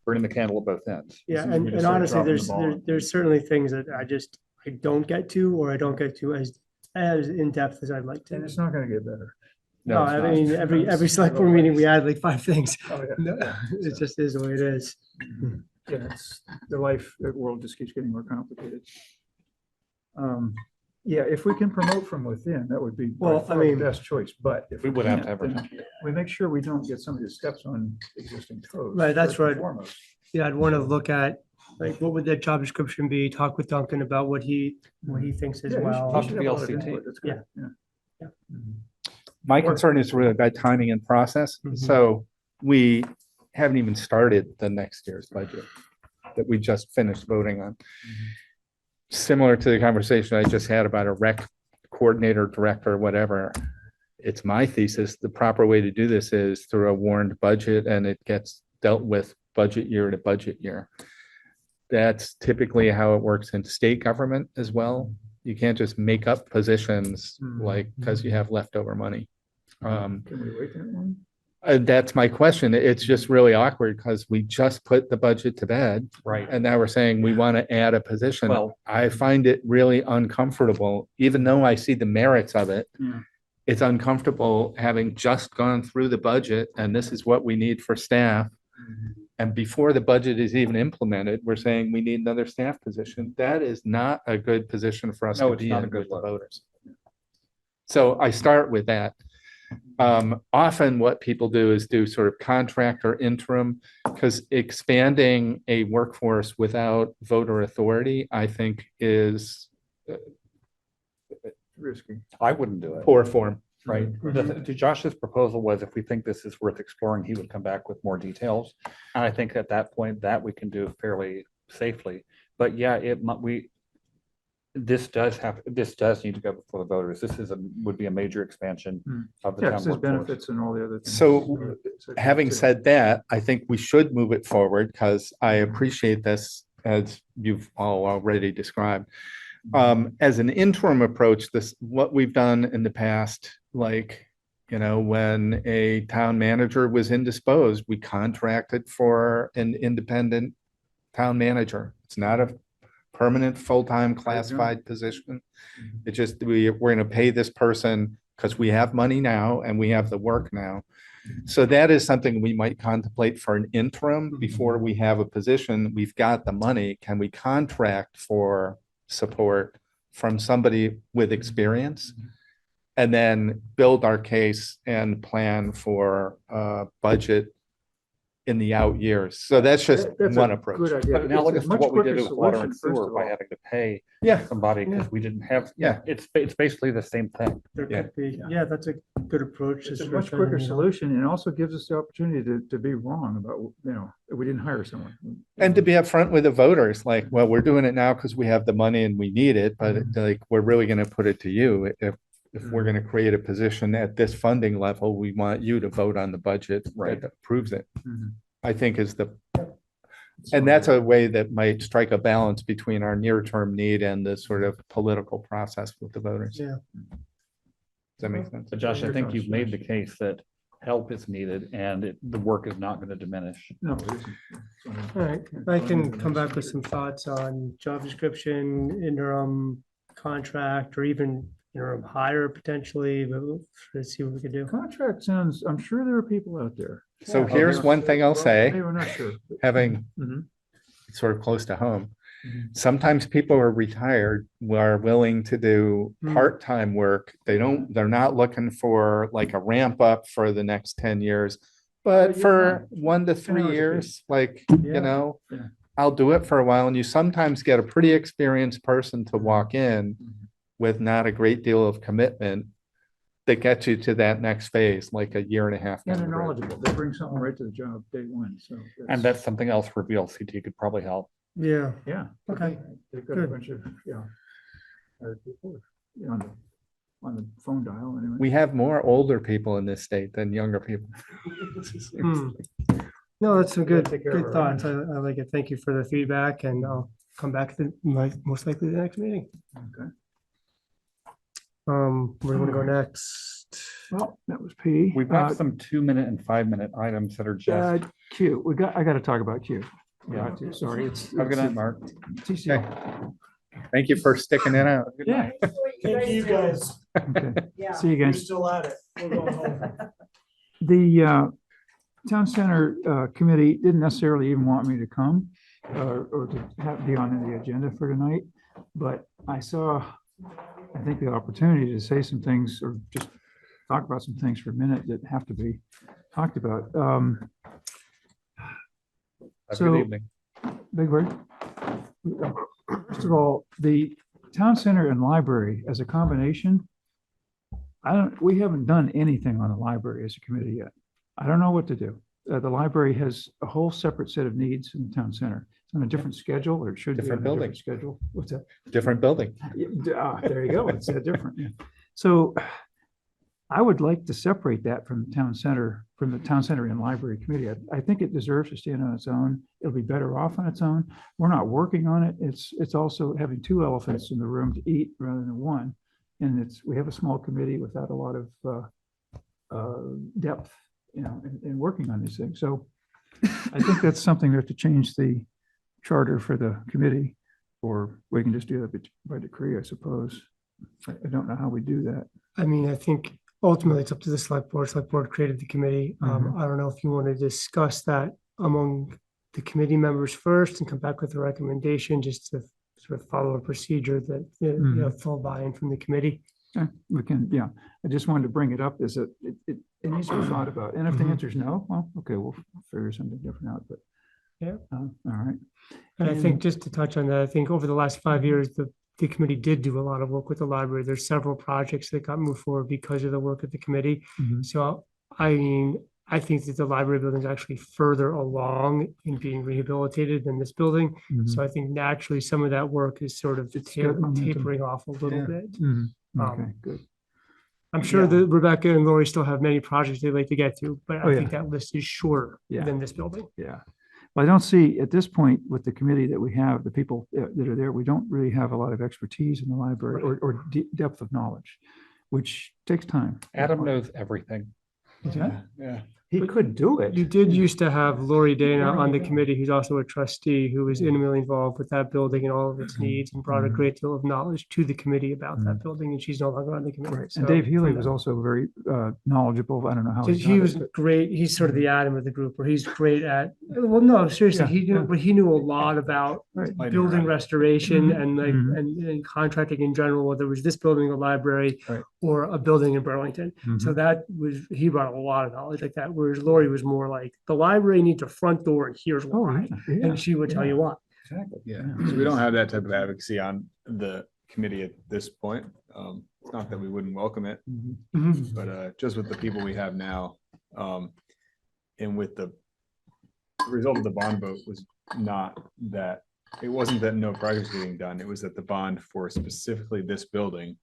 burning the candle at both ends. Yeah, and honestly, there's certainly things that I don't get to, or I don't get to as in depth as I'd like to. And it's not going to get better. No, I mean, every select board meeting, we add like 5 things. It just is the way it is. Yeah, it's the world just keeps getting more complicated. Yeah, if we can promote from within, that would be the best choice. But if we would have to advertise, we make sure we don't get somebody that steps on existing toes. Right, that's right. Yeah, I'd want to look at like what would that job description be? Talk with Duncan about what he thinks as well. Talk to the LCT. Yeah. My concern is really about timing and process. So we haven't even started the next year's budget that we just finished voting on. Similar to the conversation I just had about a rec coordinator, director, whatever. It's my thesis. The proper way to do this is through a warned budget, and it gets dealt with budget year to budget year. That's typically how it works in state government as well. You can't just make up positions like because you have leftover money. Can we wait that long? That's my question. It's just really awkward because we just put the budget to bed. Right. And now we're saying we want to add a position. Well, I find it really uncomfortable, even though I see the merits of it. It's uncomfortable having just gone through the budget and this is what we need for staff. And before the budget is even implemented, we're saying we need another staff position. That is not a good position for us to be in with the voters. So I start with that. Often what people do is do sort of contract or interim, because expanding a workforce without voter authority, I think is Risky. I wouldn't do it. poor form. Right. Josh's proposal was if we think this is worth exploring, he would come back with more details. And I think at that point that we can do fairly safely. But yeah, this does need to go before the voters. This would be a major expansion of the Yeah, town it says workforce. benefits and all the other things. So having said that, I think we should move it forward because I appreciate this as you've all already described. As an interim approach, what we've done in the past, like, when a town manager was indisposed, we contracted for an independent town manager. It's not a permanent, full-time classified position. It just, we're going to pay this person because we have money now and we have the work now. So that is something we might contemplate for an interim before we have a position. We've got the money. Can we contract for support from somebody with experience and then build our case and plan for budget in the out years? So that's just That's one a approach. good idea. But now look It's at a much what we did quicker with water solution, and first sewer of by all. having to pay Yeah. somebody because we didn't have, Yeah. it's basically the same thing. There Yeah. could be, yeah, that's a good approach. It's just a for much quicker finding out. solution and also gives us the opportunity to be wrong about, if we didn't hire someone. And to be upfront with the voters, like, well, we're doing it now because we have the money and we need it, but like, we're really going to put it to you. If we're going to create a position at this funding level, we want you to vote on the budget that approves it. Mhm. I think and that's a way that might strike a balance between our near-term need and the sort of political process with the voters. Yeah. Does that make sense? But Josh, I think you've made the case that help is needed and the work is not going to diminish. No, it isn't. All right, I can come back with some thoughts on job description, interim contract, or even interim hire potentially, but let's see what we can do. Contract sounds, I'm sure there are people out there. So here's one thing I'll say, Maybe we're not sure. having Mhm. sort of close to home. Sometimes people are retired, are willing to do part-time work. They're not looking for like a ramp up for the next 10 years. But for 1 to 3 hours a years, like, Yeah. I'll do it for a while. And you sometimes get a pretty experienced person to walk in with not a great deal of commitment that gets you to that next phase, like a year and a half. And down they're the road. knowledgeable. They bring something right to the job day one, so. And that's something else where VLCT could probably help. Yeah. Yeah. Okay. They've got a Good. bunch of, hired people, on the phone dial anyway. We have more older people in this state than younger people. Hmm. No, that's some good, Take care of good our thoughts. I like it. Thank you for the feedback and I'll come back to most likely the next meeting. Okay. Where do you want to go next? Well, that was P. We've got some 2-minute and 5-minute items that are just. Q, I got to talk about Q. Yeah, sorry, it's. Have a good night, Mark. TCL. Thank you for sticking it out. Yeah. Thank you, guys. Okay. Yeah. See you We're guys. still at it. We're going home. The Town Center Committee didn't necessarily even want me to come or to be on the agenda for tonight, but I saw, I think, the opportunity to say some things or just talk about some things for a minute that have to be talked about. Good evening. Big word. First of all, the Town Center and library as a combination, we haven't done anything on the library as a committee yet. I don't know what to do. The library has a whole separate set of needs in the Town Center. It's on a different schedule, or it should be on Different a building. different schedule. What's that? Different building. There you go. It's different. Yeah. So I would like to separate that from the Town Center and Library Committee. I think it deserves to stand on its own. It'll be better off on its own. We're not working on it. It's also having two elephants in the room to eat rather than one. And we have a small committee without a lot of depth, in working on these things. So I think that's something we have to change the charter for the committee, or we can just do that by decree, I suppose. I don't know how we do that. I mean, I think ultimately it's up to the select board. Select board created the committee. Mhm. I don't know if you want to discuss that among the committee members first and come back with a recommendation just to sort of follow a procedure that, full buy-in from the committee. Okay, we can, yeah, I just wanted to bring it up as it needs to be thought about. And if the answer is no, well, okay, we'll figure something different out, but. Yeah. All right. And I think just to touch on that, I think over the last 5 years, the committee did do a lot of work with the library. There's several projects that got moved forward because of the work of the committee. Mhm. So I mean, I think that the library building is actually further along in being rehabilitated than this building. Mhm. So I think naturally some of that work is sort of It's got momentum. tapering off a little Yeah. bit. Mhm. Okay, Um, good. I'm sure Yeah. that Rebecca and Lori still have many projects they'd like to get to, but Oh, I yeah. think that list is shorter Yeah. than this building. Yeah. Well, I don't see at this point with the committee that we have, the people that are there, we don't really have a lot of expertise in the library or depth of knowledge, which takes time. Adam knows everything. Is that? Yeah. He could do it. You did used to have Lori Dana on the committee, who's also a trustee, who was intimately involved with that building and all of its needs and brought a great deal of knowledge to the committee about that building, and she's no longer on the committee. Right. So And Dave Healy from was that- also very knowledgeable. I don't know how. So he's he done was it, but- great. He's sort of the Adam of the group where he's great at, well, no, seriously, Yeah, he knew, yeah. but he knew a lot about Right. building restoration Mhm, and like, mhm. and contracting in general, whether it was this building, a library, Right. or a building in Burlington. So Mhm. that was, he brought a lot of knowledge like that, whereas Lori was more like, the library needs a front door and here's Oh, why. yeah, yeah, And she would tell yeah. you why. Exactly. Yeah, so we don't have that type of advocacy on the committee at this point. It's not that we wouldn't welcome it, Mhm. but just with the people we have now, and with the result of the bond vote was not that, it wasn't that no projects were getting done, it was that the bond for specifically this building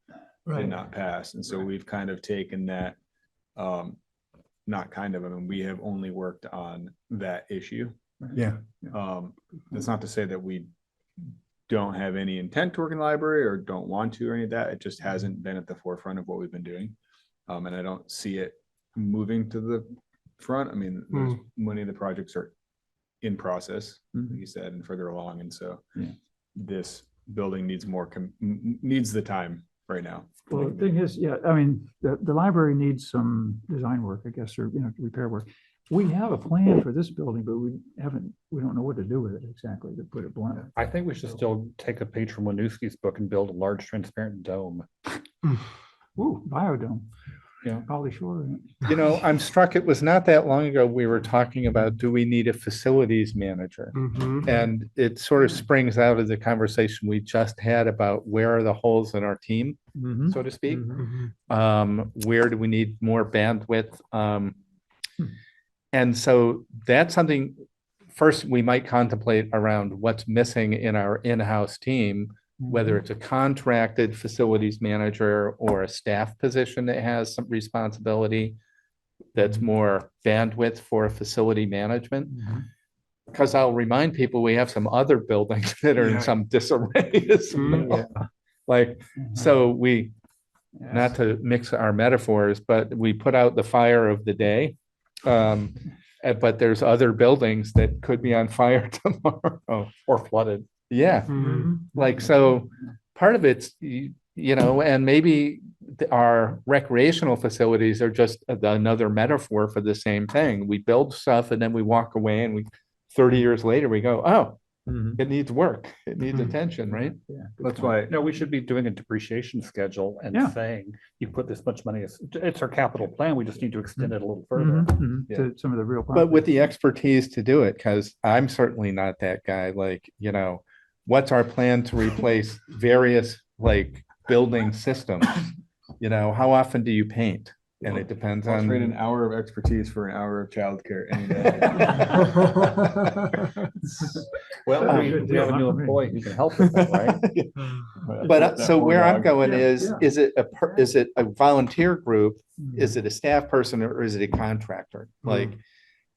Right. did not pass, and so we've kind of taken that, not kind of, I mean, we have only worked on that issue. Yeah. That's not to say that we don't have any intent to work in the library or don't want to or any of that. It just hasn't been at the forefront of what we've been doing. And I don't see it moving to the front. I mean, many of the projects are in process, like you said, and further along. And so Yeah. this building needs more, needs the time right now. Well, the thing is, yeah, I mean, the library needs some design work, I guess, or, repair work. We have a plan for this building, but we don't know what to do with it exactly, to put it bluntly. I think we should still take a page from Winooski's book and build a large transparent dome. Ooh, biodome. Yeah. Probably sure. I'm struck, it was not that long ago, we were talking about, do we need a facilities manager? Mhm. And it sort of springs out of the conversation we just had about where are the holes in our team, Mhm. so to speak? Mhm. Where do we need more bandwidth? And so that's something, first, we might contemplate around what's missing in our in-house team, whether it's a contracted facilities manager or a staff position that has some responsibility that's more bandwidth for facility management. Because I'll remind people, we have some other buildings that are in some disarray as well. Like, so we, not to mix our metaphors, but we put out the fire of the day. But there's other buildings that could be on fire tomorrow. Or flooded. Yeah, Mhm. like, so part of it's, and maybe our recreational facilities are just another metaphor for the same thing. We build stuff and then we walk away and 30 years later, we go, oh, it needs work. It needs attention, right? Yeah. That's why, No, we should be doing a depreciation schedule and Yeah. saying, you put this much money, it's our capital plan, we just need to extend it a little further. To some of the real. But with the expertise to do it, because I'm certainly not that guy, like, what's our plan to replace various building systems? How often do you paint? And it depends I'll on. trade an hour of expertise for an hour of childcare any day. Well, we have a new employee who can help with that, right? But so where I'm going Yeah, is, yeah. is it a volunteer group? Is it a staff person or is it a contractor?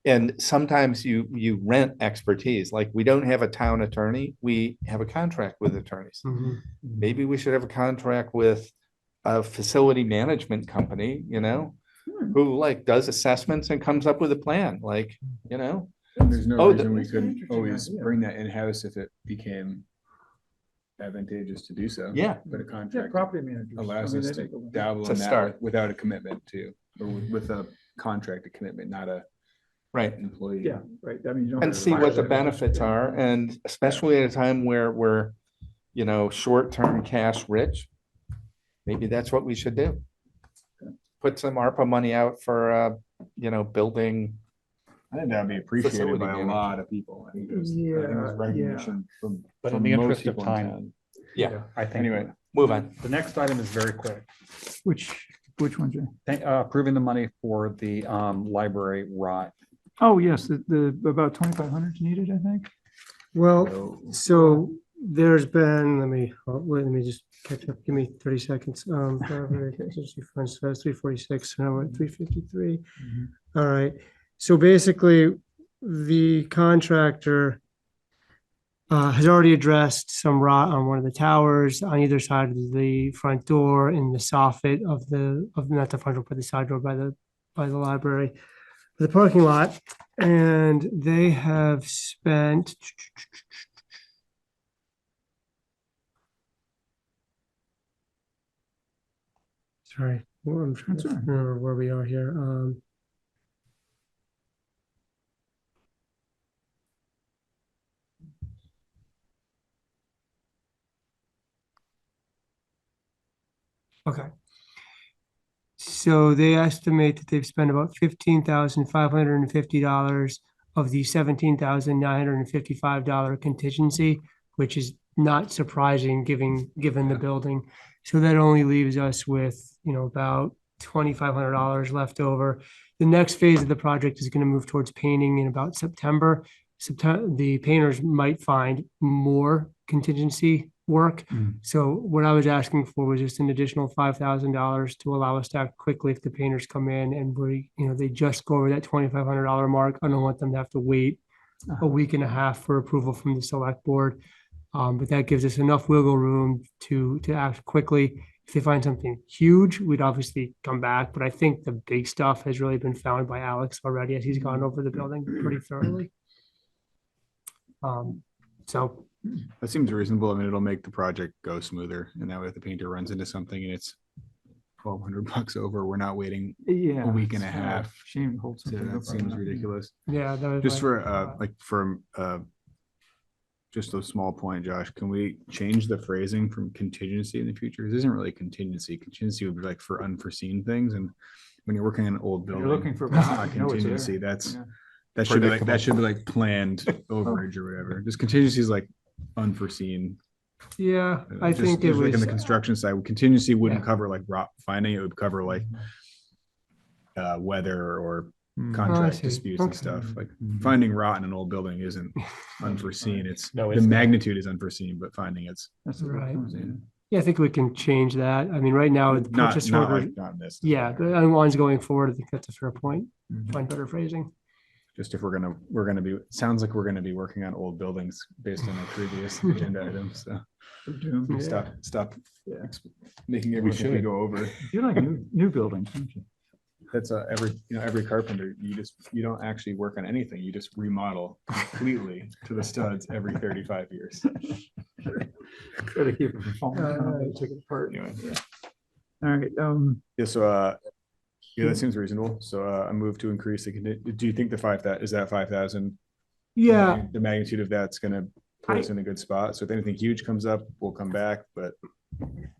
And sometimes you rent expertise, like we don't have a town attorney, we have a contract with attorneys. Mhm. Maybe we should have a contract with a facility management company, who does assessments and comes up with a plan, And there's no Oh, reason we that's couldn't interesting always idea. bring that in-house if it became advantageous to do so. Yeah. But a Yeah, contract property managers. allows I mean, us they to make a- dabble It's a in that start. without a commitment to, or with a contracted commitment, not a Right. employee. Yeah, right. I mean, you don't And have to see what the hire- benefits are, and especially at a time where we're, short-term cash rich. maybe that's what we should do. Put some ARPA money out for, building. I think that'd be appreciated Facility by a damage. lot of people. I think there's Yeah, recognition from. But in from the most interest of people in time, town. Yeah, I think. Anyway, move on. The next item is very quick. Which one, Jay? Approving the money for the library rot. Oh, yes, the about 2,500 is needed, I think. Well, so there's been, let me just catch up. Give me 30 seconds. Contingency funds, so that's 346, now we're at 353. All right. So basically, the contractor has already addressed some rot on one of the towers on either side of the front door in the soffit of not the front door, but the side door by the library, the parking lot. And they have spent sorry, I'm trying to remember where we are here. Okay. So they estimate that they've spent about $15,550 of the $17,955 contingency, which is not surprising given the building. So that only leaves us with, about $2,500 left over. The next phase of the project is going to move towards painting in about September. The painters might find more contingency work. So what I was asking for was just an additional $5,000 to allow us to act quickly if the painters come in and they just go over that $2,500 mark. I don't want them to have to wait a week and a half for approval from the select board. But that gives us enough wiggle room to act quickly. If they find something huge, we'd obviously come back, but I think the big stuff has really been found by Alex already as he's gone over the building pretty thoroughly. So that seems reasonable. I mean, it'll make the project go smoother, and that way if the painter runs into something and it's $1,200 over, we're not waiting a week and a half. Shame to hold something. That seems ridiculous. Yeah, that was Just for just a small point, Josh, can we change the phrasing from contingency in the future? This isn't really contingency. Contingency would be like for unforeseen things, and when you're working on an old building, looking for that's bond, not you know it's there. contingency. That should be like planned overage or whatever. Just contingency is like unforeseen. yeah, I think it Just like was in the construction side, contingency wouldn't cover like rock finding. It would cover like weather or contract see. disputes and Okay. stuff. Like finding rot in an old building isn't unforeseen. It's No, the it's not. magnitude is unforeseen, but finding it's That's Right. unforeseen. Yeah, I think we can change that. I mean, right now, the Not purchase not order, like not in this. yeah, the other ones going forward, I think that's a fair point. Find better phrasing. Just if we're gonna be, sounds like we're gonna be working on old buildings based on our previous agenda items. So Yeah. stop making everything we go over. You like new buildings, don't you? That's every carpenter, you don't actually work on anything. You just remodel completely to the studs every 35 years. Gotta keep it from falling down, take it apart. Anyway, All right, yeah, so yeah, that seems reasonable. So I move to increase do you think is that 5,000? Yeah, The magnitude of that's gonna put us in a good spot. So if anything huge comes up, we'll come back, but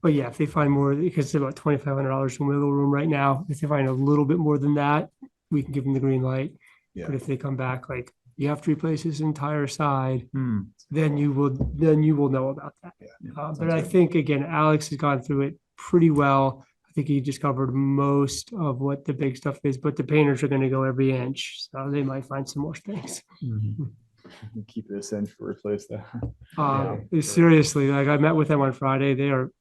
but yeah, if they find more, because it's about $2,500 in wiggle room right now. If they find a little bit more than that, we can give them the green light. yeah. But if they come back like, you have to replace this entire side, hmm, then you will know about that. But I think, again, Alex has gone through it pretty well. I think he just covered most of what the big stuff is, but the painters are gonna go every inch, so they might find some more things. Keep this in for replace that. Seriously, like I met with them on Friday.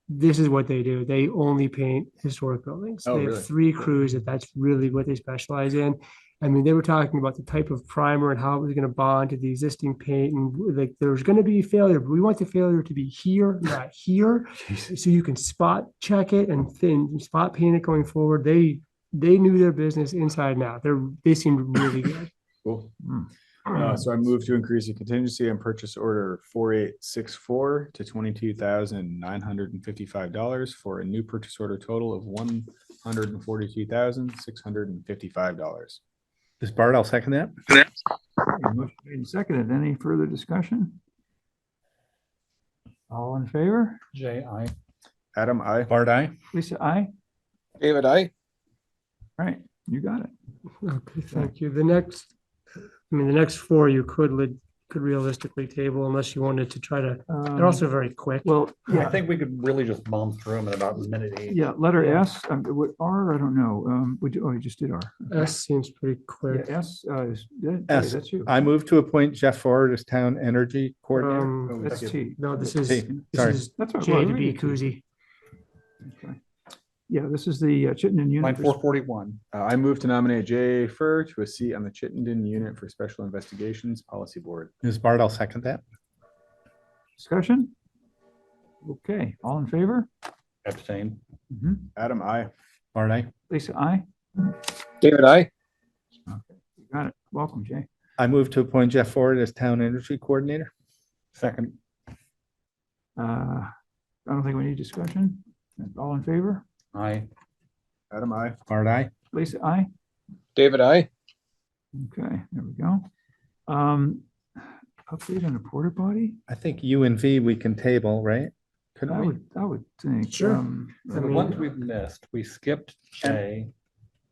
This is what they do. They only paint historic buildings. Oh, They really? have 3 crews that's really what they specialize in. I mean, they were talking about the type of primer and how it was going to bond to the existing paint, and like there's going to be failure, but we want the failure to be here, not here, so you can spot check it and then spot paint it going forward. They knew their business inside and out. They seemed really good. Cool. So I move to increase the contingency on purchase order 4864 to $22,955 for a new purchase order total of $142,655. Ms. Bart, I'll second that. motion made and seconded. Any further discussion? All in favor? Jay, Adam, I. Bart, I. Lisa, I. David, I. Right, you got it. Okay, thank you. The next four you could realistically table unless you wanted to try to, they're also very quick. Well, I think we could really just bomb through them in about a minute each. yeah, letter Yeah. S, what R, I don't know. You just did R. S seems pretty Yeah, quick. S, S. that's you. I move to appoint Jeff Ford as Town Energy Coordinator. That's T. No, this T. is Sorry. That's what J to B CUSI. Okay. Yeah, this is the Chittenden unit. Line 441. I move to nominate Jay Fur to a seat on the Chittenden Unit for Special Investigations Policy Board. Ms. Bart, I'll second that. Discussion? Okay, all in favor? Abstain. Adam, I. Bart, I. Lisa, I. David, I. You got it. Welcome, Jay. I move to appoint Jeff Ford as Town Energy Coordinator. Second. I don't think we need discussion. All in favor? I. Adam, I. Bart, I. Lisa, I. David, I. Okay, there we go. Update on the Port-a-Potty? I think U and V we can table, right? Couldn't we? I would think. Sure. For the ones we've missed, we skipped J.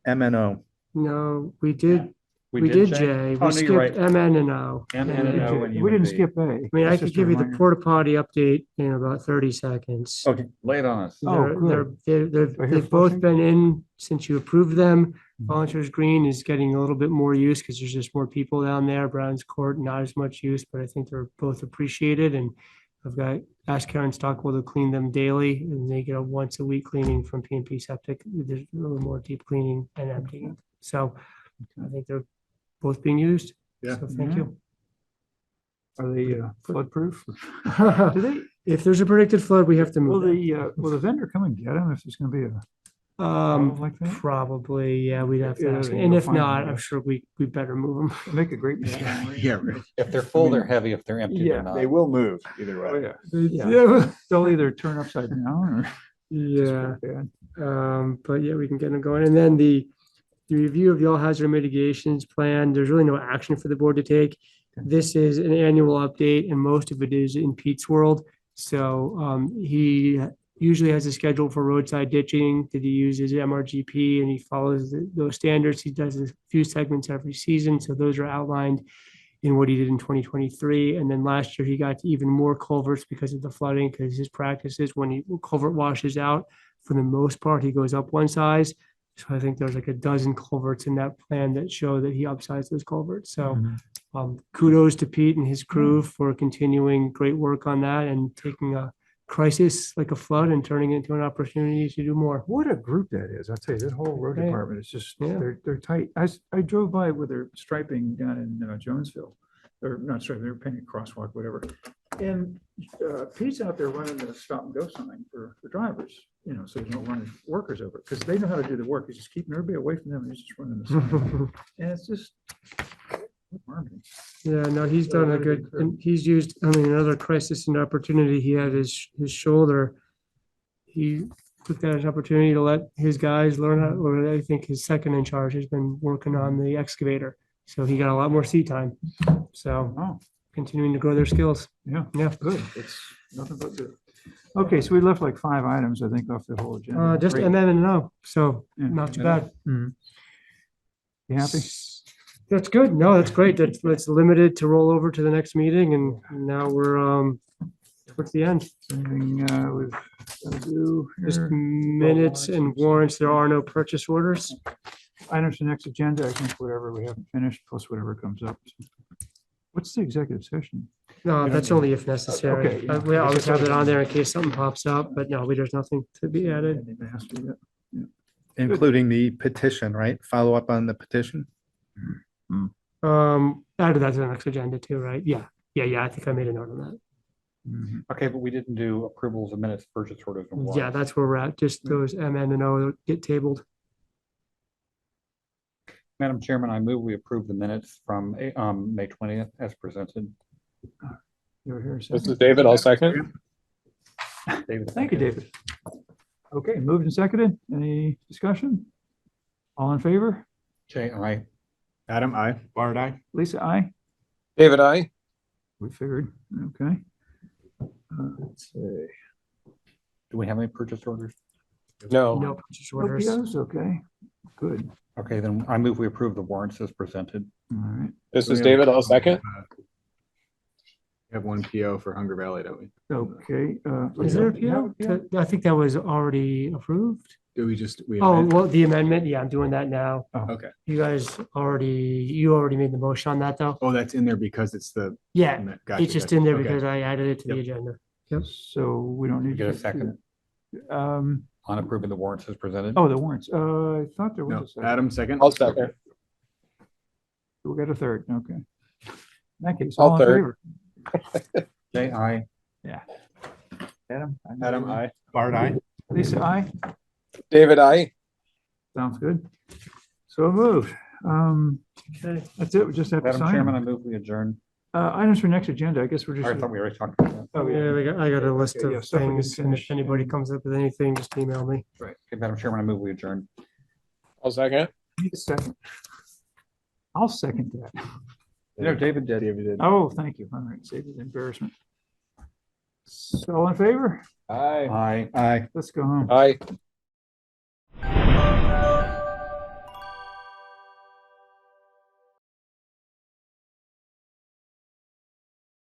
M and O. No, we did We did J? J. Oh, We no, you're right. skipped MN and O. M and O and U We and didn't V. skip A. I mean, I could give you the Port-a-Potty update in about 30 seconds. Okay. Lay it on us. Oh, good. They've both been in since you approved them. Volunteers Green is getting a little bit more use because there's just more people down there. Brown's Court, not as much use, but I think they're both appreciated. And I've got asked Karen Stockwell to clean them daily, and they get a once a week cleaning from P&P Septic. There's a little more deep cleaning and emptying. So I think they're both being used. Yeah. So thank you. Are they flood proof? Do they, If there's a predicted flood, we have to will move. them. will the vendor come and get them if there's gonna be a problem like that? Probably, yeah, we'd have to Yeah, ask. they And go if find not, them. I'm sure we better move them. Make a great machine. Yeah. If they're full, they're heavy. If they're empty, Yeah, they're not. They will move either Oh, way. yeah. Yeah. They'll either turn upside down or. Yeah. Bad. But yeah, we can get them going. And then the review of the all hazard mitigations plan, there's really no action for the board to take. This is an annual update and most of it is in Pete's world. So he usually has a schedule for roadside ditching that he uses MRGP and he follows those standards. He does a few segments every season. So those are outlined in what he did in 2023. And then last year he got even more culverts because of the flooding, because his practice is when culvert washes out, for the most part, he goes up one size. So I think there's like a dozen culverts in that plan that show that he upsized those culverts. So kudos to Pete and his crew for continuing great work on that and taking a crisis like a flood and turning it into an opportunity to do more. What a group that is. I'll tell you, that whole road Right. department is just, Yeah. they're tight. I drove by with their striping down in Jonesville. Or not striping, they were painting a crosswalk, whatever. And Pete's out there running the stop and go sign for drivers, so there's no running workers over, because they know how to do the work. He's just keeping everybody away from them and he's just running the sign. And it's just. harmony. Yeah, no, he's done a good, and he's used, another crisis and opportunity. He had his shoulder. He took that as an opportunity to let his guys learn how, or I think his second in charge has been working on the excavator. So he got a lot more seat time. So continuing to grow their skills. Yeah, Yeah. good. It's nothing but good. Okay, so we left like 5 items, I think, off the whole agenda. Just Great. MM and no, so Yeah, not too yeah. bad. You happy? That's good. No, that's great. That's limited to roll over to the next meeting and now we're towards the end. Anything we've got to do Just here? minutes and warrants. There are no purchase orders. Items for next agenda, I think whatever we haven't finished, plus whatever comes up. What's the executive session? No, that's only if necessary. Okay, yeah. We always have it on there in case something pops up, but no, there's nothing to be added. Anything has to be that? Yeah. Including the petition, right? Follow up on the petition. Added that to the next agenda too, right? Yeah. I think I made a note on that. Okay, but we didn't do approvals of minutes, purchase orders. and Yeah, warrants. that's where we're at. Just those MN and O get tabled. Madam Chairman, I move we approve the minutes from May 20th as presented. You're here. This is David. I'll second. David, Thank you, David. Okay, moved and seconded. Any discussion? All in favor? Jay, aye. Adam, I. Bart, I. Lisa, aye. David, I. We figured, okay. Let's see. Do we have any purchase orders? No. No purchase orders. OPOs, okay, good, Okay, then I move we approve the warrants as presented. all right. This is David, I'll second. We have one PO for Hunger Valley, don't we? Okay. Is there a PO? I think that was already approved. Do we just, we? Oh, amend? well, the amendment, yeah, I'm doing that now. Okay. You already made the motion on that, though? Oh, that's in there because it's the. Yeah, Gotcha, it's just gotcha. in there Okay. because I added it to the Yep. agenda. Yep, so we don't You need to get a second Um, on approving the warrants as presented? oh, the warrants, I thought there was No, a second. Adam, second? I'll second. We got a third, okay. In that case, I'll all in third. favor? Jay, aye. Yeah. Adam? Adam, aye. Bart, aye. Lisa, aye? David, I. Sounds good. So moved. Okay. That's it, we just have to Madam sign Chairman, I them. move we adjourn. Items for next agenda, I guess we're just. I thought we already talked about that. Oh, Yeah, I got a list Okay, yeah, of stuff we can things, and if finish anybody and- comes up with anything, just email me. Okay, Madam Chairman, I move we adjourn. I'll second. Need a second. I'll second that. No, David did. David did. Oh, thank you. All right, save the embarrassment. So all in favor? Aye. Aye. Aye. Let's go home. Aye.